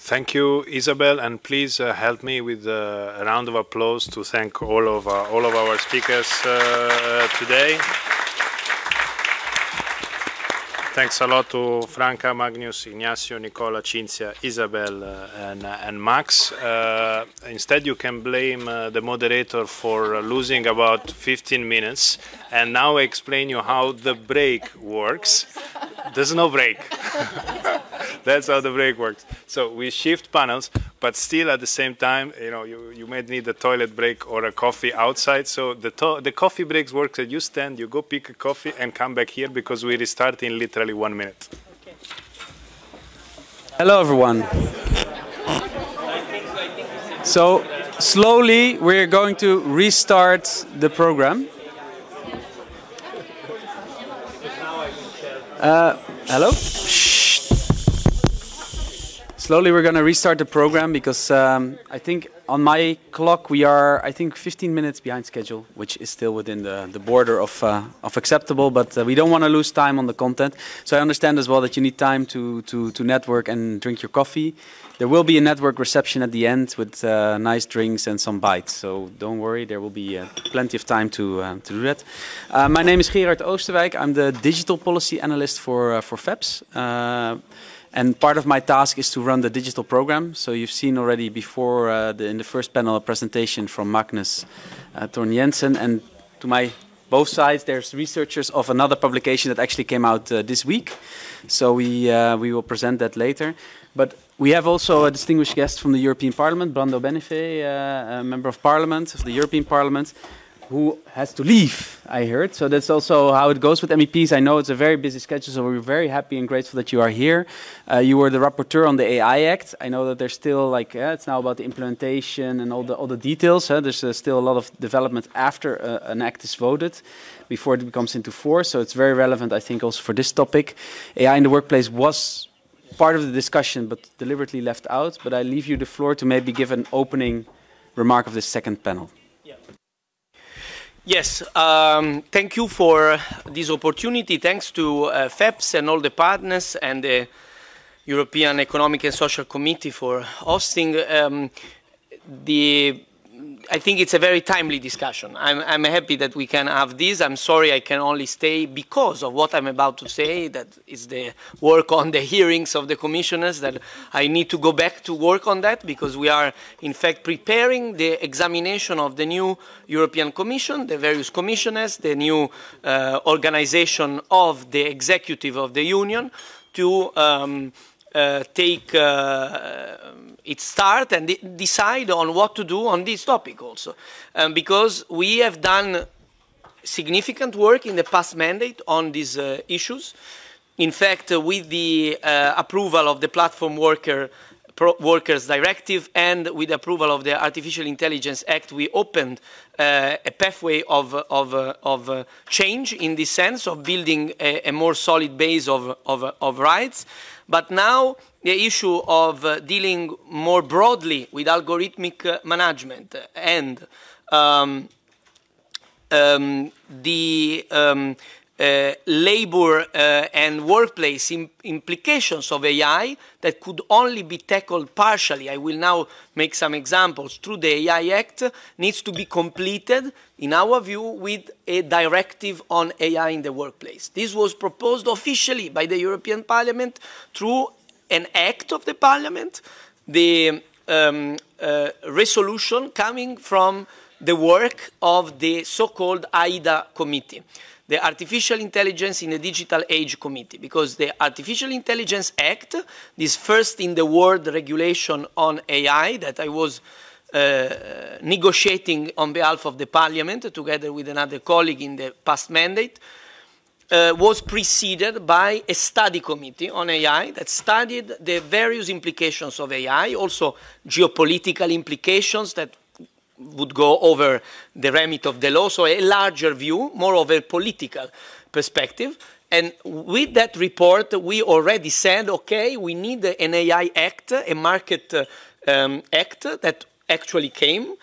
Thank you, Isabel, and please help me with a round of applause to thank all of our speakers today. Thanks a lot to Franca, Magnus, Ignacio, Nicola, Cinzia, Isabel, and Max. Instead, you can blame the moderator for losing about 15 minutes. And now I explain you how the break works. There's no break. That's how the break works. So we shift panels, but still at the same time, you may need a toilet break or a coffee outside. So the coffee breaks work that you stand, you go pick a coffee and come back here because we restart in literally 1 minute. Okay. Hello, everyone. So slowly we're going to restart the program. Hello? Slowly we're going to restart the program because I think on my clock we are, I think, 15 minutes behind schedule, which is still within the border of acceptable, but we don't want to lose time on the content. So I understand as well that you need time to network and drink your coffee. There will be a network reception at the end with nice drinks and some bites. So don't worry, there will be plenty of time to do that. My name is Gerard Oosterwijk. I'm the digital policy analyst for FEPS. And part of my task is to run the digital program. So you've seen already before in the first panel a presentation from Magnus Thorn Jensen. And to my both sides, there's researchers of another publication that actually came out this week. So we will present that later. But we have also a distinguished guest from the European Parliament, Brando Benifei, a member of Parliament, of the European Parliament, who has to leave, I heard. So that's also how it goes with MEPs. I know it's a very busy schedule, so we're very happy and grateful that you are here. You were the rapporteur on the AI Act. I know that there's still, it's now about the implementation and all the details. There's still a lot of development after an act is voted, before it comes into force. So it's very relevant, I think, also for this topic. AI in the workplace was part of the discussion, but deliberately left out. But I leave you the floor to maybe give an opening remark of this second panel. Yes, thank you for this opportunity. Thanks to FEPS and all the partners and the European Economic and Social Committee for hosting. I think it's a very timely discussion. I'm happy that we can have this. I'm sorry I can only stay because of what I'm about to say. That is the work on the hearings of the commissioners, that I need to go back to work on that because we are in fact preparing the examination of the new European Commission, the various commissioners, the new organization of the executive of the Union to take its start and decide on what to do on this topic also. Because we have done significant work in the past mandate on these issues. In fact, with the approval of the Platform Workers Directive and with the approval of the Artificial Intelligence Act, we opened a pathway of change in the sense of building a more solid base of rights. But now the issue of dealing more broadly with algorithmic management and the labor and workplace implications of AI that could only be tackled partially, I will now make some examples, through the AI Act, needs to be completed, in our view, with a directive on AI in the workplace. This was proposed officially by the European Parliament through an act of the Parliament, the resolution coming from the work of the so-called AIDA committee, the Artificial Intelligence in the Digital Age Committee, because the Artificial Intelligence Act, this first in the world regulation on AI that I was negotiating on behalf of the Parliament together with another colleague in the past mandate, was preceded by a study committee on AI that studied the various implications of AI, also geopolitical implications that would go over the remit of the law, so a larger view, more of a political perspective. And with that report, we already said, okay, we need an AI Act, a market act that actually came,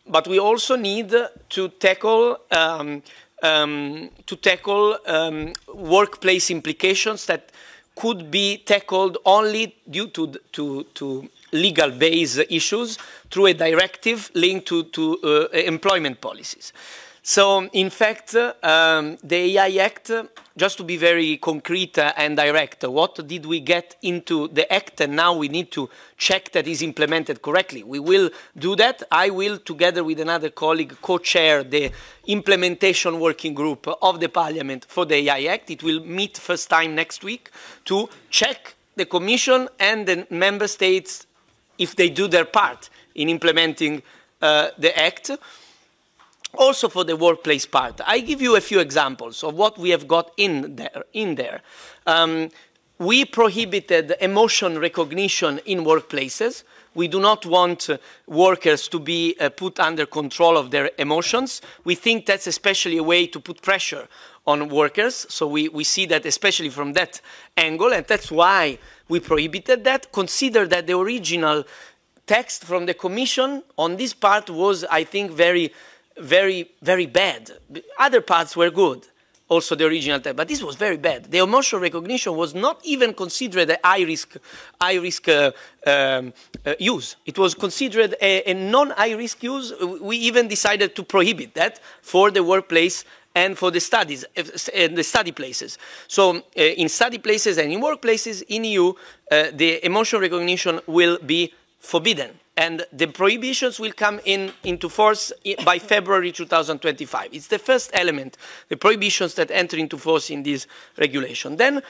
but we also need to tackle workplace implications that could be tackled only due to legal base issues through a directive linked to employment policies. So, in fact, the AI Act, just to be very concrete and direct, what did we get into the Act, and now we need to check that it's implemented correctly. We will do that. I will, together with another colleague, co-chair the implementation working group of the Parliament for the AI Act. It will meet first time next week to check the Commission and the Member States if they do their part in implementing the Act. Also for the workplace part, I give you a few examples of what we have got in there. We prohibited emotion recognition in workplaces. We do not want workers to be put under control of their emotions. We think that's especially a way to put pressure on workers. So we see that especially from that angle, and that's why we prohibited that. Consider that the original text from the Commission on this part was, I think, very bad. Other parts were good, also the original text, but this was very bad. The emotional recognition was not even considered a high-risk use. It was considered a non-high-risk use. We even decided to prohibit that for the workplace and for the studies, the study places. So in study places and in workplaces in EU, the emotional recognition will be forbidden. And the prohibitions will come into force by February 2025. It's the first element, the prohibitions that enter into force in this regulation. Then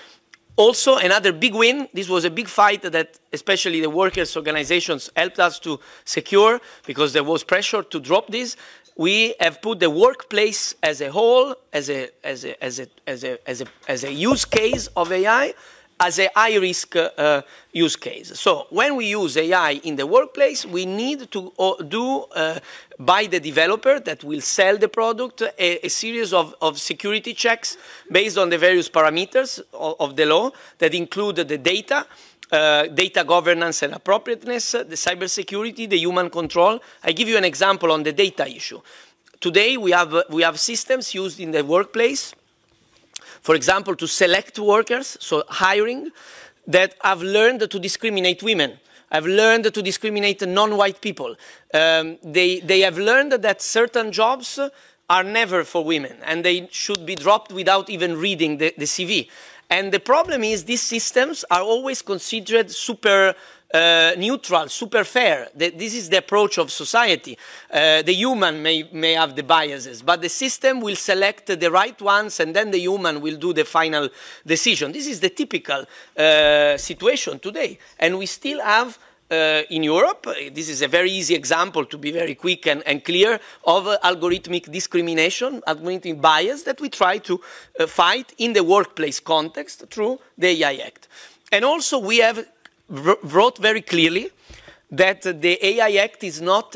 also another big win, this was a big fight that especially the workers' organizations helped us to secure because there was pressure to drop this. We have put the workplace as a whole, as a use case of AI, as a high-risk use case. So when we use AI in the workplace, we need to do, by the developer that will sell the product, a series of security checks based on the various parameters of the law that include the data, data governance and appropriateness, the cybersecurity, the human control. I give you an example on the data issue. Today we have systems used in the workplace, for example, to select workers, so hiring, that have learned to discriminate women, have learned to discriminate non-white people. They have learned that certain jobs are never for women and they should be dropped without even reading the CV. And the problem is these systems are always considered super neutral, super fair. This is the approach of society. The human may have the biases, but the system will select the right ones and then the human will do the final decision. This is the typical situation today. And we still have in Europe, this is a very easy example to be very quick and clear, of algorithmic discrimination, algorithmic bias that we try to fight in the workplace context through the AI Act. And also we have wrote very clearly that the AI Act is not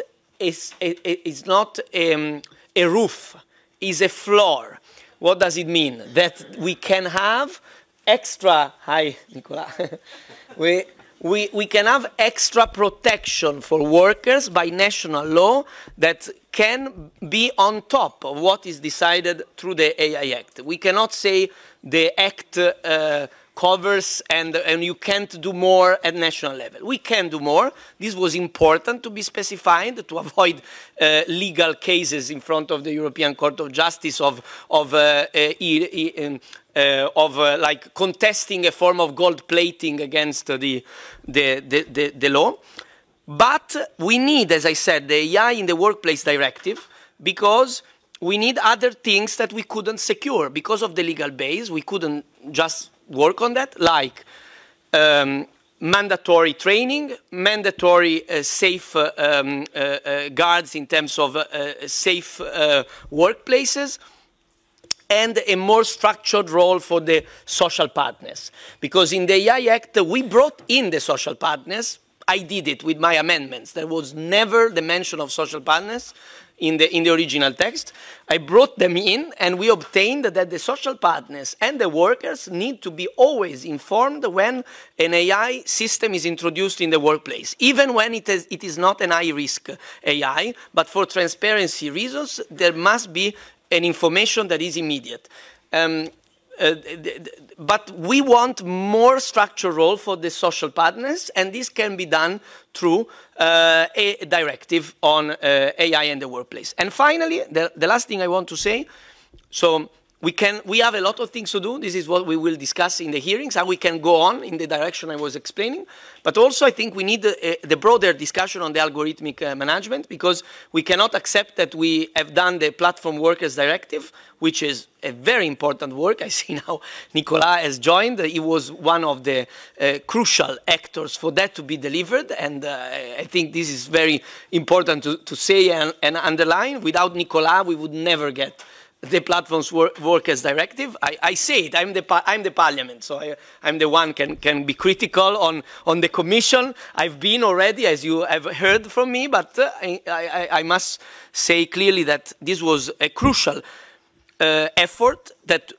a roof, is a floor. What does it mean? That we can have extra, hi Nicola, we can have extra protection for workers by national law that can be on top of what is decided through the AI Act. We cannot say the Act covers and you can't do more at national level. We can do more. This was important to be specified to avoid legal cases in front of the European Court of Justice of like contesting a form of gold plating against the law. But we need, as I said, the AI in the workplace directive because we need other things that we couldn't secure because of the legal base. We couldn't just work on that, like mandatory training, mandatory safe guards in terms of safe workplaces, and a more structured role for the social partners. Because in the AI Act, we brought in the social partners. I did it with my amendments. There was never the mention of social partners in the original text. I brought them in and we obtained that the social partners and the workers need to be always informed when an AI system is introduced in the workplace, even when it is not an high-risk AI, but for transparency reasons, there must be an information that is immediate. but we want more structured role for the social partners, and this can be done through a directive on AI in the workplace. And finally, the last thing I want to say, so we have a lot of things to do. This is what we will discuss in the hearings, how we can go on in the direction I was explaining. But also I think we need the broader discussion on the algorithmic management, because we cannot accept that we have done the Platform Workers Directive, which is a very important work. I see now Nicolas has joined. He was one of the crucial actors for that to be delivered. And I think this is very important to say and underline. Without Nicolas, we would never get the Platforms Workers Directive. I say it, I'm the Parliament, so I'm the one can be critical on the Commission. I've been already, as you have heard from me, but I must say clearly that this was a crucial effort that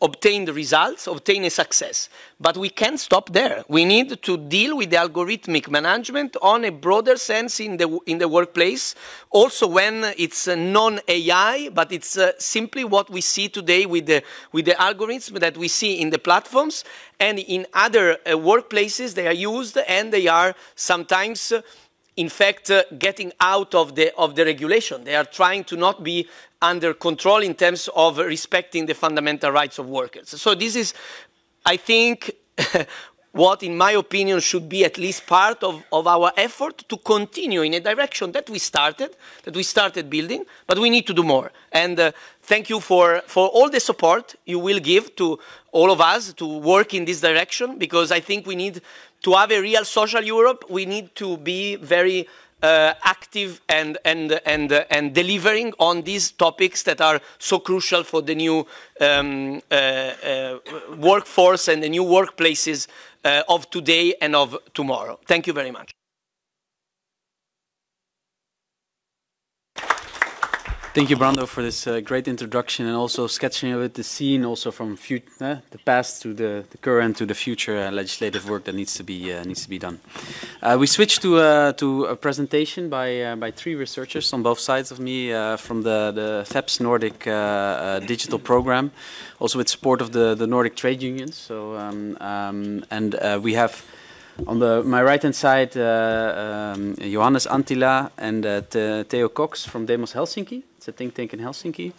obtain the results, obtain a success. But we can't stop there. We need to deal with the algorithmic management on a broader sense in the workplace, also when it's non-AI, but it's simply what we see today with the algorithms that we see in the platforms, and in other workplaces they are used, and they are sometimes in fact, getting out of the regulation. They are trying to not be under control in terms of respecting the fundamental rights of workers. So this is, I think, what, in my opinion, should be at least part of our effort to continue in a direction that we started building, but we need to do more. And thank you for all the support you will give to all of us to work in this direction, because I think we need to have a real social Europe. We need to be very active and delivering on these topics that are so crucial for the new workforce and the new workplaces of today and of tomorrow. Thank you very much. Thank you, Brando, for this great introduction, and also sketching a bit the scene, also from the past to the current to the future legislative work that needs to be done. We switched to a presentation by three researchers on both sides of me from the FEPS Nordic digital program, also with support of the Nordic trade unions. So we have on my right-hand side Johannes Antila and Theo Cox from Demos Helsinki. It's a think tank in Helsinki.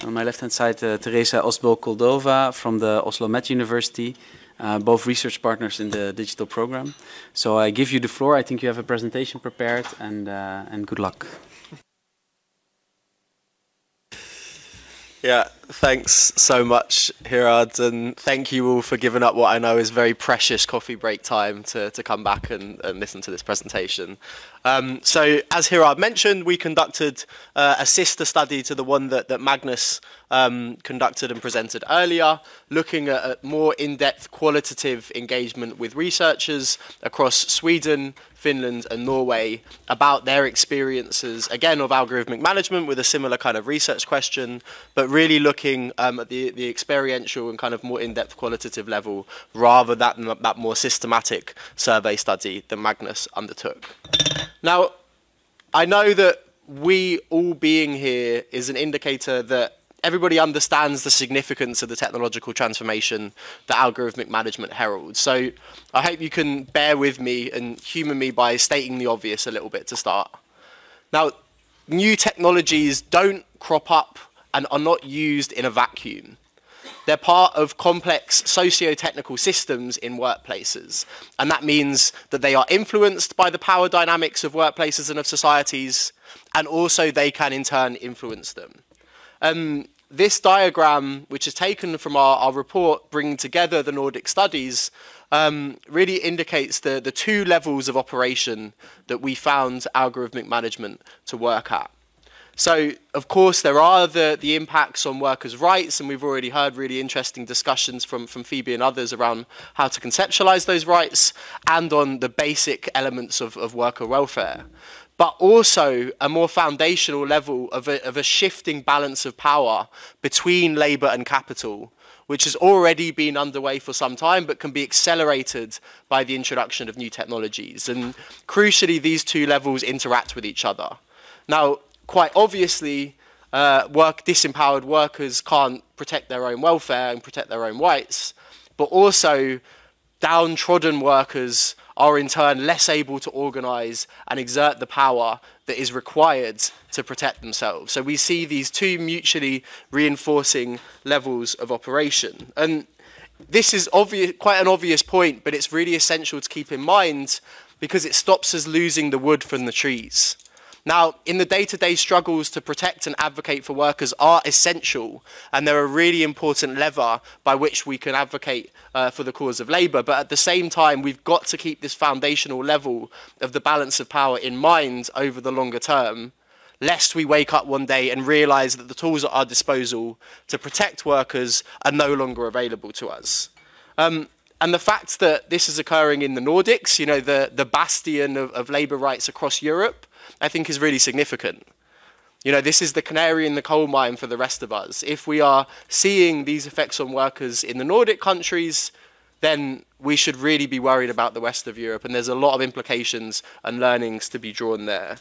On my left-hand side, Teresa Osbol-Koldova from the Oslo Met University, both research partners in the digital program. So I give you the floor. I think you have a presentation prepared, and good luck. Yeah, thanks so much, Gerard, and thank you all for giving up what I know is very precious coffee break time to come back and listen to this presentation. So, as Gerard mentioned, we conducted a sister study to the one that Magnus conducted and presented earlier, looking at more in-depth qualitative engagement with researchers across Sweden, Finland and Norway about their experiences, again, of algorithmic management with a similar kind of research question, but really looking at the experiential and kind of more in-depth qualitative level rather than that more systematic survey study that Magnus undertook. Now, I know that we all being here is an indicator that everybody understands the significance of the technological transformation that algorithmic management heralds. So I hope you can bear with me and humour me by stating the obvious a little bit to start. Now, new technologies don't crop up and are not used in a vacuum. They're part of complex socio-technical systems in workplaces. And that means that they are influenced by the power dynamics of workplaces and of societies, and also they can in turn influence them. This diagram, which is taken from our report bringing together the Nordic studies, really indicates the two levels of operation that we found algorithmic management to work at. So, of course, there are the impacts on workers' rights, and we've already heard really interesting discussions from Phoebe and others around how to conceptualize those rights, and on the basic elements of worker welfare. But also a more foundational level of a shifting balance of power between labour and capital, which has already been underway for some time, but can be accelerated by the introduction of new technologies. And crucially, these two levels interact with each other. Now, quite obviously, disempowered workers can't protect their own welfare and protect their own rights, but also downtrodden workers are in turn less able to organise and exert the power that is required to protect themselves. So we see these two mutually reinforcing levels of operation. And this is quite an obvious point, but it's really essential to keep in mind because it stops us losing the wood from the trees. Now, in the day-to-day struggles to protect and advocate for workers are essential, and they're a really important lever by which we can advocate for the cause of labour. But at the same time, we've got to keep this foundational level of the balance of power in mind over the longer term, lest we wake up one day and realise that the tools at our disposal to protect workers are no longer available to us. And the fact that this is occurring in the Nordics, you know, the bastion of labour rights across Europe, I think is really significant. You know, this is the canary in the coal mine for the rest of us. If we are seeing these effects on workers in the Nordic countries, then we should really be worried about the rest of Europe. And there's a lot of implications and learnings to be drawn there.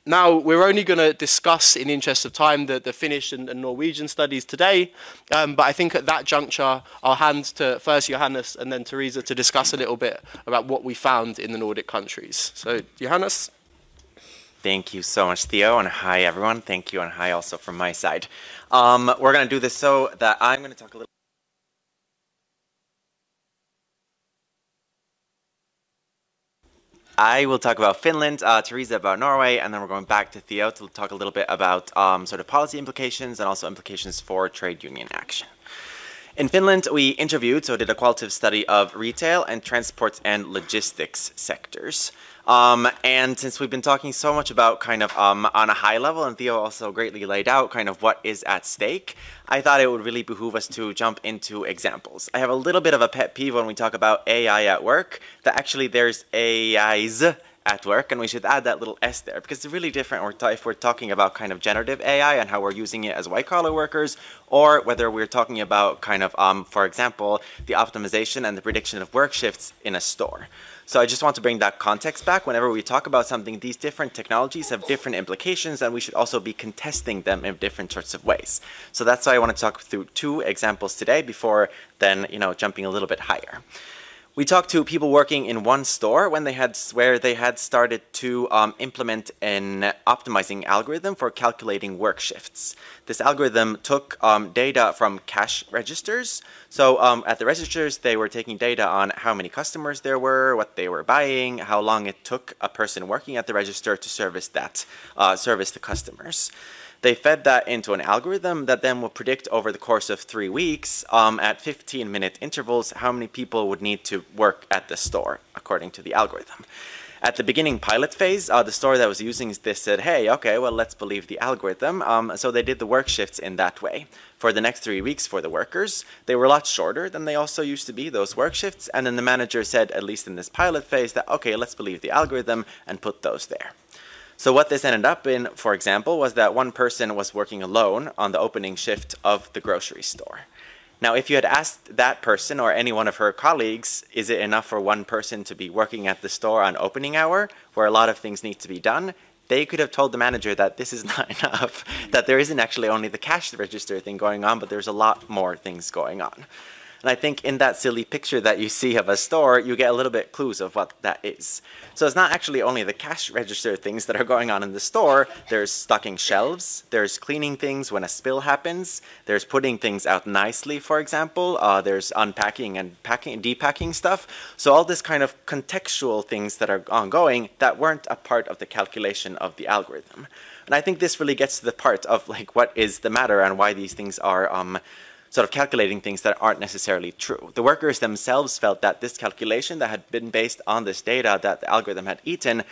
Now, we're only going to discuss, in the interest of time, the Finnish and Norwegian studies today. But I think at that juncture, I'll hand to first Johannes and then Teresa to discuss a little bit about what we found in the Nordic countries. So, Johannes? Thank you so much, Theo, and hi, everyone. Thank you, and hi also from my side. We're going to do this so that I'm going to talk a little. I will talk about Finland, Teresa about Norway, and then we're going back to Theo to talk a little bit about sort of policy implications and also implications for trade union action. In Finland, we interviewed, so did a qualitative study of retail and transport and logistics sectors. And since we've been talking so much about kind of on a high level, and Theo also greatly laid out kind of what is at stake, I thought it would really behoove us to jump into examples. I have a little bit of a pet peeve when we talk about AI at work, that actually there's AIs at work, and we should add that little S there, because it's really different if we're talking about kind of generative AI and how we're using it as white-collar workers, or whether we're talking about kind of, for example, the optimization and the prediction of work shifts in a store. So I just want to bring that context back. Whenever we talk about something, these different technologies have different implications, and we should also be contesting them in different sorts of ways. So that's why I want to talk through two examples today before then, you know, jumping a little bit higher. We talked to people working in one store where they had started to implement an optimizing algorithm for calculating work shifts. This algorithm took data from cash registers. So at the registers, they were taking data on how many customers there were, what they were buying, how long it took a person working at the register to service the customers. They fed that into an algorithm that then will predict over the course of 3 weeks at 15-minute intervals how many people would need to work at the store according to the algorithm. At the beginning pilot phase, the store that was using this said, hey, okay, well, let's believe the algorithm. So they did the work shifts in that way. For the next 3 weeks for the workers, they were a lot shorter than they also used to be, those work shifts. And then the manager said, at least in this pilot phase, that, okay, let's believe the algorithm and put those there. So what this ended up in, for example, was that one person was working alone on the opening shift of the grocery store. Now, if you had asked that person or any one of her colleagues, is it enough for one person to be working at the store on opening hour, where a lot of things need to be done, they could have told the manager that this is not enough, that there isn't actually only the cash register thing going on, but there's a lot more things going on. And I think in that silly picture that you see of a store, you get a little bit clues of what that is. So it's not actually only the cash register things that are going on in the store. There's stocking shelves, there's cleaning things when a spill happens, there's putting things out nicely, for example, there's unpacking and depacking stuff. So all this kind of contextual things that are ongoing that weren't a part of the calculation of the algorithm. And I think this really gets to the part of like what is the matter and why these things are sort of calculating things that aren't necessarily true. The workers themselves felt that this calculation that had been based on this data that the algorithm had eaten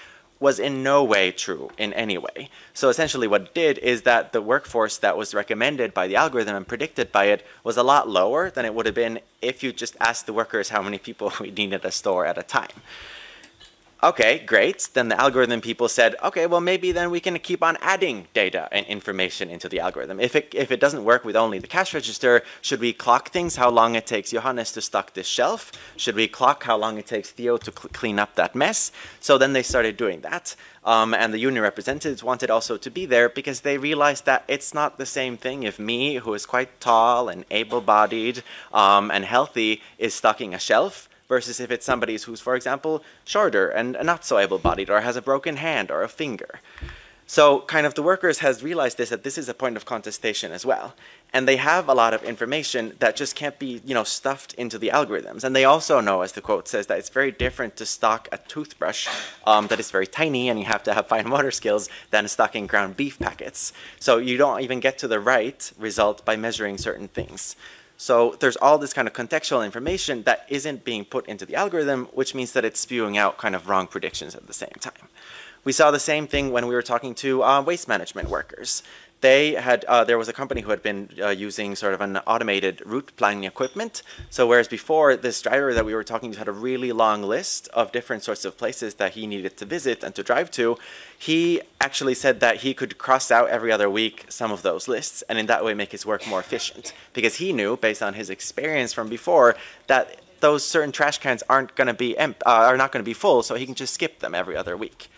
was in no way true in any way. So essentially what it did is that the workforce that was recommended by the algorithm and predicted by it was a lot lower than it would have been if you just asked the workers how many people we need at a store at a time. Okay, great. Then the algorithm people said, okay, well, maybe then we can keep on adding data and information into the algorithm. If it doesn't work with only the cash register, should we clock things, how long it takes Johannes to stock this shelf? Should we clock how long it takes Theo to clean up that mess? So then they started doing that. And the union representatives wanted also to be there because they realized that it's not the same thing if me, who is quite tall and able-bodied and healthy, is stocking a shelf, versus if it's somebody who's, for example, shorter and not so able-bodied or has a broken hand or a finger. So kind of the workers has realized this, that this is a point of contestation as well. And they have a lot of information that just can't be, stuffed into the algorithms. And they also know, as the quote says, that it's very different to stock a toothbrush that is very tiny and you have to have fine motor skills than stocking ground beef packets. So you don't even get to the right result by measuring certain things. So there's all this kind of contextual information that isn't being put into the algorithm, which means that it's spewing out kind of wrong predictions at the same time. We saw the same thing when we were talking to waste management workers. They had, there was a company who had been using sort of an automated route planning equipment. So whereas before, this driver that we were talking to had a really long list of different sorts of places that he needed to visit and to drive to, he actually said that he could cross out every other week some of those lists and in that way make his work more efficient. Because he knew, based on his experience from before, that those certain trash cans aren't going to be are not going to be full, so he can just skip them every other week.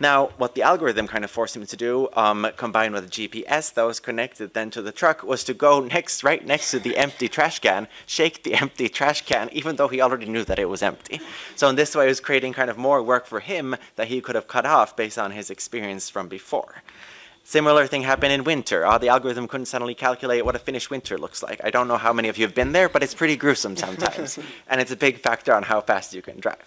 Now, what the algorithm kind of forced him to do, combined with a GPS that was connected then to the truck, was to go right next to the empty trash can, shake the empty trash can, even though he already knew that it was empty. So in this way, it was creating kind of more work for him that he could have cut off based on his experience from before. Similar thing happened in winter. The algorithm couldn't suddenly calculate what a Finnish winter looks like. I don't know how many of you have been there, but it's pretty gruesome sometimes. And it's a big factor on how fast you can drive.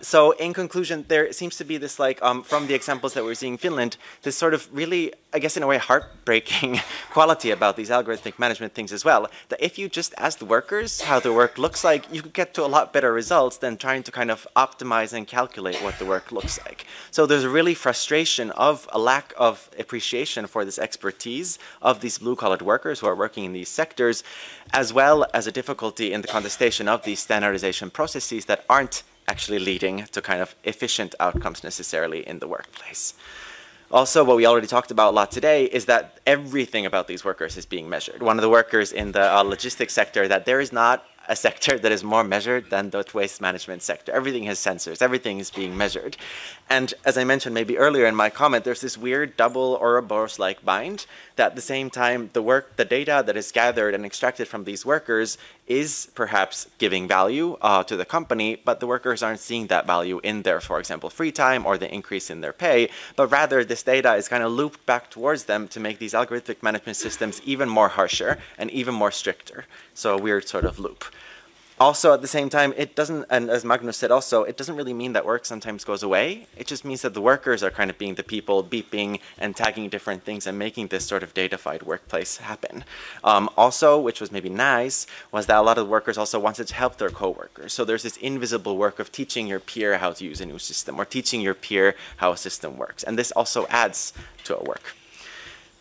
So in conclusion, there seems to be this, from the examples that we're seeing in Finland, this sort of really, I guess in a way, heartbreaking quality about these algorithmic management things as well. That if you just ask the workers how the work looks like, you could get to a lot better results than trying to kind of optimize and calculate what the work looks like. So there's a really frustration of a lack of appreciation for this expertise of these blue-collar workers who are working in these sectors, as well as a difficulty in the contestation of these standardization processes that aren't actually leading to kind of efficient outcomes necessarily in the workplace. Also, what we already talked about a lot today is that everything about these workers is being measured. One of the workers in the logistics sector, that there is not a sector that is more measured than the waste management sector. Everything has sensors, everything is being measured. And as I mentioned maybe earlier in my comment, there's this weird double Ouroboros-like bind that at the same time the data that is gathered and extracted from these workers is perhaps giving value to the company, but the workers aren't seeing that value in their, for example, free time or the increase in their pay, but rather this data is kind of looped back towards them to make these algorithmic management systems even more harsher and even more stricter. So a weird sort of loop. Also, at the same time, it doesn't, and as Magnus said also, it doesn't really mean that work sometimes goes away. It just means that the workers are kind of being the people beeping and tagging different things and making this sort of datafied workplace happen. Also, which was maybe nice, was that a lot of the workers also wanted to help their coworkers. So there's this invisible work of teaching your peer how to use a new system or teaching your peer how a system works. And this also adds to a work.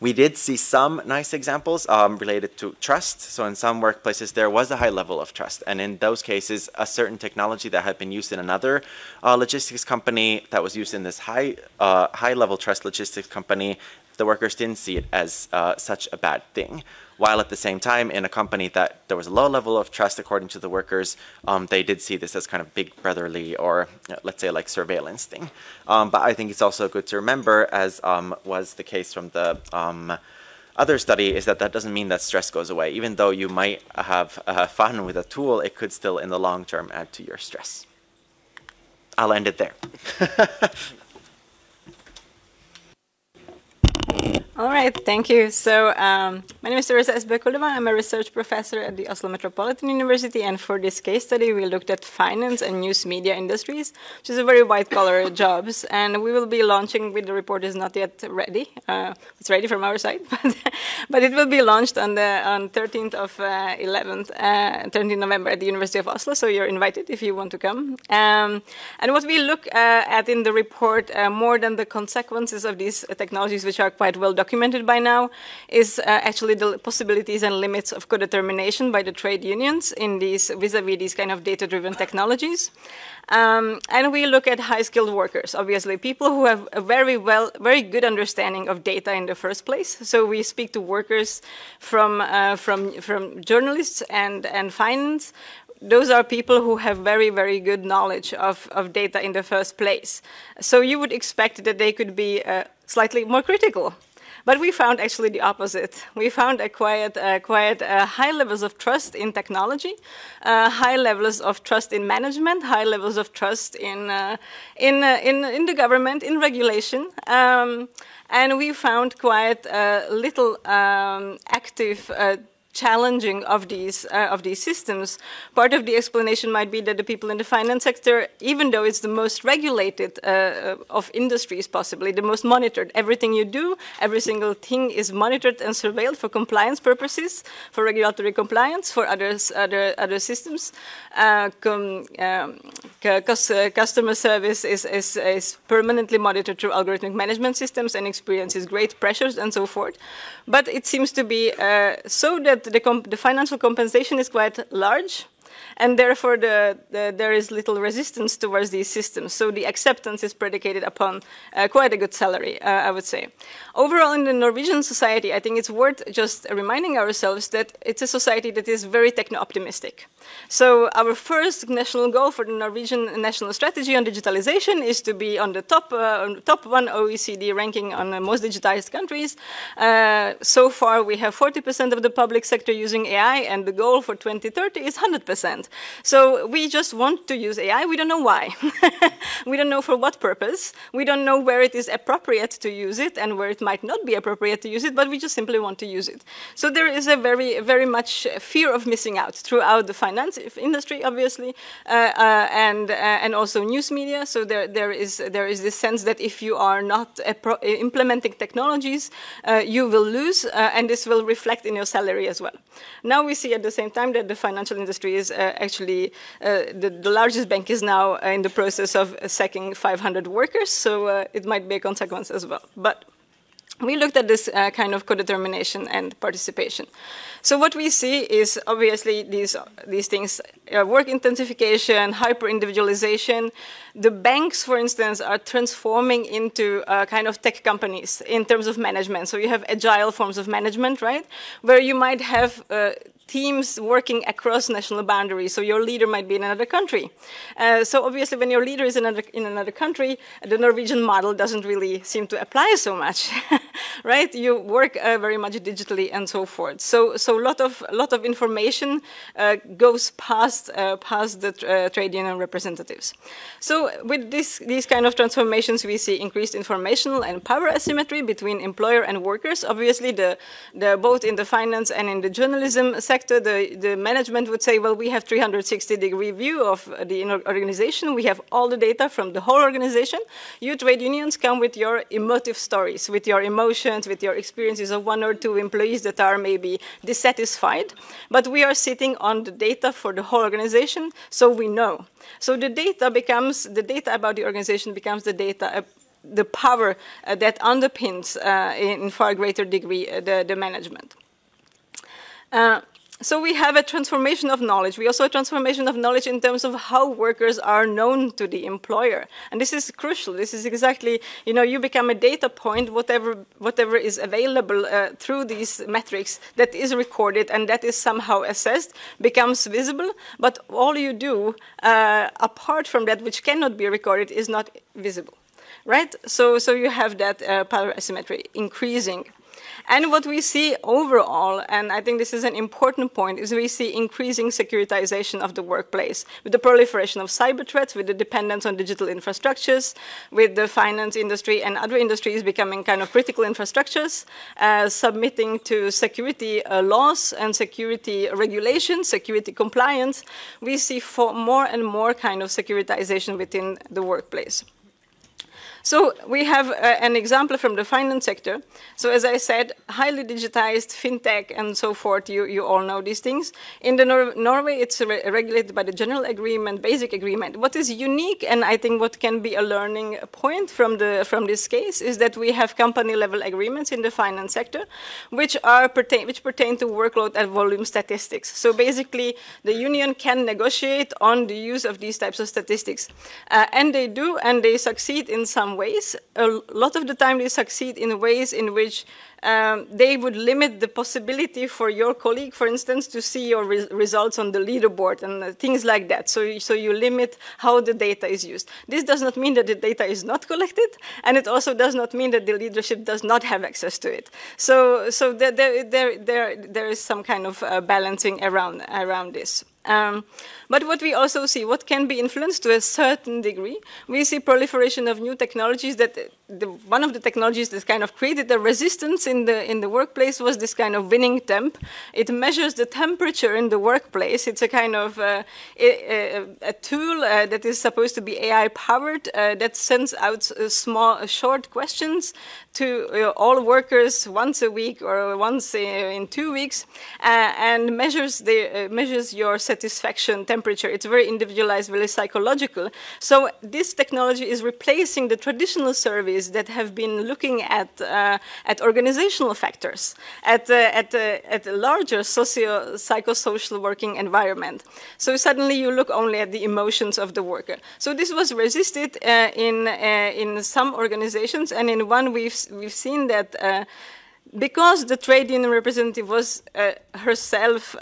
We did see some nice examples related to trust. So in some workplaces, there was a high level of trust. And in those cases, a certain technology that had been used in another logistics company that was used in this high-level trust logistics company, the workers didn't see it as such a bad thing. While at the same time, in a company that there was a low level of trust, according to the workers, they did see this as kind of big brotherly or, let's say, like surveillance thing. But I think it's also good to remember, as was the case from the other study, is that that doesn't mean that stress goes away. Even though you might have fun with a tool, it could still, in the long term, add to your stress. I'll end it there. All right, thank you. So my name is Teresa Esbekolova. I'm a research professor at the Oslo Metropolitan University, and for this case study, we looked at finance and news media industries, which is a very white-collar jobs. And we will be launching, with the report is not yet ready. It's ready from our side, but it will be launched on 13th of 13th November at the University of Oslo. So you're invited if you want to come. And what we look at in the report, more than the consequences of these technologies, which are quite well documented documented by now, is actually the possibilities and limits of co-determination by the trade unions in these vis-a-vis these kind of data-driven technologies. And we look at high-skilled workers, obviously, people who have a very good understanding of data in the first place. So we speak to workers from journalists and finance. Those are people who have very good knowledge of data in the first place. So you would expect that they could be slightly more critical. But we found actually the opposite. We found quite high levels of trust in technology, high levels of trust in management, high levels of trust in the government, in regulation, and we found quite little active challenging of these systems. Part of the explanation might be that the people in the finance sector, even though it's the most regulated of industries, possibly the most monitored, everything you do, every single thing is monitored and surveilled for compliance purposes, for regulatory compliance, for other systems. Customer service is permanently monitored through algorithmic management systems and experiences great pressures and so forth. But it seems to be so that the financial compensation is quite large, and therefore there is little resistance towards these systems. So the acceptance is predicated upon quite a good salary, I would say. Overall, in the Norwegian society, I think it's worth just reminding ourselves that it's a society that is very techno-optimistic. So our first national goal for the Norwegian national strategy on digitalization is to be on the top 1 OECD ranking on the most digitized countries. So far, we have 40% of the public sector using AI, and the goal for 2030 is 100%. So we just want to use AI. We don't know why. We don't know for what purpose. We don't know where it is appropriate to use it and where it might not be appropriate to use it, but we just simply want to use it. So there is a very much fear of missing out throughout the finance industry, obviously, and also news media. So there is this sense that if you are not implementing technologies, you will lose, and this will reflect in your salary as well. Now we see at the same time that the financial industry is actually the largest bank is now in the process of sacking 500 workers, so it might be a consequence as well. But we looked at this kind of co-determination and participation. So what we see is obviously these things, work intensification, hyper-individualization. The banks, for instance, are transforming into kind of tech companies in terms of management. So you have agile forms of management, right, where you might have teams working across national boundaries. So your leader might be in another country. So obviously when your leader is in another country, the Norwegian model doesn't really seem to apply so much, right? You work very much digitally and so forth. So a lot of information goes past the trade union representatives. So with these kind of transformations, we see increased informational and power asymmetry between employer and workers. Obviously, both in the finance and in the journalism sector, the management would say, well, we have 360-degree view of the organization. We have all the data from the whole organization. You trade unions come with your emotive stories, with your emotions, with your experiences of 1 or 2 employees that are maybe dissatisfied. But we are sitting on the data for the whole organization, so we know. So the data about the organization becomes the data, the power that underpins in far greater degree the management. So we have a transformation of knowledge. We also have a transformation of knowledge in terms of how workers are known to the employer. And this is crucial. This is exactly, you become a data point, whatever is available through these metrics that is recorded and that is somehow assessed becomes visible. But all you do, apart from that which cannot be recorded, is not visible, right? So you have that power asymmetry increasing. And what we see overall, and I think this is an important point, is we see increasing securitization of the workplace with the proliferation of cyber threats, with the dependence on digital infrastructures, with the finance industry and other industries becoming kind of critical infrastructures, submitting to security laws and security regulations, security compliance. We see more and more kind of securitization within the workplace. So we have an example from the finance sector. So as I said, highly digitized, fintech, and so forth, you all know these things. In the Norway, it's regulated by the General Agreement, Basic Agreement. What is unique, and I think what can be a learning point from this case, is that we have company-level agreements in the finance sector, which pertain to workload and volume statistics. So basically, the union can negotiate on the use of these types of statistics. And they do, and they succeed in some ways. A lot of the time they succeed in ways in which they would limit the possibility for your colleague, for instance, to see your results on the leaderboard and things like that. So you limit how the data is used. This does not mean that the data is not collected, and it also does not mean that the leadership does not have access to it. So there is some kind of balancing around this. But what we also see, what can be influenced to a certain degree, we see proliferation of new technologies. That one of the technologies that kind of created a resistance in the workplace was this kind of winning temp. It measures the temperature in the workplace. It's a kind of a tool that is supposed to be AI powered that sends out short questions to all workers once a week or once in 2 weeks, and measures your satisfaction temperature. It's very individualized, very psychological. So this technology is replacing the traditional surveys that have been looking at organizational factors, at a larger psychosocial working environment. So suddenly you look only at the emotions of the worker. So this was resisted in some organizations, and in one we've seen that because the trade union representative was herself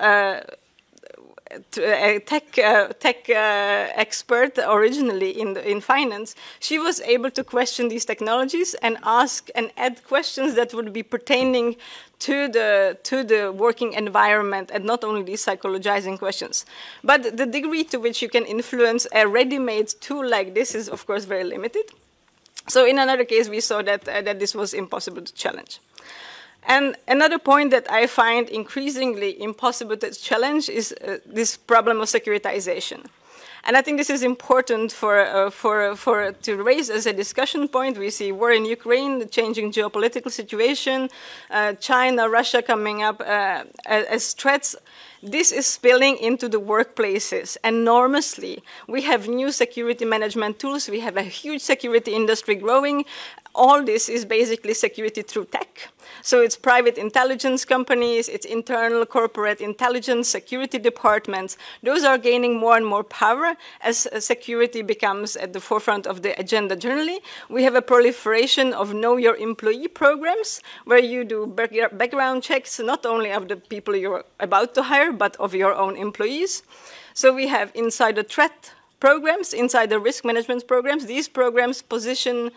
a tech expert originally in finance, she was able to question these technologies and ask and add questions that would be pertaining to the working environment, and not only these psychologizing questions. But the degree to which you can influence a ready-made tool like this is, of course, very limited. So in another case, we saw that this was impossible to challenge. And another point that I find increasingly impossible to challenge is this problem of securitization. And I think this is important to raise as a discussion point. We see war in Ukraine, the changing geopolitical situation, China, Russia coming up as threats. This is spilling into the workplaces enormously. We have new security management tools. We have a huge security industry growing. All this is basically security through tech. So it's private intelligence companies, it's internal corporate intelligence, security departments. Those are gaining more and more power as security becomes at the forefront of the agenda generally. We have a proliferation of know your employee programs where you do background checks, not only of the people you're about to hire, but of your own employees. So we have insider threat programs, insider risk management programs. These programs position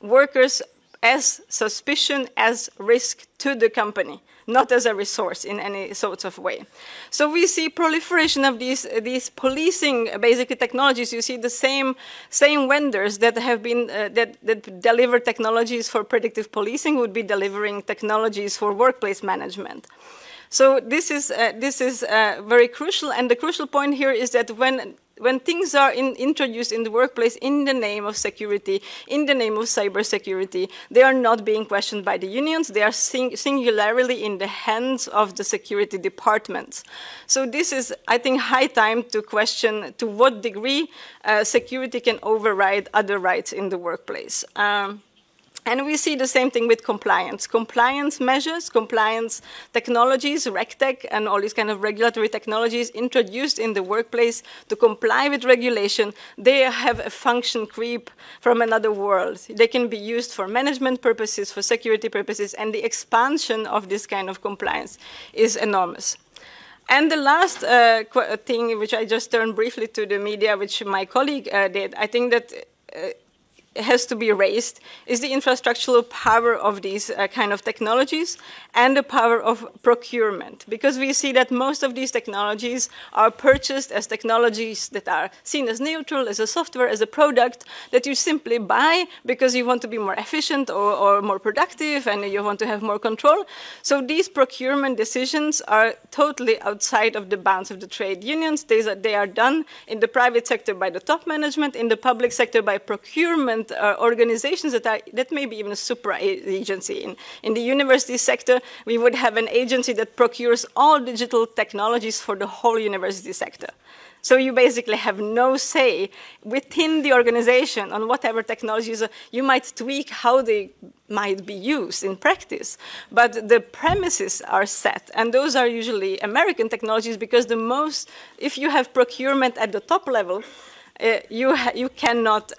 workers as suspicion, as risk to the company, not as a resource in any sort of way. So we see proliferation of these policing basically technologies. You see the same vendors that have been that deliver technologies for predictive policing would be delivering technologies for workplace management. So this is very crucial, and the crucial point here is that when things are introduced in the workplace in the name of security, in the name of cybersecurity, they are not being questioned by the unions. They are singularly in the hands of the security departments. So this is, I think, high time to question to what degree security can override other rights in the workplace. And we see the same thing with compliance. Compliance measures, compliance technologies, RegTech, and all these kind of regulatory technologies introduced in the workplace to comply with regulation, they have a function creep from another world. They can be used for management purposes, for security purposes, and the expansion of this kind of compliance is enormous. And the last thing, which I just turned briefly to the media, which my colleague did, I think that has to be raised, is the infrastructural power of these kind of technologies and the power of procurement. Because we see that most of these technologies are purchased as technologies that are seen as neutral, as a software, as a product that you simply buy because you want to be more efficient or more productive and you want to have more control. So these procurement decisions are totally outside of the bounds of the trade unions. They are done in the private sector by the top management, in the public sector by procurement different organizations that may be even a supra agency. In the university sector, we would have an agency that procures all digital technologies for the whole university sector. So you basically have no say within the organization on whatever technologies. You might tweak how they might be used in practice, but the premises are set, and those are usually American technologies, because if you have procurement at the top level, you cannot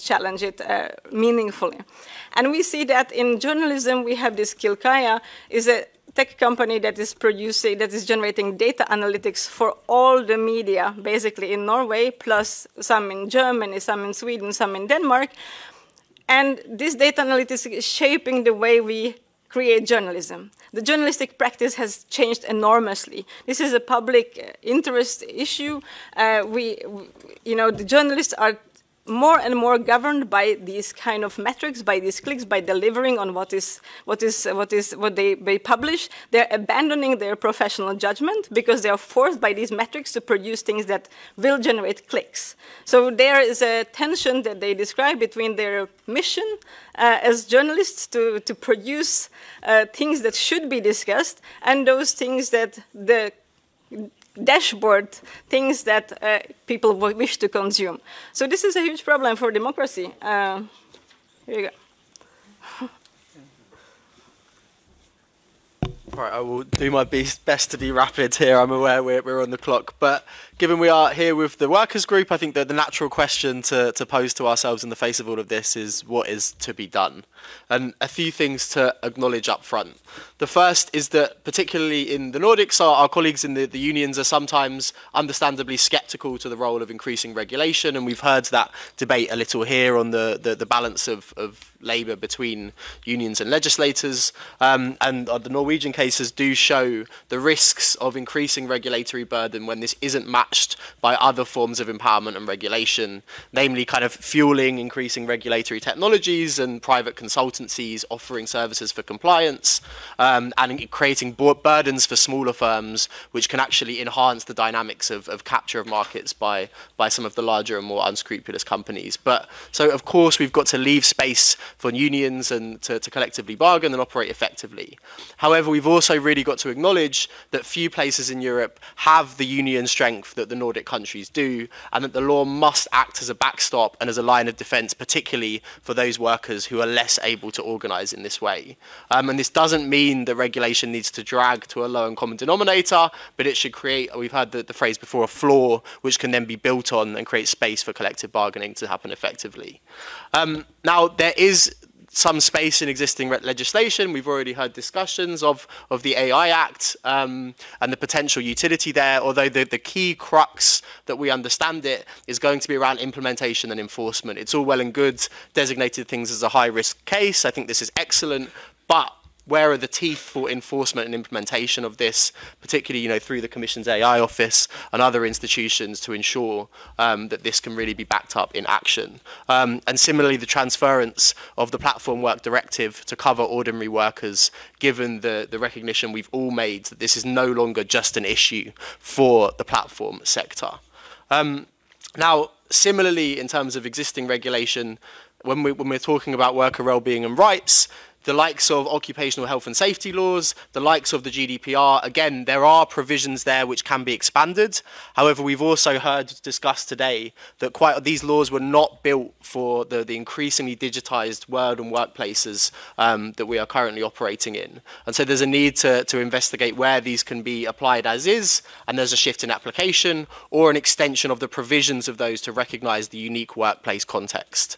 challenge it meaningfully. And we see that in journalism. We have this Kilkaya, is a tech company that is generating data analytics for all the media, basically in Norway, plus some in Germany, some in Sweden, some in Denmark. And this data analytics is shaping the way we create journalism. The journalistic practice has changed enormously. This is a public interest issue. The journalists are more and more governed by these kind of metrics, by these clicks, by delivering on what they publish. They're abandoning their professional judgment because they are forced by these metrics to produce things that will generate clicks. So there is a tension that they describe between their mission as journalists to produce things that should be discussed, and those things that the dashboard, things that people wish to consume. So this is a huge problem for democracy. Here you go. All right, I will do my best to be rapid here. I'm aware we're on the clock, but given we are here with the workers group, I think that the natural question to pose to ourselves in the face of all of this is what is to be done? And a few things to acknowledge up front. The first is that particularly in the Nordics, our colleagues in the unions are sometimes understandably sceptical to the role of increasing regulation, and we've heard that debate a little here on the balance of labour between unions and legislators, and the Norwegian cases do show the risks of increasing regulatory burden when this isn't matched by other forms of empowerment and regulation, namely kind of fueling increasing regulatory technologies and private consultancies offering services for compliance, and creating burdens for smaller firms which can actually enhance the dynamics of capture of markets by some of the larger and more unscrupulous companies. But so of course we've got to leave space for unions and to collectively bargain and operate effectively. However, we've also really got to acknowledge that few places in Europe have the union strength that the Nordic countries do, and that the law must act as a backstop and as a line of defence, particularly for those workers who are less able to organise in this way. And this doesn't mean that regulation needs to drag to a low and common denominator, but it should create, we've had the phrase before, a floor which can then be built on and create space for collective bargaining to happen effectively. Now, there is some space in existing legislation. We've already heard discussions of the AI Act and the potential utility there, although the key crux that we understand it is going to be around implementation and enforcement. It's all well and good designated things as a high-risk case. I think this is excellent, but where are the teeth for enforcement and implementation of this, particularly through the Commission's AI office and other institutions to ensure that this can really be backed up in action? And similarly, the transference of the Platform Work Directive to cover ordinary workers, given the recognition we've all made that this is no longer just an issue for the platform sector. Now, similarly, in terms of existing regulation, when we're talking about worker well-being and rights, the likes of occupational health and safety laws, the likes of the GDPR, again, there are provisions there which can be expanded. However, we've also heard discussed today that these laws were not built for the increasingly digitised world and workplaces that we are currently operating in. And so there's a need to investigate where these can be applied as is, and there's a shift in application, or an extension of the provisions of those to recognise the unique workplace context.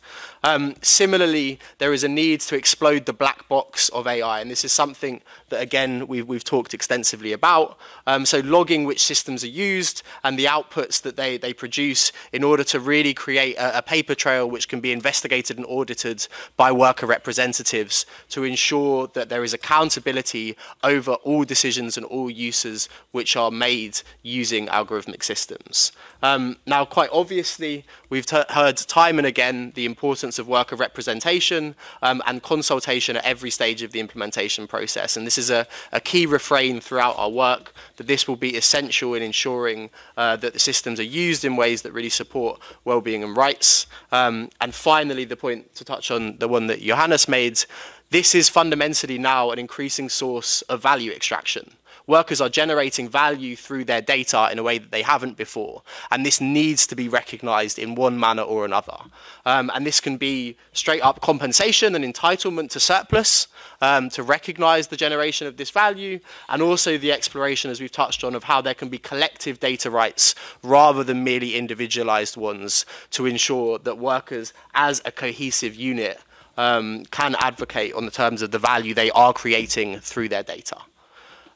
Similarly, there is a need to explode the black box of AI, and this is something that, again, we've talked extensively about. So logging which systems are used and the outputs that they produce in order to really create a paper trail which can be investigated and audited by worker representatives to ensure that there is accountability over all decisions and all uses which are made using algorithmic systems. Now, quite obviously, we've heard time and again the importance of worker representation and consultation at at every stage of the implementation process. And this is a key refrain throughout our work, that this will be essential in ensuring that the systems are used in ways that really support well-being and rights. And finally, the point to touch on, the one that Johannes made, this is fundamentally now an increasing source of value extraction. Workers are generating value through their data in a way that they haven't before. And this needs to be recognized in one manner or another. And this can be straight up compensation and entitlement to surplus, to recognize the generation of this value, and also the exploration, as we've touched on, of how there can be collective data rights rather than merely individualized ones, to ensure that workers as a cohesive unit can advocate on the terms of the value they are creating through their data.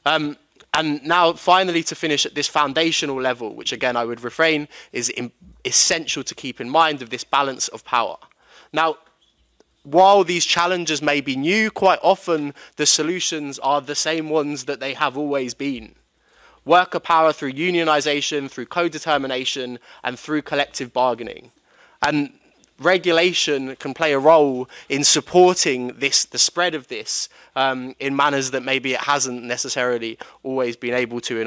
And now, finally, to finish at this foundational level, which again I would refrain, is essential to keep in mind of this balance of power. Now, while these challenges may be new, quite often the solutions are the same ones that they have always been. Worker power through unionization, through co-determination, and through collective bargaining. And regulation can play a role in supporting this, the spread of this, in manners that maybe it hasn't necessarily always been able to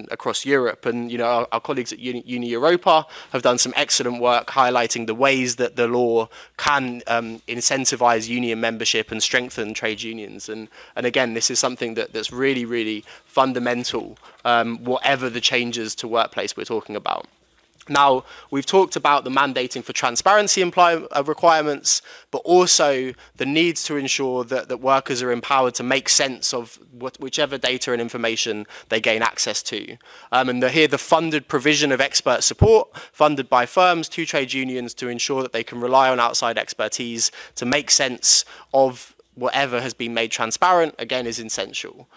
across Europe. And you know, our colleagues at Uni Europa have done some excellent work highlighting the ways that the law can incentivize union membership and strengthen trade unions. And again, this is something that's really, really fundamental, whatever the changes to workplace we're talking about. Now, we've talked about the mandating for transparency requirements, but also the needs to ensure that workers are empowered to make sense of whichever data and information they gain access to. And here the funded provision of expert support, funded by firms to trade unions, to ensure that they can rely on outside expertise to make sense of whatever has been made transparent, again, is essential.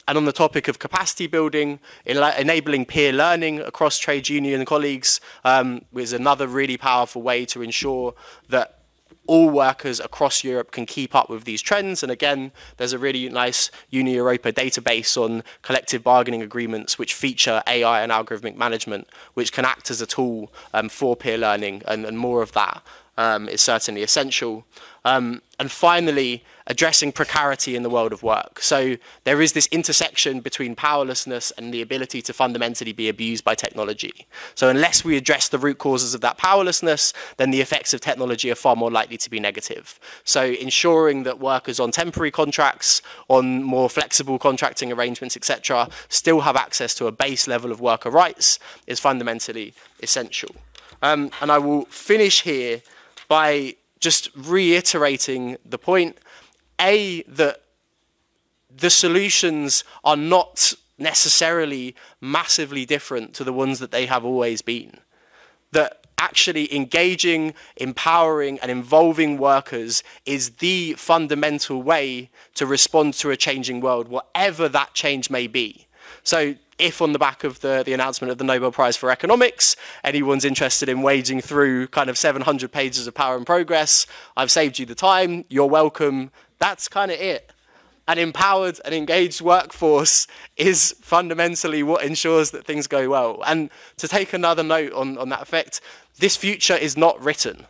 And on the topic of capacity building, enabling peer learning across trade union colleagues is another really powerful way to ensure that all workers across Europe can keep up with these trends. And again, there's a really nice Uni Europa database on collective bargaining agreements which feature AI and algorithmic management, which can act as a tool for peer learning, and more of that is certainly essential. And finally, addressing precarity in the world of work. So there is this intersection between powerlessness and the ability to fundamentally be abused by technology. So unless we address the root causes of that powerlessness, then the effects of technology are far more likely to be negative. So ensuring that workers on temporary contracts, on more flexible contracting arrangements, etc., still have access to a base level of worker rights is fundamentally essential. And I will finish here by just reiterating the point, that the solutions are not necessarily massively different to the ones that they have always been. That actually engaging, empowering, and involving workers is the fundamental way to respond to a changing world, whatever that change may be. So if on the back of the announcement of the Nobel Prize for Economics, anyone's interested in wading through kind of 700 pages of Power and Progress, I've saved you the time, you're welcome. That's kind of it. An empowered and engaged workforce is fundamentally what ensures that things go well. And to take another note on that effect, this future is not written.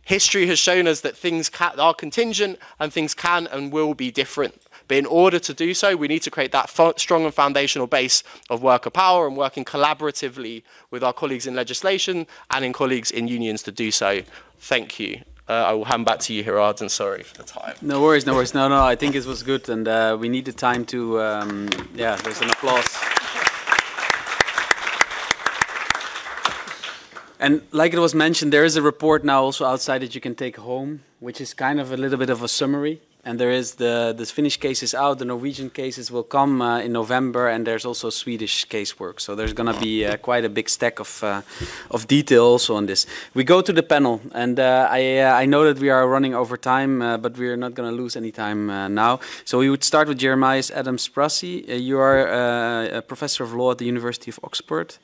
History has shown us that things are contingent and things can and will be different. But in order to do so, we need to create that strong and foundational base of worker power and working collaboratively with our colleagues in legislation and in colleagues in unions to do so. Thank you. I will hand back to you, Gerard, and sorry for the time. No worries, no worries. No, I think it was good, and we need the time to, yeah, there's an applause. And like it was mentioned, there is a report now also outside that you can take home, which is kind of a little bit of a summary. And there is the Finnish case is out, the Norwegian cases will come in November, and there's also Swedish casework. So there's going to be quite a big stack of detail also on this. We go to the panel, and I know that we are running over time, but we are not going to lose any time now. So we would start with Jeremiah Adams-Prassi. You are a professor of law at the University of Oxford,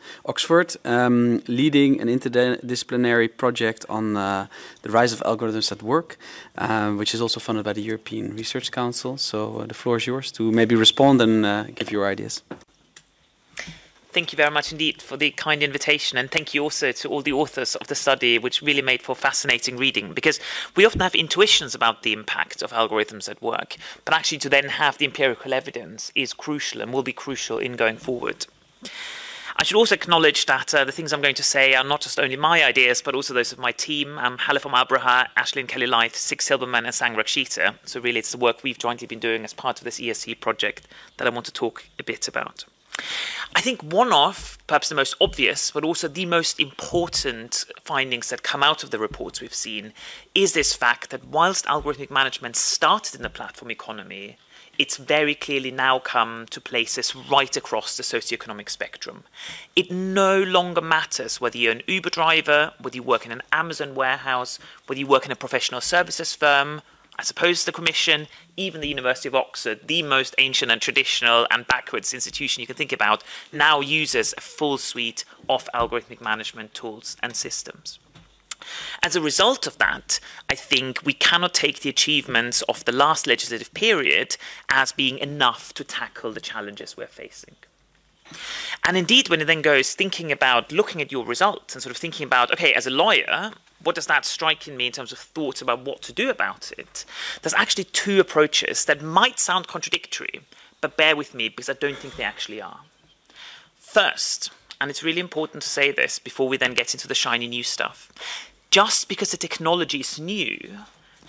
leading an interdisciplinary project on the rise of algorithms at work, which is also funded by the European Research Council. So the floor is yours to maybe respond and give your ideas. Thank you very much indeed for the kind invitation, and thank you also to all the authors of the study, which really made for fascinating reading, because we often have intuitions about the impact of algorithms at work, but actually to then have the empirical evidence is crucial and will be crucial in going forward. I should also acknowledge that the things I'm going to say are not just only my ideas, but also those of my team, Halle from Abraha, Ashlyn Kelly-Lyth, Sig Silberman and Sang Rakshita. So really it's the work we've jointly been doing as part of this EESC project that I want to talk a bit about. I think one of, perhaps the most obvious, but also the most important findings that come out of the reports we've seen is this fact that whilst algorithmic management started in the platform economy, it's very clearly now come to places right across the socioeconomic spectrum. It no longer matters whether you're an Uber driver, whether you work in an Amazon warehouse, whether you work in a professional services firm, I suppose the Commission, even the University of Oxford, the most ancient and traditional and backwards institution you can think about, now uses a full suite of algorithmic management tools and systems. As a result of that, I think we cannot take the achievements of the last legislative period as being enough to tackle the challenges we're facing. And indeed, when it then goes thinking about looking at your results and sort of thinking about, okay, as a lawyer, what does that strike in me in terms of thoughts about what to do about it? There's actually two approaches that might sound contradictory, but bear with me because I don't think they actually are. First, and it's really important to say this before we then get into the shiny new stuff, just because the technology is new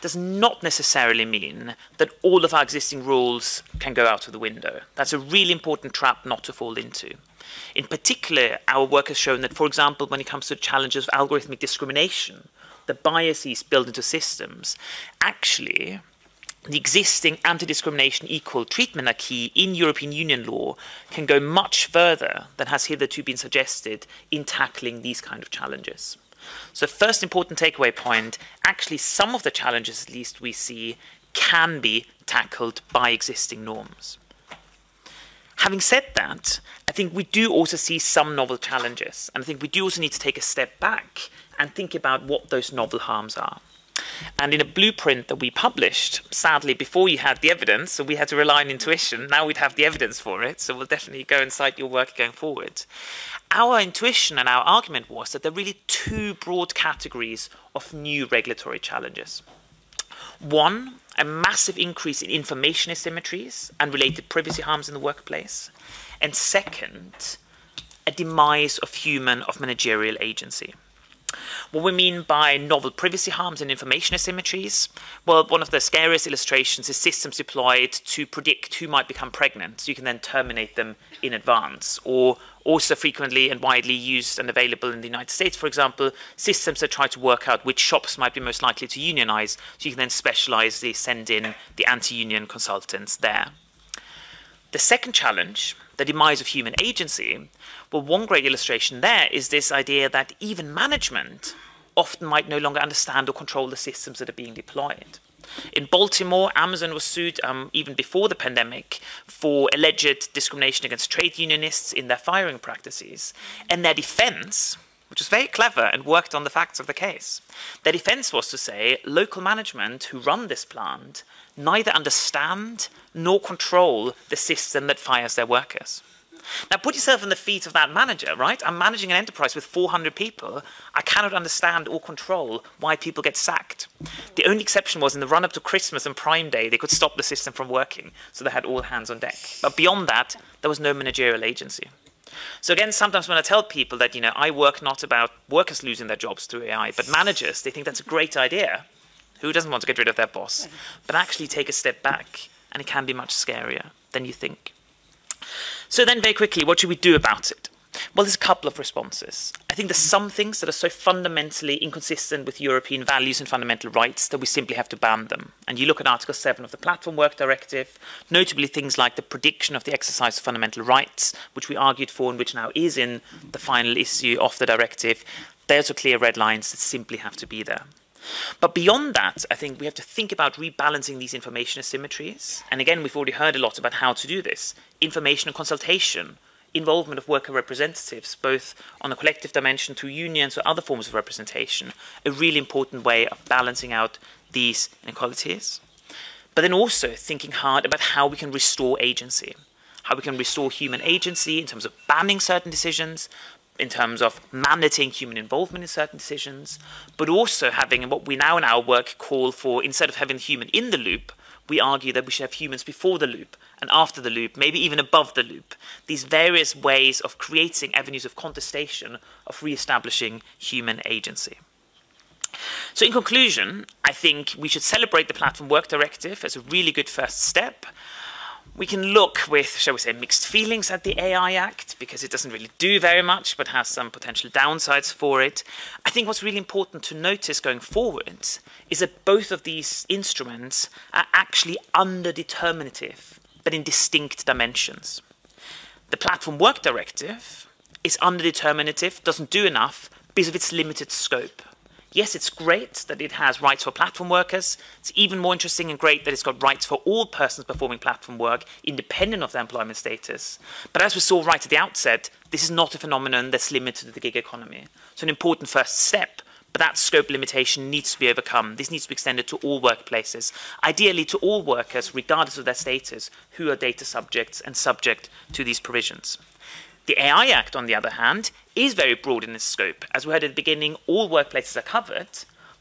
does not necessarily mean that all of our existing rules can go out of the window. That's a really important trap not to fall into. In particular, our work has shown that, for example, when it comes to challenges of algorithmic discrimination, the biases built into systems, actually, the existing anti-discrimination equal treatment acquis in European Union law can go much further than has hitherto been suggested in tackling these kind of challenges. So first important takeaway point, actually some of the challenges at least we see can be tackled by existing norms. Having said that, I think we do also see some novel challenges, and I think we do also need to take a step back and think about what those novel harms are. And in a blueprint that we published, sadly, before you had the evidence, so we had to rely on intuition, now we'd have the evidence for it, so we'll definitely go and cite your work going forward. Our intuition and our argument was that there are really two broad categories of new regulatory challenges. One, a massive increase in information asymmetries and related privacy harms in the workplace. And second, a demise of managerial agency. What we mean by novel privacy harms and information asymmetries, well, one of the scariest illustrations is systems deployed to predict who might become pregnant, so you can then terminate them in advance. Or also frequently and widely used and available in the United States, for example, systems that try to work out which shops might be most likely to unionize, so you can then specialize, they send in the anti-union consultants there. The second challenge, the demise of human agency, well, one great illustration there is this idea that even management often might no longer understand or control the systems that are being deployed. In Baltimore, Amazon was sued even before the pandemic for alleged discrimination against trade unionists in their firing practices. And their defense, which was very clever and worked on the facts of the case, their defense was to say local management who run this plant neither understand nor control the system that fires their workers. Now put yourself in the feet of that manager, right? I'm managing an enterprise with 400 people. I cannot understand or control why people get sacked. The only exception was in the run-up to Christmas and Prime Day, they could stop the system from working, so they had all hands on deck. But beyond that, there was no managerial agency. So again, sometimes when I tell people that, I work not about workers losing their jobs through AI, but managers, they think that's a great idea. Who doesn't want to get rid of their boss? But actually take a step back, and it can be much scarier than you think. So then very quickly, what should we do about it? Well, there's a couple of responses. I think there's some things that are so fundamentally inconsistent with European values and fundamental rights that we simply have to ban them. And you look at Article 7 of the Platform Work Directive, notably things like the prediction of the exercise of fundamental rights, which we argued for and which now is in the final issue of the directive. There's a clear red lines that simply have to be there. But beyond that, I think we have to think about rebalancing these information asymmetries. And again, we've already heard a lot about how to do this. Information and consultation, involvement of worker representatives, both on a collective dimension through unions or other forms of representation, a really important way of balancing out these inequalities. But then also thinking hard about how we can restore agency. how we can restore human agency in terms of banning certain decisions, in terms of mandating human involvement in certain decisions, but also having what we now in our work call for, instead of having human in the loop, we argue that we should have humans before the loop and after the loop, maybe even above the loop. These various ways of creating avenues of contestation, of re-establishing human agency. So in conclusion, I think we should celebrate the Platform Work Directive as a really good first step. We can look with, shall we say, mixed feelings at the AI Act, because it doesn't really do very much, but has some potential downsides for it. I think what's really important to notice going forward is that both of these instruments are actually underdeterminative, but in distinct dimensions. The Platform Work Directive is underdeterminative, doesn't do enough because of its limited scope. Yes, it's great that it has rights for platform workers. It's even more interesting and great that it's got rights for all persons performing platform work, independent of their employment status. But as we saw right at the outset, this is not a phenomenon that's limited to the gig economy. So an important first step, but that scope limitation needs to be overcome. This needs to be extended to all workplaces, ideally to all workers, regardless of their status, who are data subjects and subject to these provisions. The AI Act, on the other hand, is very broad in its scope. As we heard at the beginning, all workplaces are covered.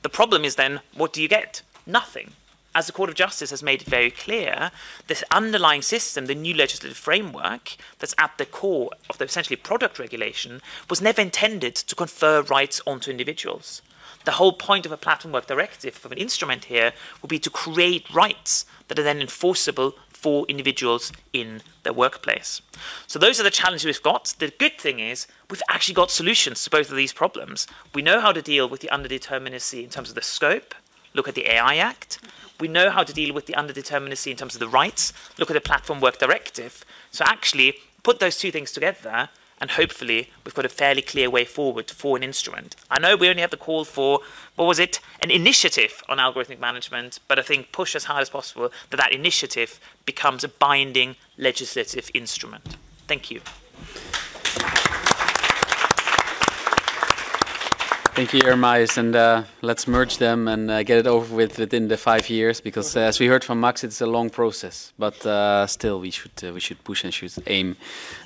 The problem is then, what do you get? Nothing. As the Court of Justice has made it very clear, this underlying system, the new legislative framework that's at the core of the essentially product regulation, was never intended to confer rights onto individuals. The whole point of a Platform Work Directive, of an instrument here, would be to create rights that are then enforceable for individuals in their workplace. So those are the challenges we've got. The good thing is we've actually got solutions to both of these problems. We know how to deal with the underdeterminacy in terms of the scope. Look at the AI Act. We know how to deal with the underdeterminacy in terms of the rights. Look at the Platform Work Directive. So actually put those two things together and hopefully we've got a fairly clear way forward for an instrument. I know we only have the call for, what was it, an initiative on algorithmic management, but I think push as hard as possible that that initiative becomes a binding legislative instrument. Thank you. Thank you, Jeremias, and let's merge them and get it over with within the 5 years, because as we heard from Max, it's a long process, but still we should push and should aim.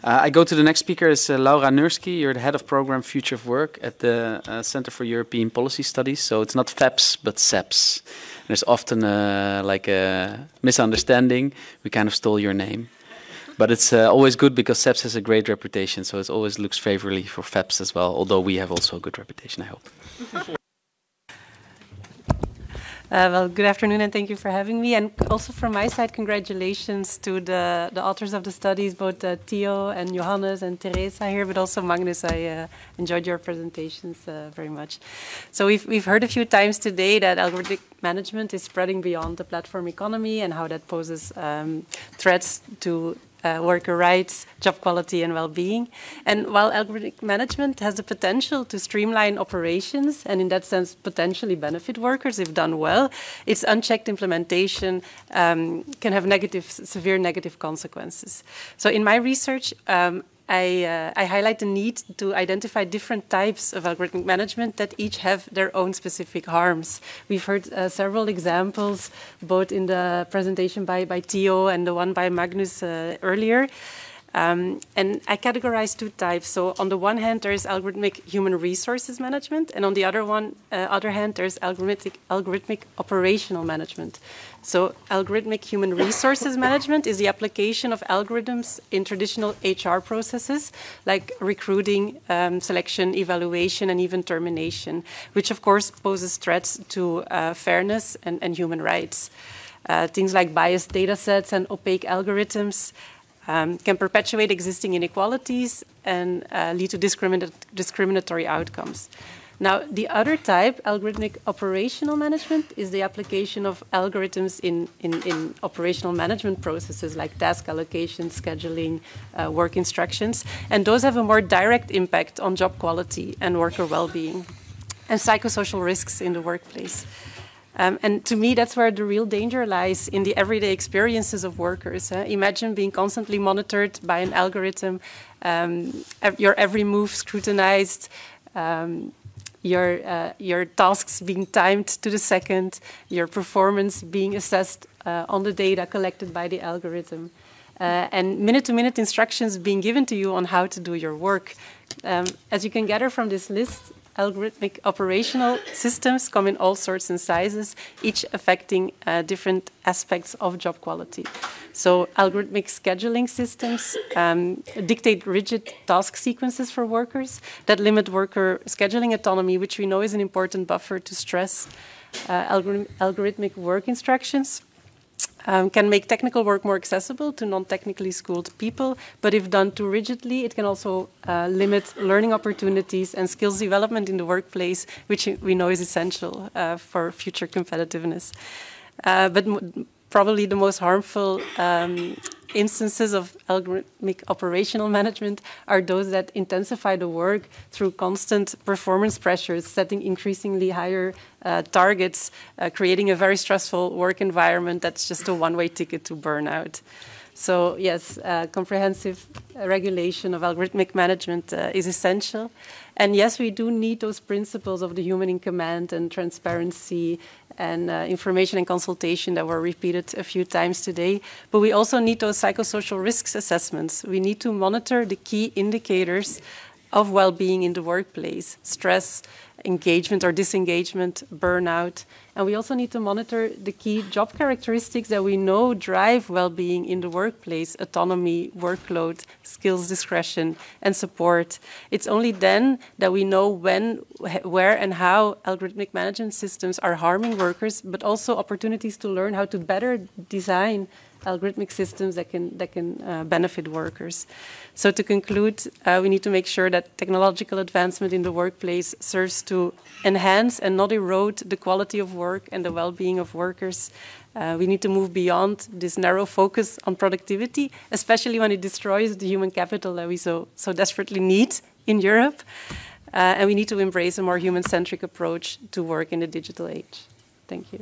I go to the next speaker, is Laura Nursky. You're the head of program Future of Work at the Center for European Policy Studies, so it's not FEPS, but SEPS. There's often like a misunderstanding. We kind of stole your name. But it's always good because SEPS has a great reputation, so it always looks favorably for FEPS as well, although we have also a good reputation, I hope. Well, good afternoon and thank you for having me. And also from my side, congratulations to the authors of the studies, both Theo and Johannes and Teresa here, but also Magnus. I enjoyed your presentations very much. So we've heard a few times today that algorithmic management is spreading beyond the platform economy and how that poses threats to worker rights, job quality and well-being. And while algorithmic management has the potential to streamline operations and in that sense potentially benefit workers if done well, its unchecked implementation can have severe negative consequences. So in my research, I highlight the need to identify different types of algorithmic management that each have their own specific harms. We've heard several examples, both in the presentation by Theo and the one by Magnus earlier. And I categorize two types. So on the one hand, there is algorithmic human resources management, and on the other hand, there's algorithmic operational management. So algorithmic human resources management is the application of algorithms in traditional HR processes, like recruiting, selection, evaluation, and even termination, which of course poses threats to fairness and human rights. Things like biased data sets and opaque algorithms can perpetuate existing inequalities and lead to discriminatory outcomes. Now, the other type, algorithmic operational management, is the application of algorithms in operational management processes like task allocation, scheduling, work instructions, and those have a more direct impact on job quality and worker well-being and psychosocial risks in the workplace. And to me, that's where the real danger lies, in the everyday experiences of workers. Imagine being constantly monitored by an algorithm, your every move scrutinized, your tasks being timed to the second, your performance being assessed on the data collected by the algorithm. and minute-to-minute instructions being given to you on how to do your work. As you can gather from this list, algorithmic operational systems come in all sorts and sizes, each affecting different aspects of job quality. So algorithmic scheduling systems dictate rigid task sequences for workers that limit worker scheduling autonomy, which we know is an important buffer to stress. Algorithmic work instructions can make technical work more accessible to non-technically schooled people, but if done too rigidly, it can also limit learning opportunities and skills development in the workplace, which we know is essential for future competitiveness. But probably the most harmful instances of algorithmic operational management are those that intensify the work through constant performance pressures, setting increasingly higher targets, creating a very stressful work environment that's just a one-way ticket to burnout. So yes, comprehensive regulation of algorithmic management is essential. And yes, we do need those principles of the human in command and transparency and information and consultation that were repeated a few times today. But we also need those psychosocial risks assessments. We need to monitor the key indicators of well-being in the workplace: stress, engagement or disengagement, burnout. And we also need to monitor the key job characteristics that we know drive well-being in the workplace: autonomy, workload, skills discretion, and support. It's only then that we know when, where, and how algorithmic management systems are harming workers, but also opportunities to learn how to better design algorithmic systems that can benefit workers. So to conclude, we need to make sure that technological advancement in the workplace serves to enhance and not erode the quality of work and the well-being of workers. We need to move beyond this narrow focus on productivity, especially when it destroys the human capital that we so desperately need in Europe. And we need to embrace a more human-centric approach to work in the digital age. Thank you.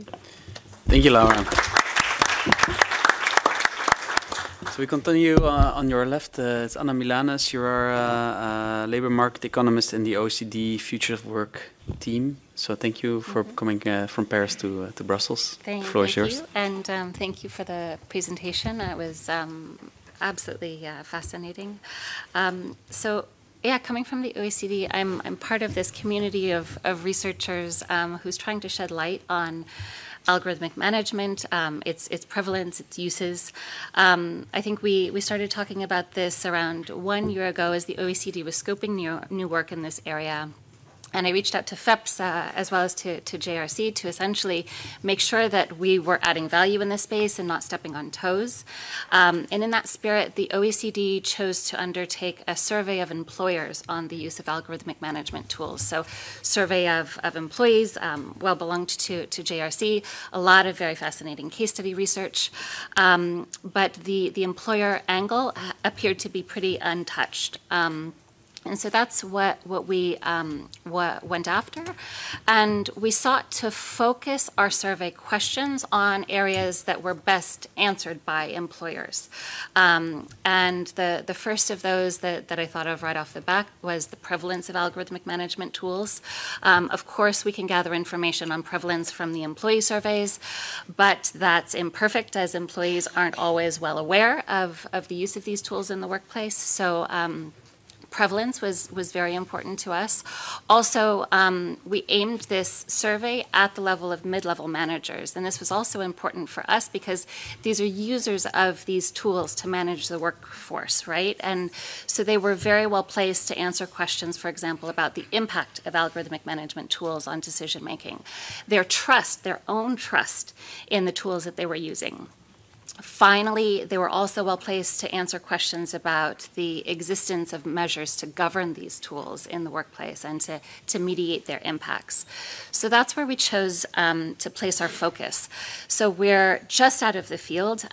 Thank you, Laura. So we continue on your left. It's Anna Milanes. You are a labor market economist in the OECD Future of Work team. So thank you for coming from Paris to Brussels. The floor is yours. Thank you, and thank you for the presentation. It was absolutely fascinating. Yeah, coming from the OECD, I'm part of this community of researchers who's trying to shed light on algorithmic management, its prevalence, its uses. I think we started talking about this around 1 year ago as the OECD was scoping new work in this area. And I reached out to FEPS as well as to JRC to essentially make sure that we were adding value in this space and not stepping on toes. And in that spirit, the OECD chose to undertake a survey of employers on the use of algorithmic management tools. So survey of employees, well belonged to JRC, a lot of very fascinating case study research. But the employer angle appeared to be pretty untouched. And so that's what we went after. And we sought to focus our survey questions on areas that were best answered by employers. And the first of those that I thought of right off the bat was the prevalence of algorithmic management tools. Of course, we can gather information on prevalence from the employee surveys, but that's imperfect as employees aren't always well aware of the use of these tools in the workplace. So prevalence was very important to us. Also, we aimed this survey at the level of mid-level managers, and this was also important for us because these are users of these tools to manage the workforce, right? And so they were very well placed to answer questions, for example, about the impact of algorithmic management tools on decision-making, their trust, their own trust in the tools that they were using. Finally, they were also well placed to answer questions about the existence of measures to govern these tools in the workplace and to mediate their impacts. So that's where we chose to place our focus. So we're just out of the field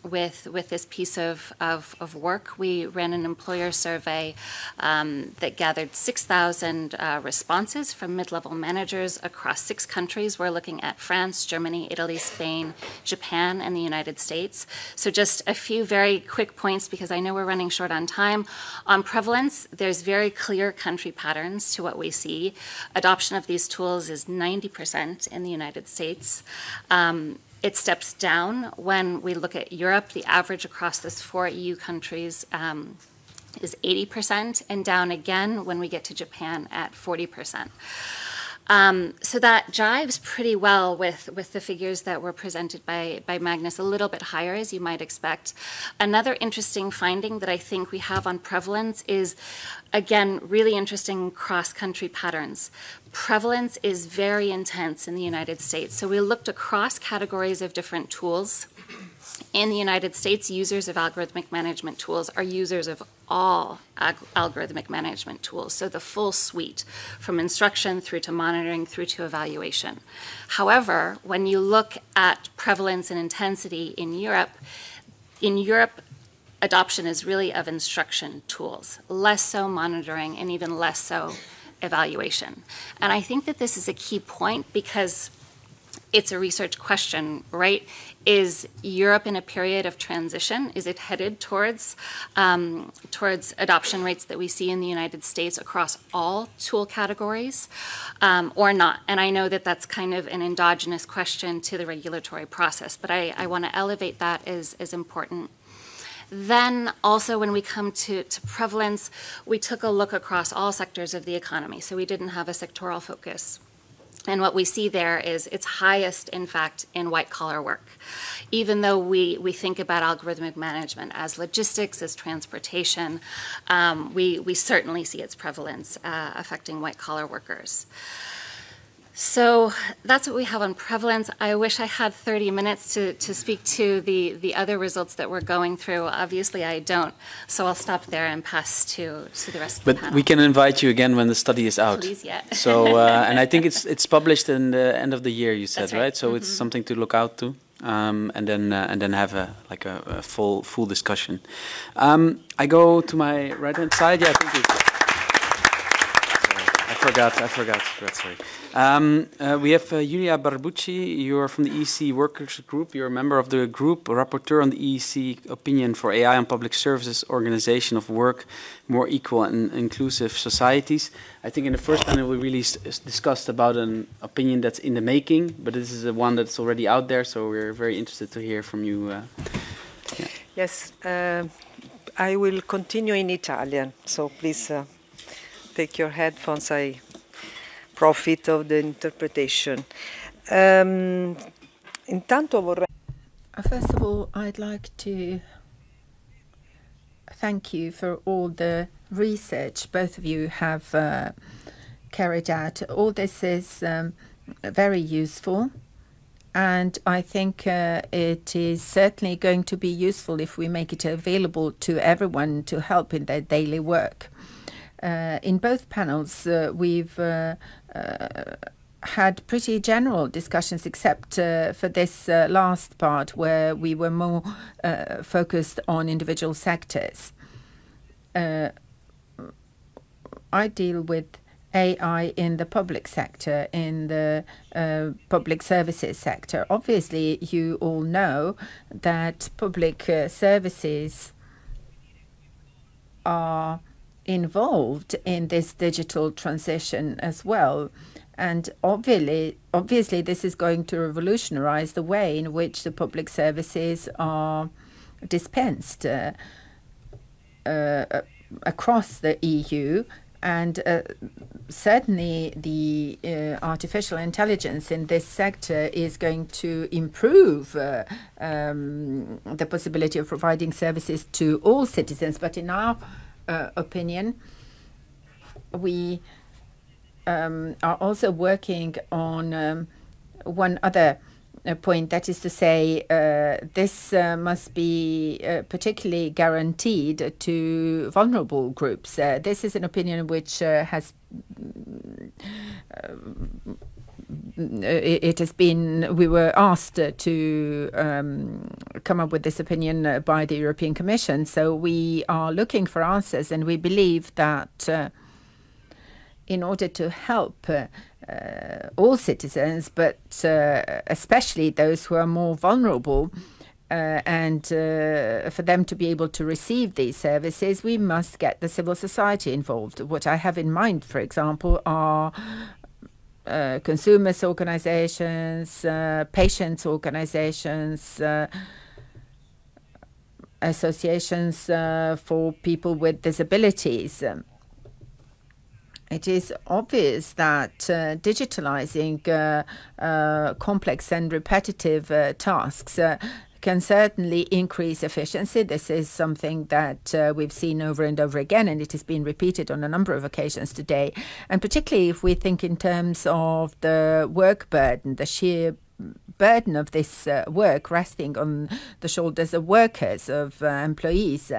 with this piece of work. We ran an employer survey that gathered 6,000 responses from mid-level managers across 6 countries. We're looking at France, Germany, Italy, Spain, Japan, and the United States. So just a few very quick points because I know we're running short on time. On prevalence, there's very clear country patterns to what we see. Adoption of these tools is 90% in the United States. It steps down when we look at Europe. The average across those 4 EU countries is 80%, and down again when we get to Japan at 40%. So that jives pretty well with the figures that were presented by Magnus, a little bit higher, as you might expect. Another interesting finding that I think we have on prevalence is, again, really interesting cross-country patterns. Prevalence is very intense in the United States. So we looked across categories of different tools. In the United States, users of algorithmic management tools are users of all algorithmic management tools, so the full suite, from instruction through to monitoring through to evaluation. However, when you look at prevalence and intensity in Europe, adoption is really of instruction tools, less so monitoring and even less so evaluation. And I think that this is a key point because it's a research question, right? Is Europe in a period of transition? Is it headed towards adoption rates that we see in the United States across all tool categories, or not? And I know that that's kind of an endogenous question to the regulatory process, but I want to elevate that as important. Then also when we come to prevalence, we took a look across all sectors of the economy, so we didn't have a sectoral focus. And what we see there is it's highest, in fact, in white-collar work. Even though we think about algorithmic management as logistics, as transportation, we certainly see its prevalence affecting white-collar workers. So that's what we have on prevalence. I wish I had 30 minutes to speak to the other results that we're going through. Obviously, I don't. So I'll stop there and pass to the rest of the panel. But we can invite you again when the study is out. Please, yeah. So, and I think it's published in the end of the year, you said, That's right? So it's something to look out to. And then have a full discussion. I go to my right hand side. Yeah, thank you. I forgot. Sorry. We have Julia Barbucci. You are from the EESC Workers Group. You're a member of the group, a rapporteur on the EESC opinion for AI and public services, organization of work, more equal and inclusive societies. I think in the first panel we really discussed about an opinion that's in the making, but this is the one that's already out there, so we're very interested to hear from you. Yeah. Yes, I will continue in Italian, so please take your headphones. I profit of the interpretation. Intanto vorrei... First of all, I'd like to thank you for all the research both of you have carried out. All this is very useful, and I think it is certainly going to be useful if we make it available to everyone to help in their daily work. In both panels, we've had pretty general discussions, except for this last part where we were more focused on individual sectors. I deal with AI in the public sector, in the public services sector. Obviously, you all know that public services are involved in this digital transition as well. And obviously this is going to revolutionize the way in which the public services are dispensed across the EU. And certainly the artificial intelligence in this sector is going to improve the possibility of providing services to all citizens. But in our opinion, we are also working on one other point, that is to say, this must be particularly guaranteed to vulnerable groups. This is an opinion which has it has been, we were asked to come up with this opinion by the European Commission. So we are looking for answers, and we believe that in order to help all citizens, but especially those who are more vulnerable, and for them to be able to receive these services, we must get the civil society involved. What I have in mind, for example, are consumers organizations, patients organizations, associations for people with disabilities. It is obvious that digitalizing complex and repetitive tasks can certainly increase efficiency. This is something that we've seen over and over again, and it has been repeated on a number of occasions today. And particularly if we think in terms of the work burden, the sheer burden of this work resting on the shoulders of workers, of employees.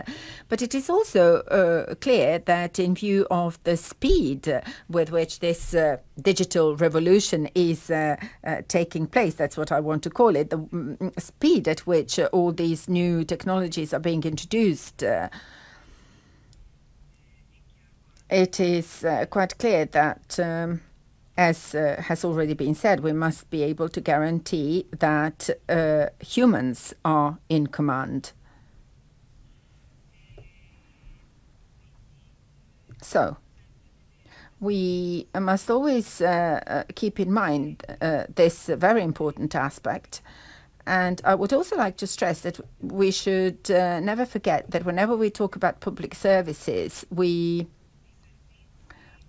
But it is also clear that in view of the speed with which this digital revolution is taking place, that's what I want to call it, the speed at which all these new technologies are being introduced, it is quite clear that as has already been said, we must be able to guarantee that humans are in command. So, we must always keep in mind this very important aspect. And I would also like to stress that we should never forget that whenever we talk about public services, we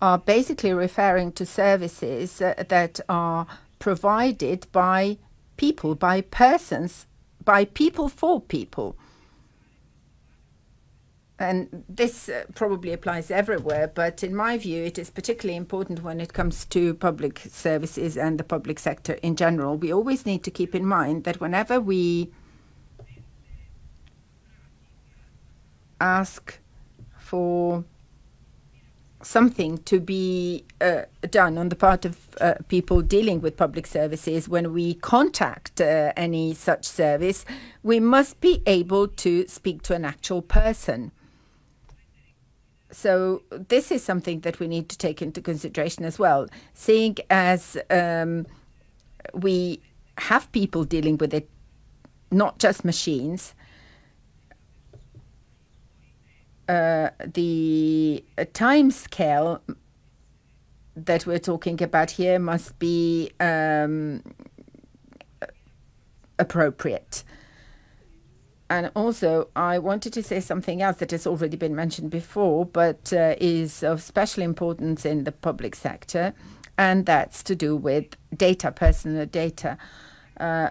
are basically referring to services that are provided by people, by persons, by people for people. And this probably applies everywhere, but in my view, it is particularly important when it comes to public services and the public sector in general. We always need to keep in mind that whenever we ask for something to be done on the part of people dealing with public services, when we contact any such service, we must be able to speak to an actual person. So this is something that we need to take into consideration as well, seeing as we have people dealing with it, not just machines. The time scale that we're talking about here must be appropriate. And also, I wanted to say something else that has already been mentioned before, but is of special importance in the public sector, and that's to do with data, personal data.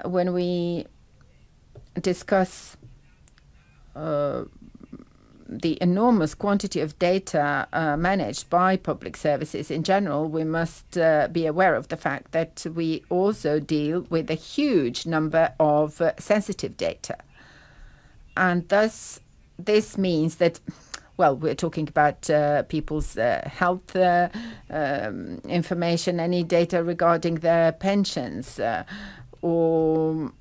When we discuss the enormous quantity of data managed by public services in general, we must be aware of the fact that we also deal with a huge number of sensitive data. And thus, this means that, well, we're talking about people's health information, any data regarding their pensions, or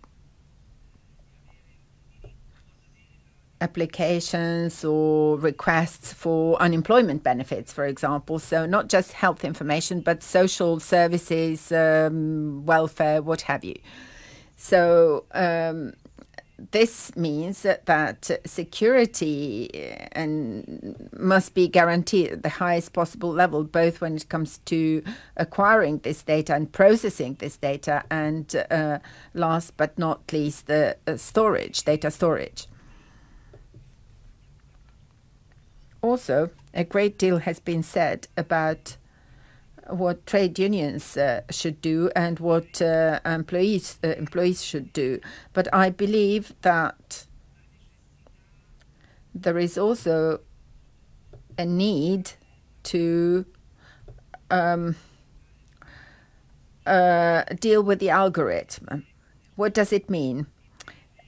applications or requests for unemployment benefits, for example. So not just health information, but social services, welfare, what have you. So this means that security must be guaranteed at the highest possible level, both when it comes to acquiring this data and processing this data, and last but not least, the storage, data storage. Also, a great deal has been said about what trade unions should do and what employees should do. But I believe that there is also a need to deal with the algorithm. What does it mean?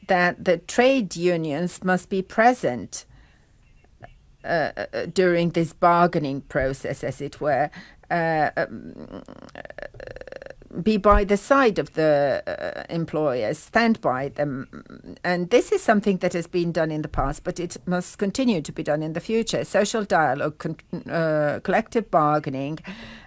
That the trade unions must be present during this bargaining process, as it were, be by the side of the employers, stand by them. And this is something that has been done in the past, but it must continue to be done in the future. Social dialogue, collective bargaining,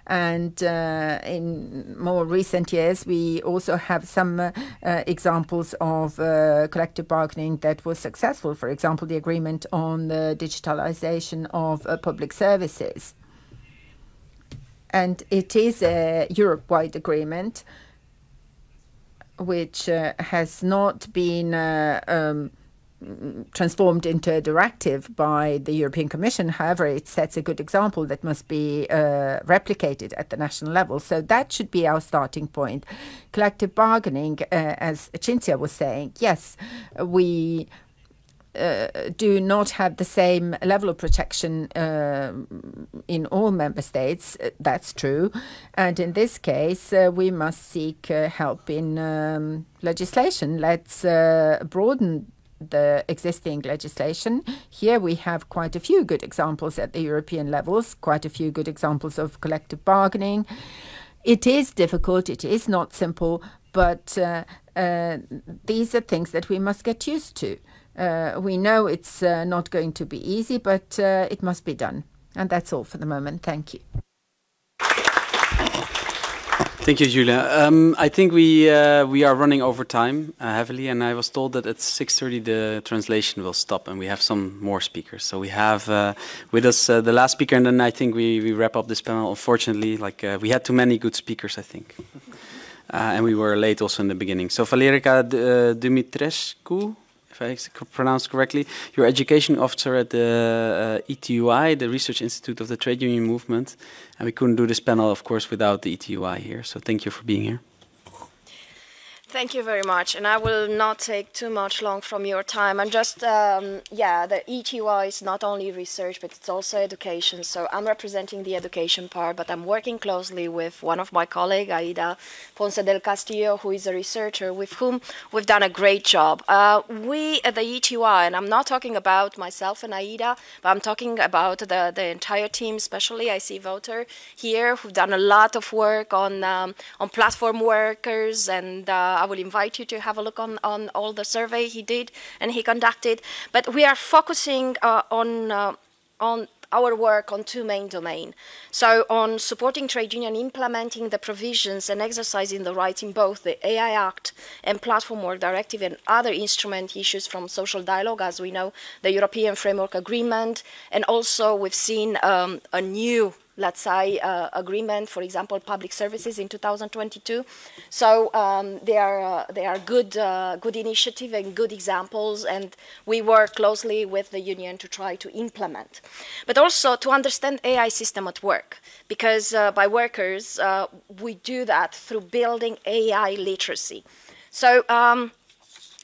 and in more recent years, we also have some examples of collective bargaining that was successful. For example, the agreement on the digitalization of public services. And it is a Europe-wide agreement which has not been transformed into a directive by the European Commission. However, it sets a good example that must be replicated at the national level. So that should be our starting point. Collective bargaining, as Cinzia was saying, yes, we do not have the same level of protection in all member states. That's true. And in this case, we must seek help in legislation. Let's broaden the existing legislation. Here we have quite a few good examples at the European levels, quite a few good examples of collective bargaining. It is difficult, it is not simple, but these are things that we must get used to. We know it's not going to be easy, but it must be done. And that's all for the moment. Thank you. Thank you, Julia. I think we are running over time heavily, and I was told that at 6:30 the translation will stop, and we have some more speakers. So we have with us the last speaker, and then I think we wrap up this panel. Unfortunately, we had too many good speakers, I think, and we were late also in the beginning. So Valerica Dumitrescu, if I pronounce correctly, you're education officer at the ETUI, the Research Institute of the Trade Union Movement. And we couldn't do this panel, of course, without the ETUI here. So thank you for being here. Thank you very much, and I will not take too much long from your time. I'm just, the ETUI is not only research, but it's also education. So I'm representing the education part, but I'm working closely with one of my colleagues, Aida Ponce del Castillo, who is a researcher with whom we've done a great job. We at the ETUI, and I'm not talking about myself and Aida, but I'm talking about the entire team, especially I see Wouter here, who've done a lot of work on platform workers, and I will invite you to have a look on all the survey he did and he conducted. But we are focusing on our work on two main domains. So on supporting trade union, implementing the provisions and exercising the rights in both the AI Act and Platform Work Directive and other instrument issues from social dialogue, as we know, the European Framework Agreement, and also we've seen a new, let's say, agreement, for example, public services in 2022. So they are good initiative and good examples, and we work closely with the union to try to implement. But also to understand AI system at work, because by workers, we do that through building AI literacy. So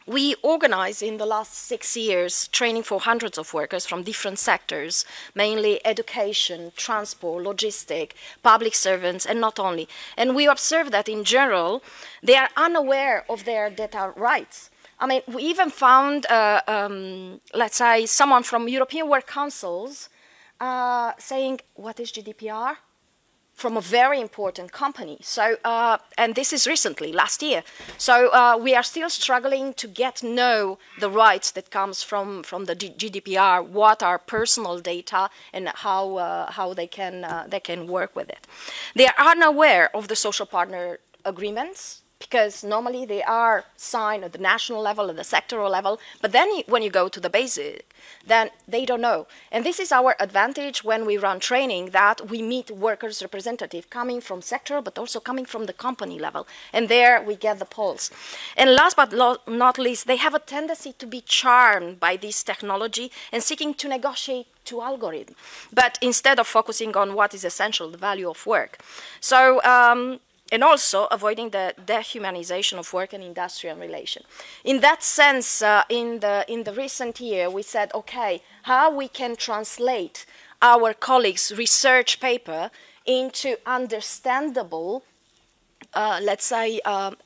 we organized in the last 6 years training for hundreds of workers from different sectors, mainly education, transport, logistic, public servants, and not only. And we observed that in general, they are unaware of their data rights. I mean, we even found, let's say, someone from European Work Councils saying, what is GDPR? From a very important company. So, and this is recently, last year. So we are still struggling to know the rights that comes from the GDPR, what are personal data, and how they can work with it. They are unaware of the social partner agreements, because normally they are signed at the national level, at the sectoral level, but then when you go to the basic, then they don't know. And this is our advantage when we run training, that we meet workers' representatives coming from sector, but also coming from the company level. And there we get the pulse. And last but not least, they have a tendency to be charmed by this technology and seeking to negotiate to algorithm, but instead of focusing on what is essential, the value of work. So, and also avoiding the dehumanization of work and industrial relation. In that sense, in the recent year, we said, okay, how we can translate our colleagues' research paper into understandable, let's say,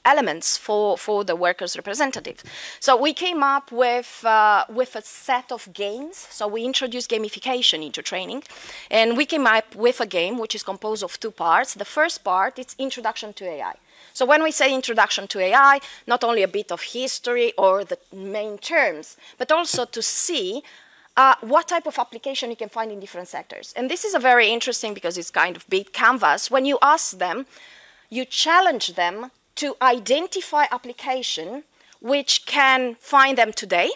elements for the workers' representatives. So we came up with a set of games. So we introduced gamification into training, and we came up with a game which is composed of two parts. The first part is introduction to AI. So when we say introduction to AI, not only a bit of history or the main terms, but also to see what type of application you can find in different sectors. And this is a very interesting, because it's kind of big canvas. When you ask them, you challenge them to identify application which can find them today,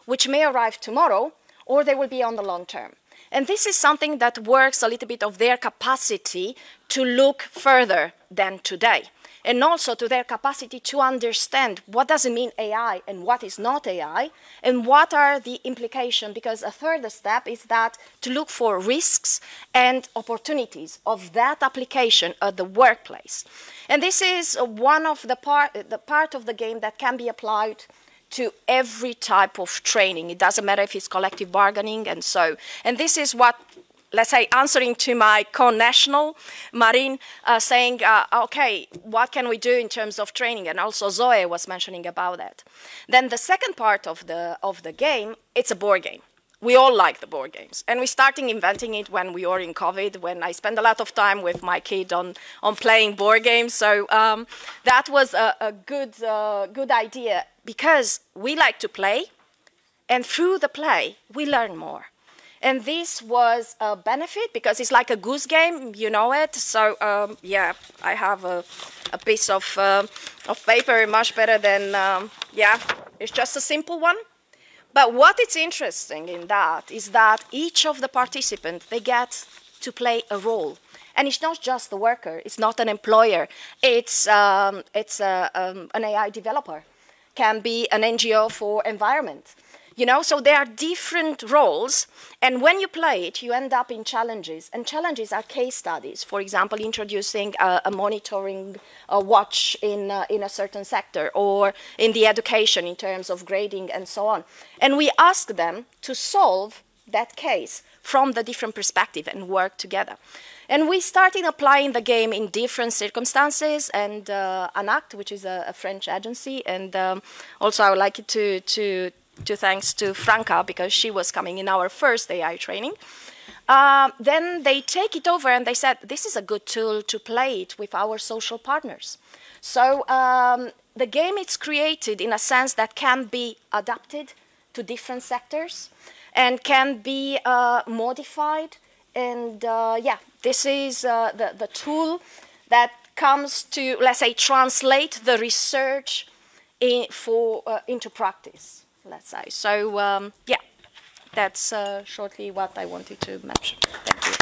which may arrive tomorrow, or they will be on the long term. And this is something that works a little bit of their capacity to look further than today. And also to their capacity to understand what does it mean AI and what is not AI, and what are the implications, because a third step is that to look for risks and opportunities of that application at the workplace. And this is one of the part of the game that can be applied to every type of training. It doesn't matter if it's collective bargaining and so. And this is what, let's say, answering to my co-national, Marin, saying, okay, what can we do in terms of training? And also Zoe was mentioning about that. Then the second part of the game, it's a board game. We all like the board games. And we started inventing it when we were in COVID, when I spent a lot of time with my kid on playing board games. So that was a good idea, because we like to play, and through the play, we learn more. And this was a benefit, because it's like a goose game, you know it. So yeah, I have a piece of paper, much better than, yeah, it's just a simple one. But what is interesting in that is that each of the participants, they get to play a role. And it's not just the worker, it's not an employer, it's an AI developer, can be an NGO for environment. You know, so there are different roles, and when you play it, you end up in challenges, and challenges are case studies. For example, introducing a monitoring watch in a certain sector, or in the education in terms of grading and so on. And we ask them to solve that case from the different perspective and work together. And we started applying the game in different circumstances, and ANACT, which is a French agency, and also I would like to thanks to Franca, because she was coming in our first AI training. Then they take it over and they said, this is a good tool to play it with our social partners. So the game is created in a sense that can be adapted to different sectors and can be modified. And yeah, this is the tool that comes to, let's say, translate the research into practice, let's say. So yeah, that's shortly what I wanted to mention. Thank you.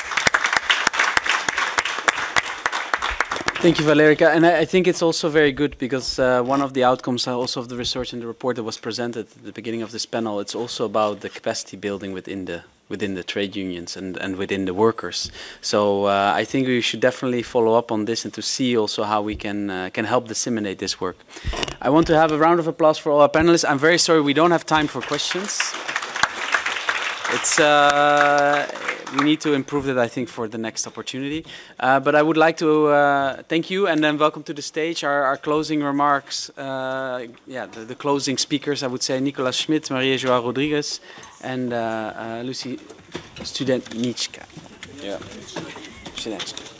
Thank you, Valerica. And I think it's also very good because one of the outcomes also of the research in the report that was presented at the beginning of this panel, it's also about the capacity building within the trade unions and within the workers. So I think we should definitely follow up on this and to see also how we can help disseminate this work. I want to have a round of applause for all our panelists. I'm very sorry we don't have time for questions. It's we need to improve that, I think, for the next opportunity. But I would like to thank you and then welcome to the stage our closing remarks. Yeah, the closing speakers, I would say, Nicolas Schmidt, Maria Joao Rodriguez, and Lucy Studentniczka. Yeah, Studentniczka.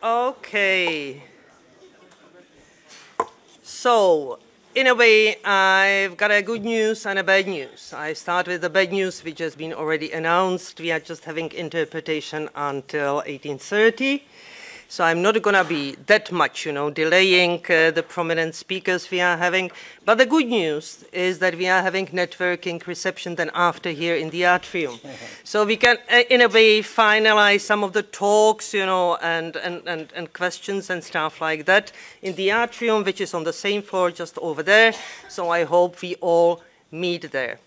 Okay. So, in a way, I've got a good news and a bad news. I start with the bad news, which has been already announced. We are just having interpretation until 18:30. So I'm not going to be that much, delaying the prominent speakers we are having. But the good news is that we are having networking reception then after here in the atrium. So we can, in a way, finalize some of the talks, and questions and stuff like that in the atrium, which is on the same floor just over there. So I hope we all meet there.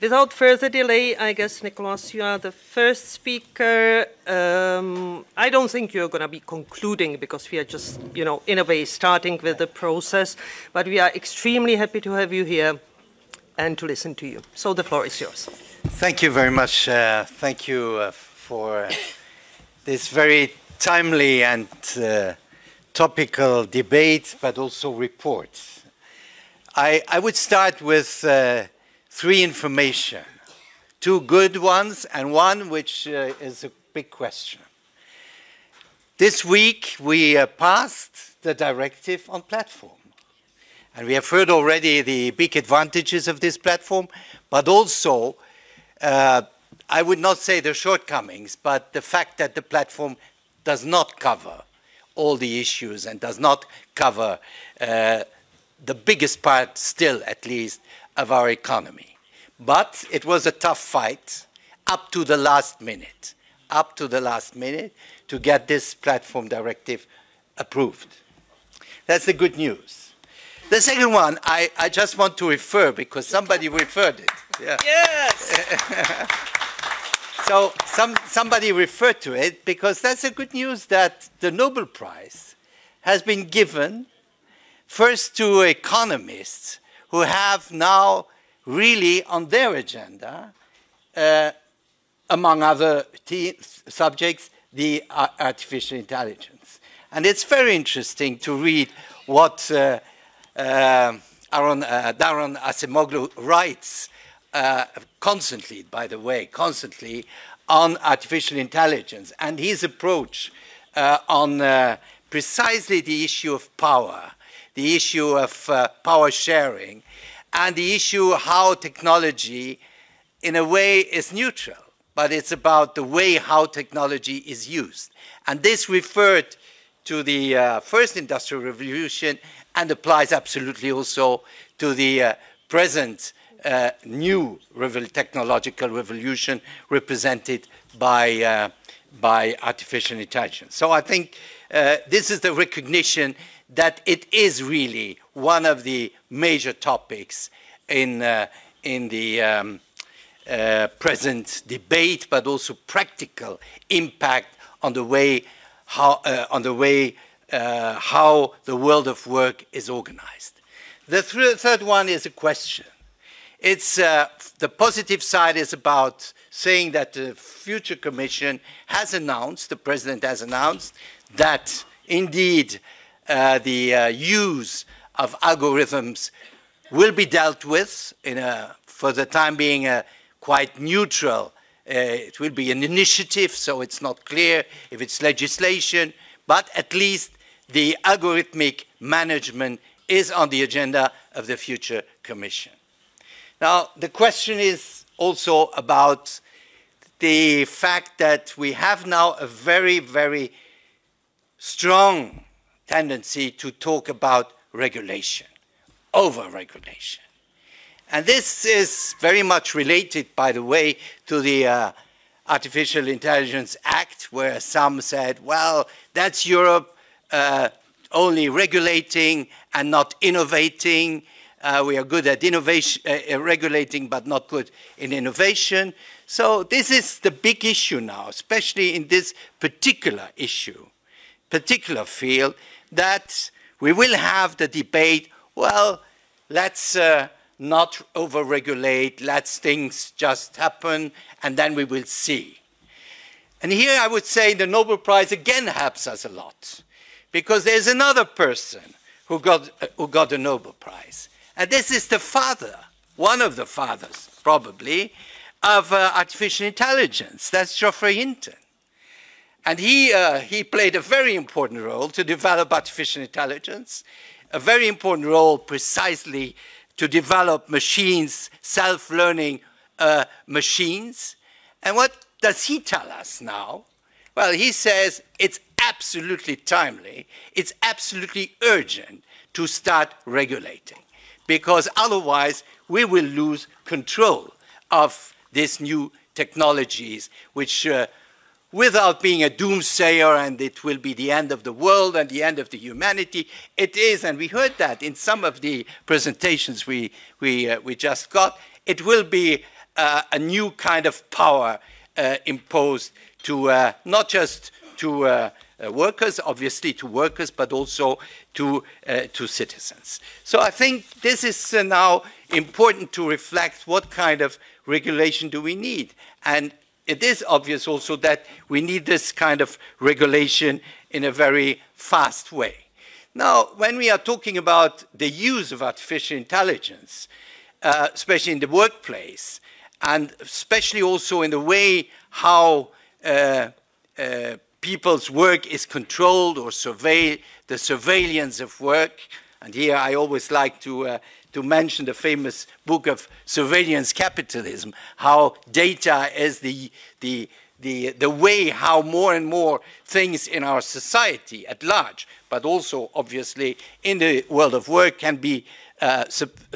Without further delay, I guess, Nicolas, you are the first speaker. I don't think you're going to be concluding because we are just, you know, in a way starting with the process, but we are extremely happy to have you here and to listen to you. So the floor is yours. Thank you very much. Thank you for this very timely and topical debate, but also report. I would start with 3 information, 2 good ones and one which is a big question. This week we passed the directive on platform. And we have heard already the big advantages of this platform, but also, I would not say the shortcomings, but the fact that the platform does not cover all the issues and does not cover the biggest part, still at least, of our economy. But it was a tough fight up to the last minute, to get this platform directive approved. That's the good news. The second one, I just want to refer, because somebody referred it. Yeah. Yes! So somebody referred to it, because that's the good news that the Nobel Prize has been given first to economists who have now really on their agenda, among other subjects, the artificial intelligence. And it's very interesting to read what Daron Acemoglu writes constantly, by the way, on artificial intelligence and his approach on precisely the issue of power, the issue of power sharing, and the issue how technology, in a way, is neutral, but it's about the way how technology is used. And this referred to the first industrial revolution and applies absolutely also to the present new technological revolution represented by artificial intelligence. So I think this is the recognition that it is really one of the major topics in the present debate, but also practical impact on the way how the world of work is organized. The third one is a question. It's the positive side is about saying that the future Commission has announced, the President has announced, that indeed the use of algorithms will be dealt with in for the time being, quite neutral. It will be an initiative, so it's not clear if it's legislation, but at least the algorithmic management is on the agenda of the future Commission. Now, the question is also about the fact that we have now a very, very strong tendency to talk about regulation, over-regulation. And this is very much related, by the way, to the Artificial Intelligence Act, where some said, well, that's Europe only regulating and not innovating. We are good at regulating, but not good in innovation. So this is the big issue now, especially in this particular issue, particular field, that we will have the debate, well, let's not over-regulate, let things just happen, and then we will see. And here I would say the Nobel Prize again helps us a lot, because there's another person who got a Nobel Prize. And this is the father, one of the fathers, probably, of artificial intelligence. That's Geoffrey Hinton. And he played a very important role to develop artificial intelligence, a very important role precisely to develop machines, self-learning machines. And what does he tell us now? Well, he says it's absolutely timely, it's absolutely urgent to start regulating, because otherwise we will lose control of these new technologies, which without being a doomsayer and it will be the end of the world and the end of the humanity. It is, and we heard that in some of the presentations we just got, it will be a new kind of power imposed to not just to workers, obviously to workers, but also to citizens. So I think this is now important to reflect what kind of regulation do we need. And it is obvious also that we need this kind of regulation in a very fast way. Now, when we are talking about the use of artificial intelligence, especially in the workplace, and especially also in the way how people's work is controlled or surveyed, the surveillance of work. And here I always like to mention the famous book of Surveillance Capitalism, how data is the way how more and more things in our society at large, but also obviously in the world of work can be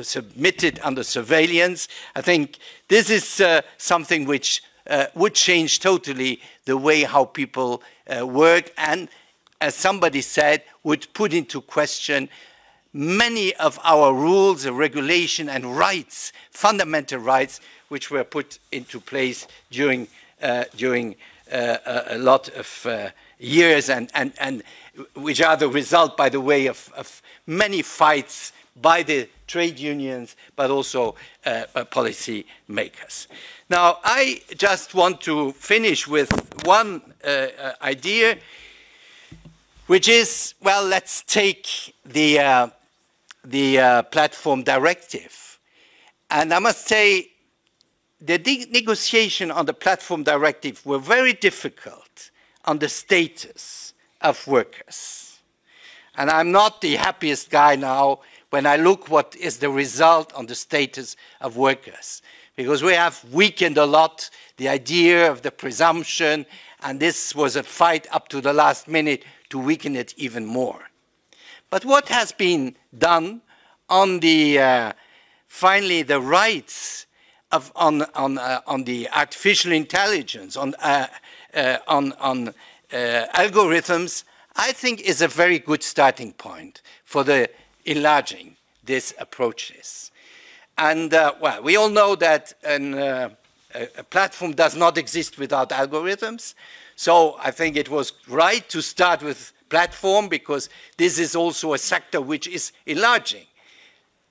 submitted under surveillance. I think this is something which would change totally the way how people work, and as somebody said, would put into question many of our rules, regulation and rights, fundamental rights, which were put into place during a lot of years and which are the result, by the way, of many fights by the trade unions, but also policy makers. Now, I just want to finish with one idea, which is, well, let's take the platform directive. And I must say, the negotiation on the platform directive were very difficult on the status of workers. And I'm not the happiest guy now when I look what is the result on the status of workers, because we have weakened a lot the idea of the presumption, and this was a fight up to the last minute to weaken it even more. But what has been done on the finally the rights of on the artificial intelligence, on algorithms, I think is a very good starting point for the enlarging these approaches. And well, we all know that a platform does not exist without algorithms. So I think it was right to start with platform, because this is also a sector which is enlarging.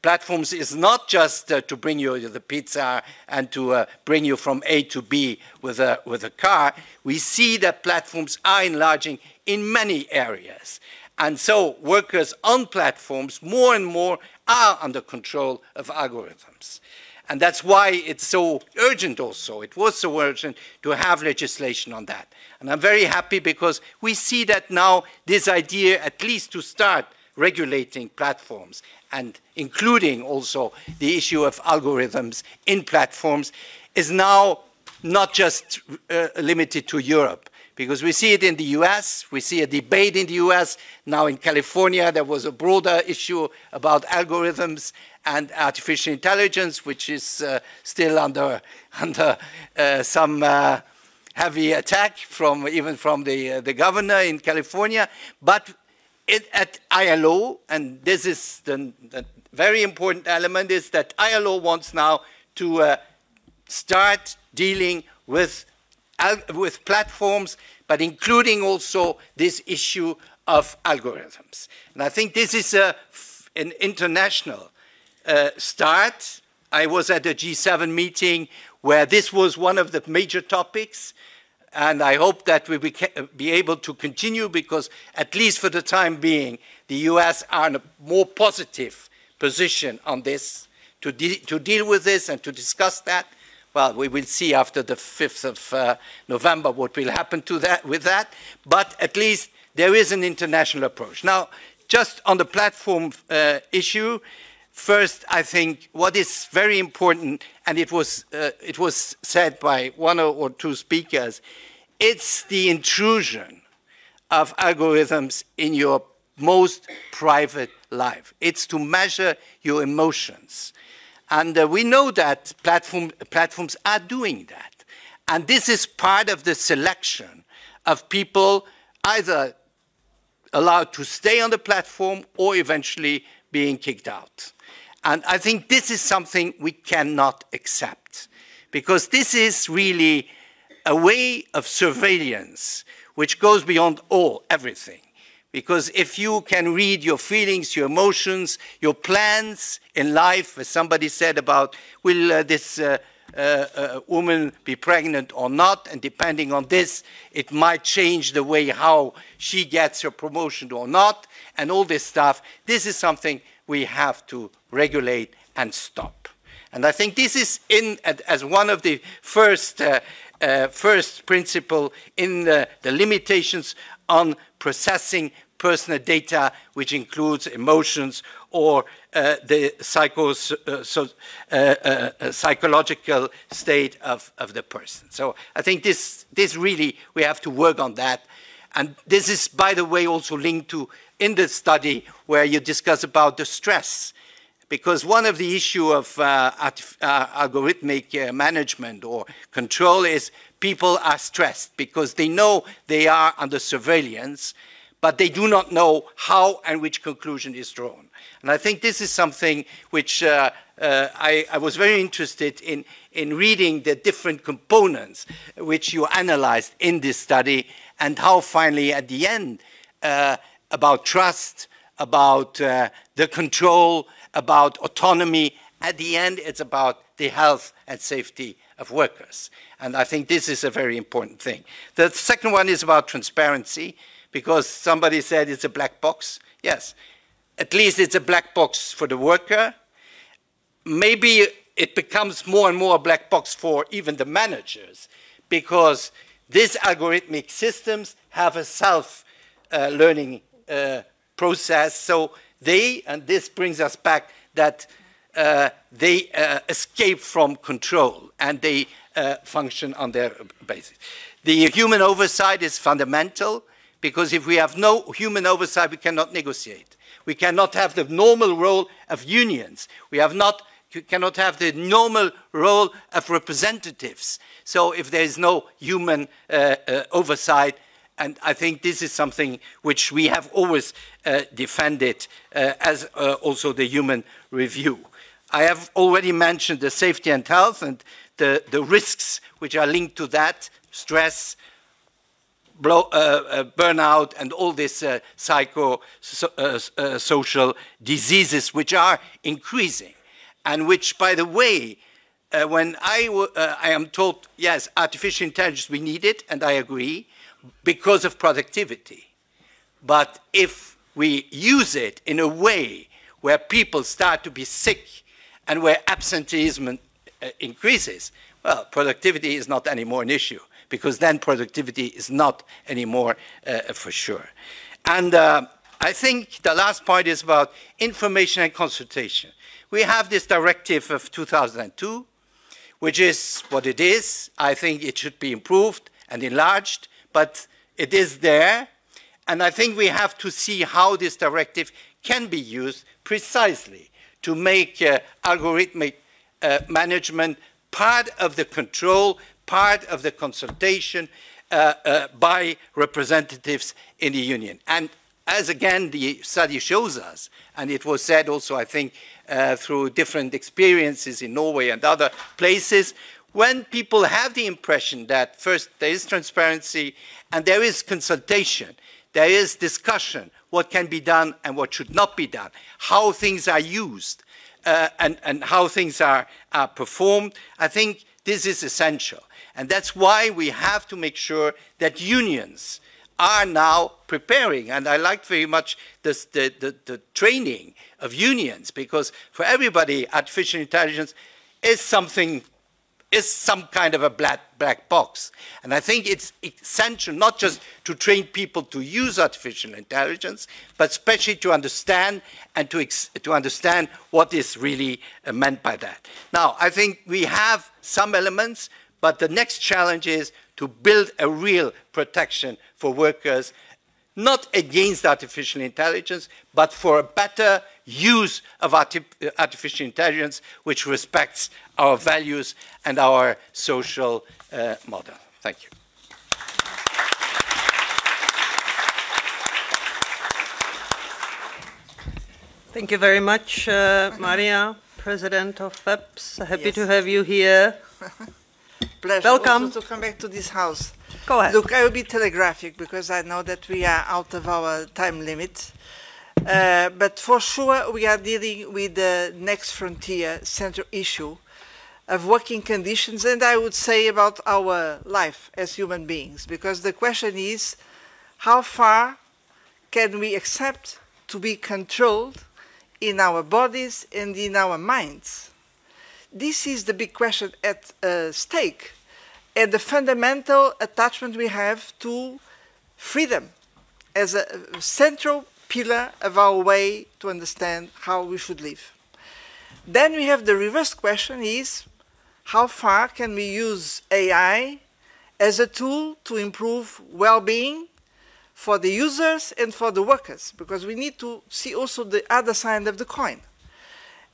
Platforms is not just to bring you the pizza and to bring you from A to B with a car. We see that platforms are enlarging in many areas. And so workers on platforms more and more are under control of algorithms. And that's why it's so urgent also. It was so urgent to have legislation on that. And I'm very happy because we see that now this idea, at least to start regulating platforms and including also the issue of algorithms in platforms, is now not just limited to Europe. Because we see it in the US, we see a debate in the US, now in California there was a broader issue about algorithms and artificial intelligence, which is still under some heavy attack even from the governor in California. But at ILO, and this is the very important element, is that ILO wants now to start dealing with platforms, but including also this issue of algorithms. And I think this is an international start. I was at a G7 meeting where this was one of the major topics, and I hope that we will be able to continue, because at least for the time being, the US are in a more positive position on this, to deal with this and to discuss that. Well, we will see after the 5th of November what will happen with that, but at least there is an international approach. Now, just on the platform issue, first, I think what is very important, and it was said by one or two speakers, it's the intrusion of algorithms in your most private life. It's to measure your emotions. And we know that platforms are doing that. And this is part of the selection of people either allowed to stay on the platform or eventually being kicked out. And I think this is something we cannot accept, because this is really a way of surveillance which goes beyond everything. Because if you can read your feelings, your emotions, your plans in life, as somebody said about, will this woman be pregnant or not, and depending on this, it might change the way how she gets her promotion or not, and all this stuff. This is something we have to regulate and stop. And I think this is as one of the first principle in the limitations on processing personal data, which includes emotions or the psychological state of the person. So I think this really, we have to work on that. And this is, by the way, also linked to, in the study, where you discuss about the stress. Because one of the issues of algorithmic management or control is people are stressed because they know they are under surveillance, but they do not know how and which conclusion is drawn. And I think this is something which I was very interested in reading the different components which you analyzed in this study, and how finally at the end about trust, about the control, about autonomy, at the end it's about the health and safety of workers. And I think this is a very important thing. The second one is about transparency, because somebody said it's a black box. Yes, at least it's a black box for the worker. Maybe it becomes more and more a black box for even the managers, because these algorithmic systems have a self-learning process. So they, and this brings us back, that they escape from control and they function on their basis. The human oversight is fundamental, because if we have no human oversight, we cannot negotiate. We cannot have the normal role of unions. We cannot have the normal role of representatives. So if there is no human oversight, and I think this is something which we have always defended as also the human review. I have already mentioned the safety and health and the risks which are linked to that, stress, burnout, and all these social diseases which are increasing, and which, by the way, when I am told, yes, artificial intelligence, we need it, and I agree, because of productivity. But if we use it in a way where people start to be sick and where absenteeism increases, well, productivity is not anymore an issue, because then productivity is not anymore for sure. And I think the last point is about information and consultation. We have this directive of 2002, which is what it is. I think it should be improved and enlarged, but it is there. And I think we have to see how this directive can be used precisely to make algorithmic management part of the control, part of the consultation by representatives in the union. And as again the study shows us, and it was said also I think through different experiences in Norway and other places, when people have the impression that first there is transparency and there is consultation, there is discussion, what can be done and what should not be done, how things are used and how things are performed, I think this is essential. And that's why we have to make sure that unions are now preparing. And I like very much the training of unions, because for everybody, artificial intelligence is some kind of a black box. And I think it's essential not just to train people to use artificial intelligence, but especially to understand and to understand what is really meant by that. Now, I think we have some elements, but the next challenge is to build a real protection for workers, not against artificial intelligence, but for a better use of artificial intelligence, which respects our values and our social model. Thank you. Thank you very much, Maria, President of FEPS. Happy to have you here. Pleasure Welcome. also to come back to this house. Go ahead. Look, I will be telegraphic because I know that we are out of our time limit. But for sure, we are dealing with the next frontier central issue of working conditions, and I would say about our life as human beings, because the question is, how far can we accept to be controlled in our bodies and in our minds? This is the big question at stake, and the fundamental attachment we have to freedom as a central pillar of our way to understand how we should live. Then we have the reverse question is, how far can we use AI as a tool to improve well-being for the users and for the workers? Because we need to see also the other side of the coin.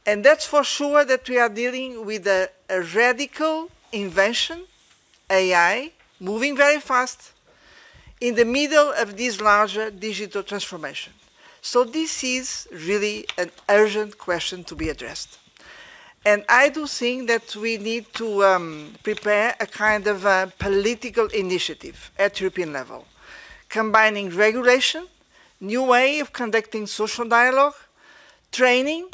And that's for sure that we are dealing with a radical invention, AI, moving very fast, in the middle of this larger digital transformation. So this is really an urgent question to be addressed. And I do think that we need to prepare a kind of a political initiative at European level, combining regulation, new way of conducting social dialogue, training,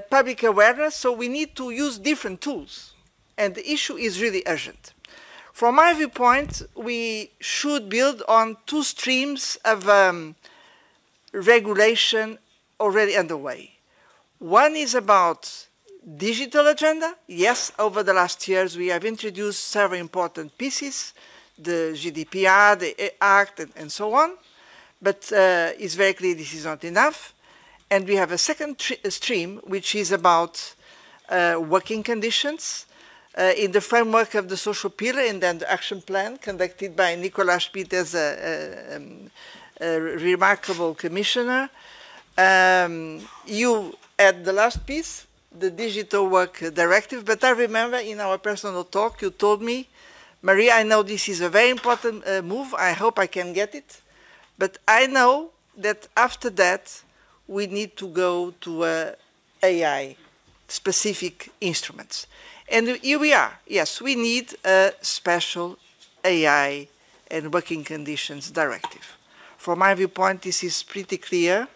public awareness. So we need to use different tools. And the issue is really urgent. From my viewpoint, we should build on two streams of regulation already underway. One is about digital agenda. Yes, over the last years we have introduced several important pieces, the GDPR, the Act, and so on. But it's very clear this is not enough. And we have a second stream, which is about working conditions in the framework of the social pillar and then the action plan conducted by Nicolas Schmid as a remarkable commissioner. You add the last piece, the Digital Work Directive, but I remember in our personal talk you told me, Maria, I know this is a very important move, I hope I can get it, but I know that after that we need to go to AI-specific instruments. And here we are. Yes, we need a special AI and working conditions directive. From my viewpoint, this is pretty clear.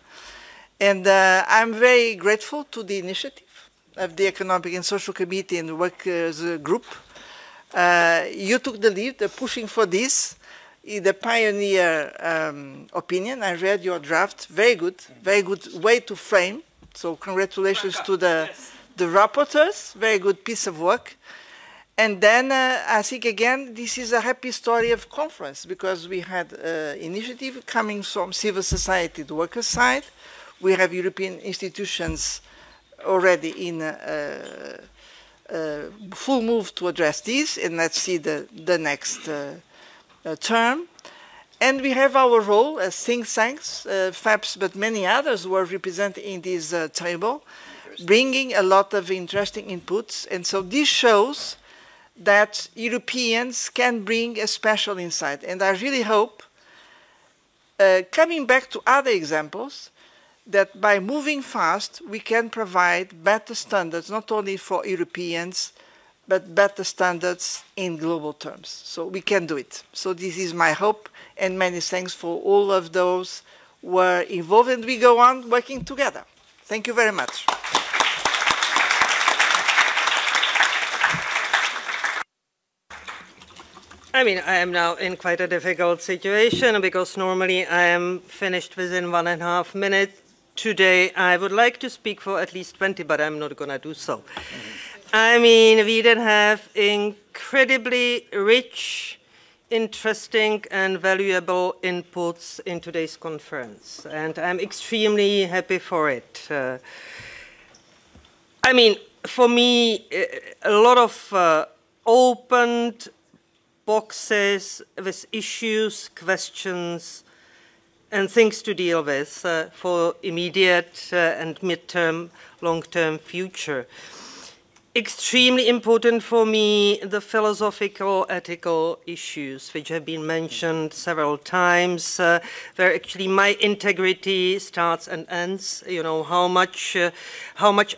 And I'm very grateful to the initiative of the Economic and Social Committee and the Workers Group. You took the lead, pushing for this. The pioneer opinion, I read your draft, very good way to frame. So congratulations to the rapporteurs, very good piece of work. And then I think, again, this is a happy story of conference because we had initiative coming from civil society, the workers' side. We have European institutions already in full move to address this, and let's see the next term. And we have our role as think tanks, FEPS, but many others were represented in this table, bringing a lot of interesting inputs. And so this shows that Europeans can bring a special insight. And I really hope, coming back to other examples, that by moving fast, we can provide better standards, not only for Europeans, but better standards in global terms. So we can do it. So this is my hope, and many thanks for all of those who were involved, and we go on working together. Thank you very much. I mean, I am now in quite a difficult situation because normally I am finished within 1.5 minutes. Today I would like to speak for at least 20, but I'm not going to do so. I mean, we did have incredibly rich, interesting and valuable inputs in today's conference, and I'm extremely happy for it. I mean, for me, a lot of opened boxes with issues, questions, and things to deal with for immediate and midterm, long-term future. extremely important for me the philosophical, ethical issues, which have been mentioned several times, where actually my integrity starts and ends. You know, how much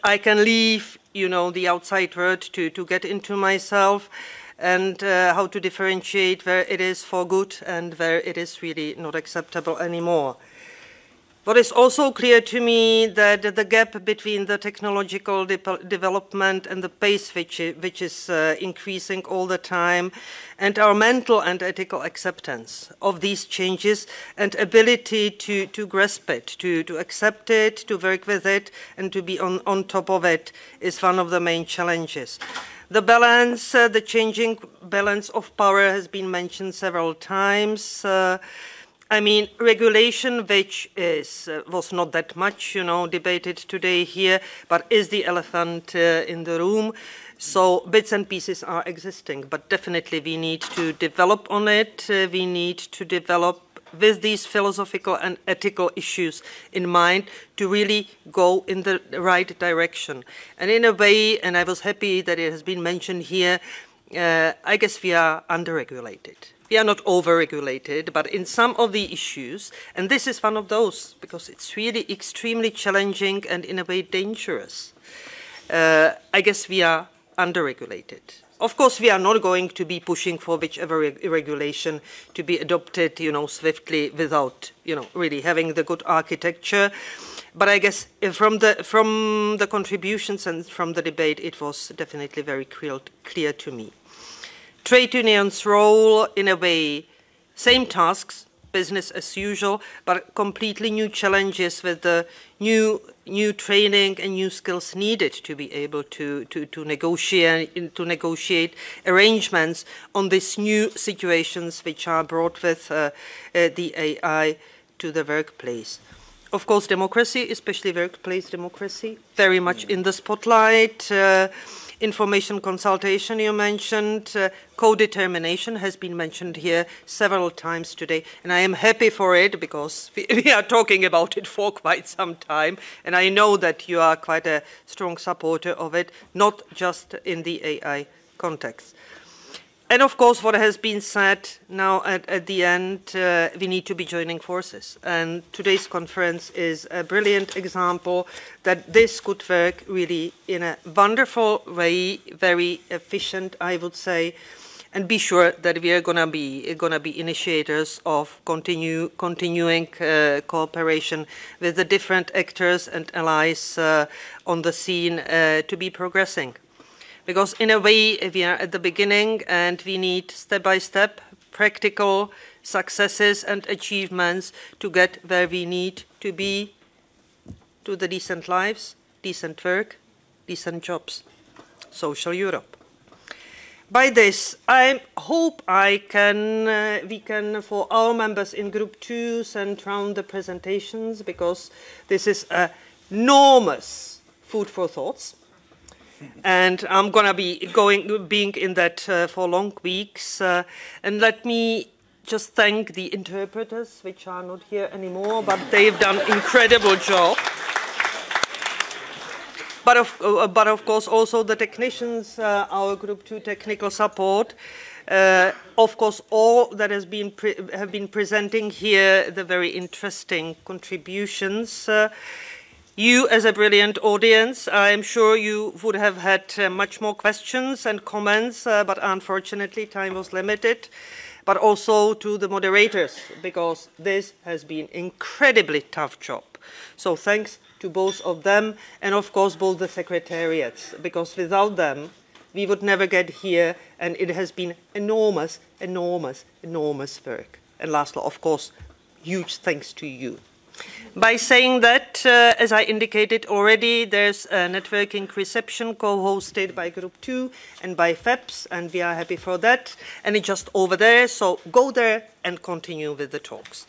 I can leave, you know, the outside world to get into myself, and how to differentiate where it is for good and where it is really not acceptable anymore. What is also clear to me that the gap between the technological development and the pace which is increasing all the time, and our mental and ethical acceptance of these changes and ability to grasp it, to accept it, to work with it, and to be on top of it is one of the main challenges. The balance, the changing balance of power has been mentioned several times. I mean, regulation, which was not that much, you know, debated today here, but is the elephant in the room. So bits and pieces are existing, but definitely we need to develop on it. We need to develop with these philosophical and ethical issues in mind to really go in the right direction. And in a way, and I was happy that it has been mentioned here, I guess we are under-regulated. We are not over-regulated, but in some of the issues, and this is one of those, because it's really extremely challenging and in a way dangerous, I guess we are under-regulated. Of course, we are not going to be pushing for whichever regulation to be adopted, you know, swiftly without, you know, really having the good architecture. But I guess from the contributions and from the debate, it was definitely very clear to me. Trade unions' role, in a way, same tasks, business as usual, but completely new challenges with the new training and new skills needed to be able to negotiate arrangements on these new situations which are brought with the AI to the workplace. Of course, democracy, especially workplace democracy, very much in the spotlight. Information consultation you mentioned, co-determination has been mentioned here several times today, and I am happy for it because we are talking about it for quite some time, and I know that you are quite a strong supporter of it, not just in the AI context. And of course, what has been said now at the end, we need to be joining forces. And today's conference is a brilliant example that this could work really in a wonderful way, very efficient, I would say, and be sure that we are gonna be initiators of continuing cooperation with the different actors and allies on the scene to be progressing. Because in a way, we are at the beginning and we need step-by-step practical successes and achievements to get where we need to be, to the decent lives, decent work, decent jobs, social Europe. By this, I hope we can, for our members in Group 2, send round the presentations, because this is enormous food for thoughts. And I'm going to be being in that for long weeks. And let me just thank the interpreters, which are not here anymore, but they've done an incredible job. But of course also the technicians, our Group 2 technical support. Of course, all that have been presenting here the very interesting contributions. You, as a brilliant audience, I'm sure you would have had much more questions and comments, but unfortunately time was limited. But also to the moderators, because this has been an incredibly tough job. So thanks to both of them, and of course both the secretariats, because without them we would never get here, and it has been enormous, enormous, enormous work. And lastly, of course, huge thanks to you. By saying that, as I indicated already, there's a networking reception co-hosted by Group 2 and by FEPS, and we are happy for that. And it's just over there, so go there and continue with the talks.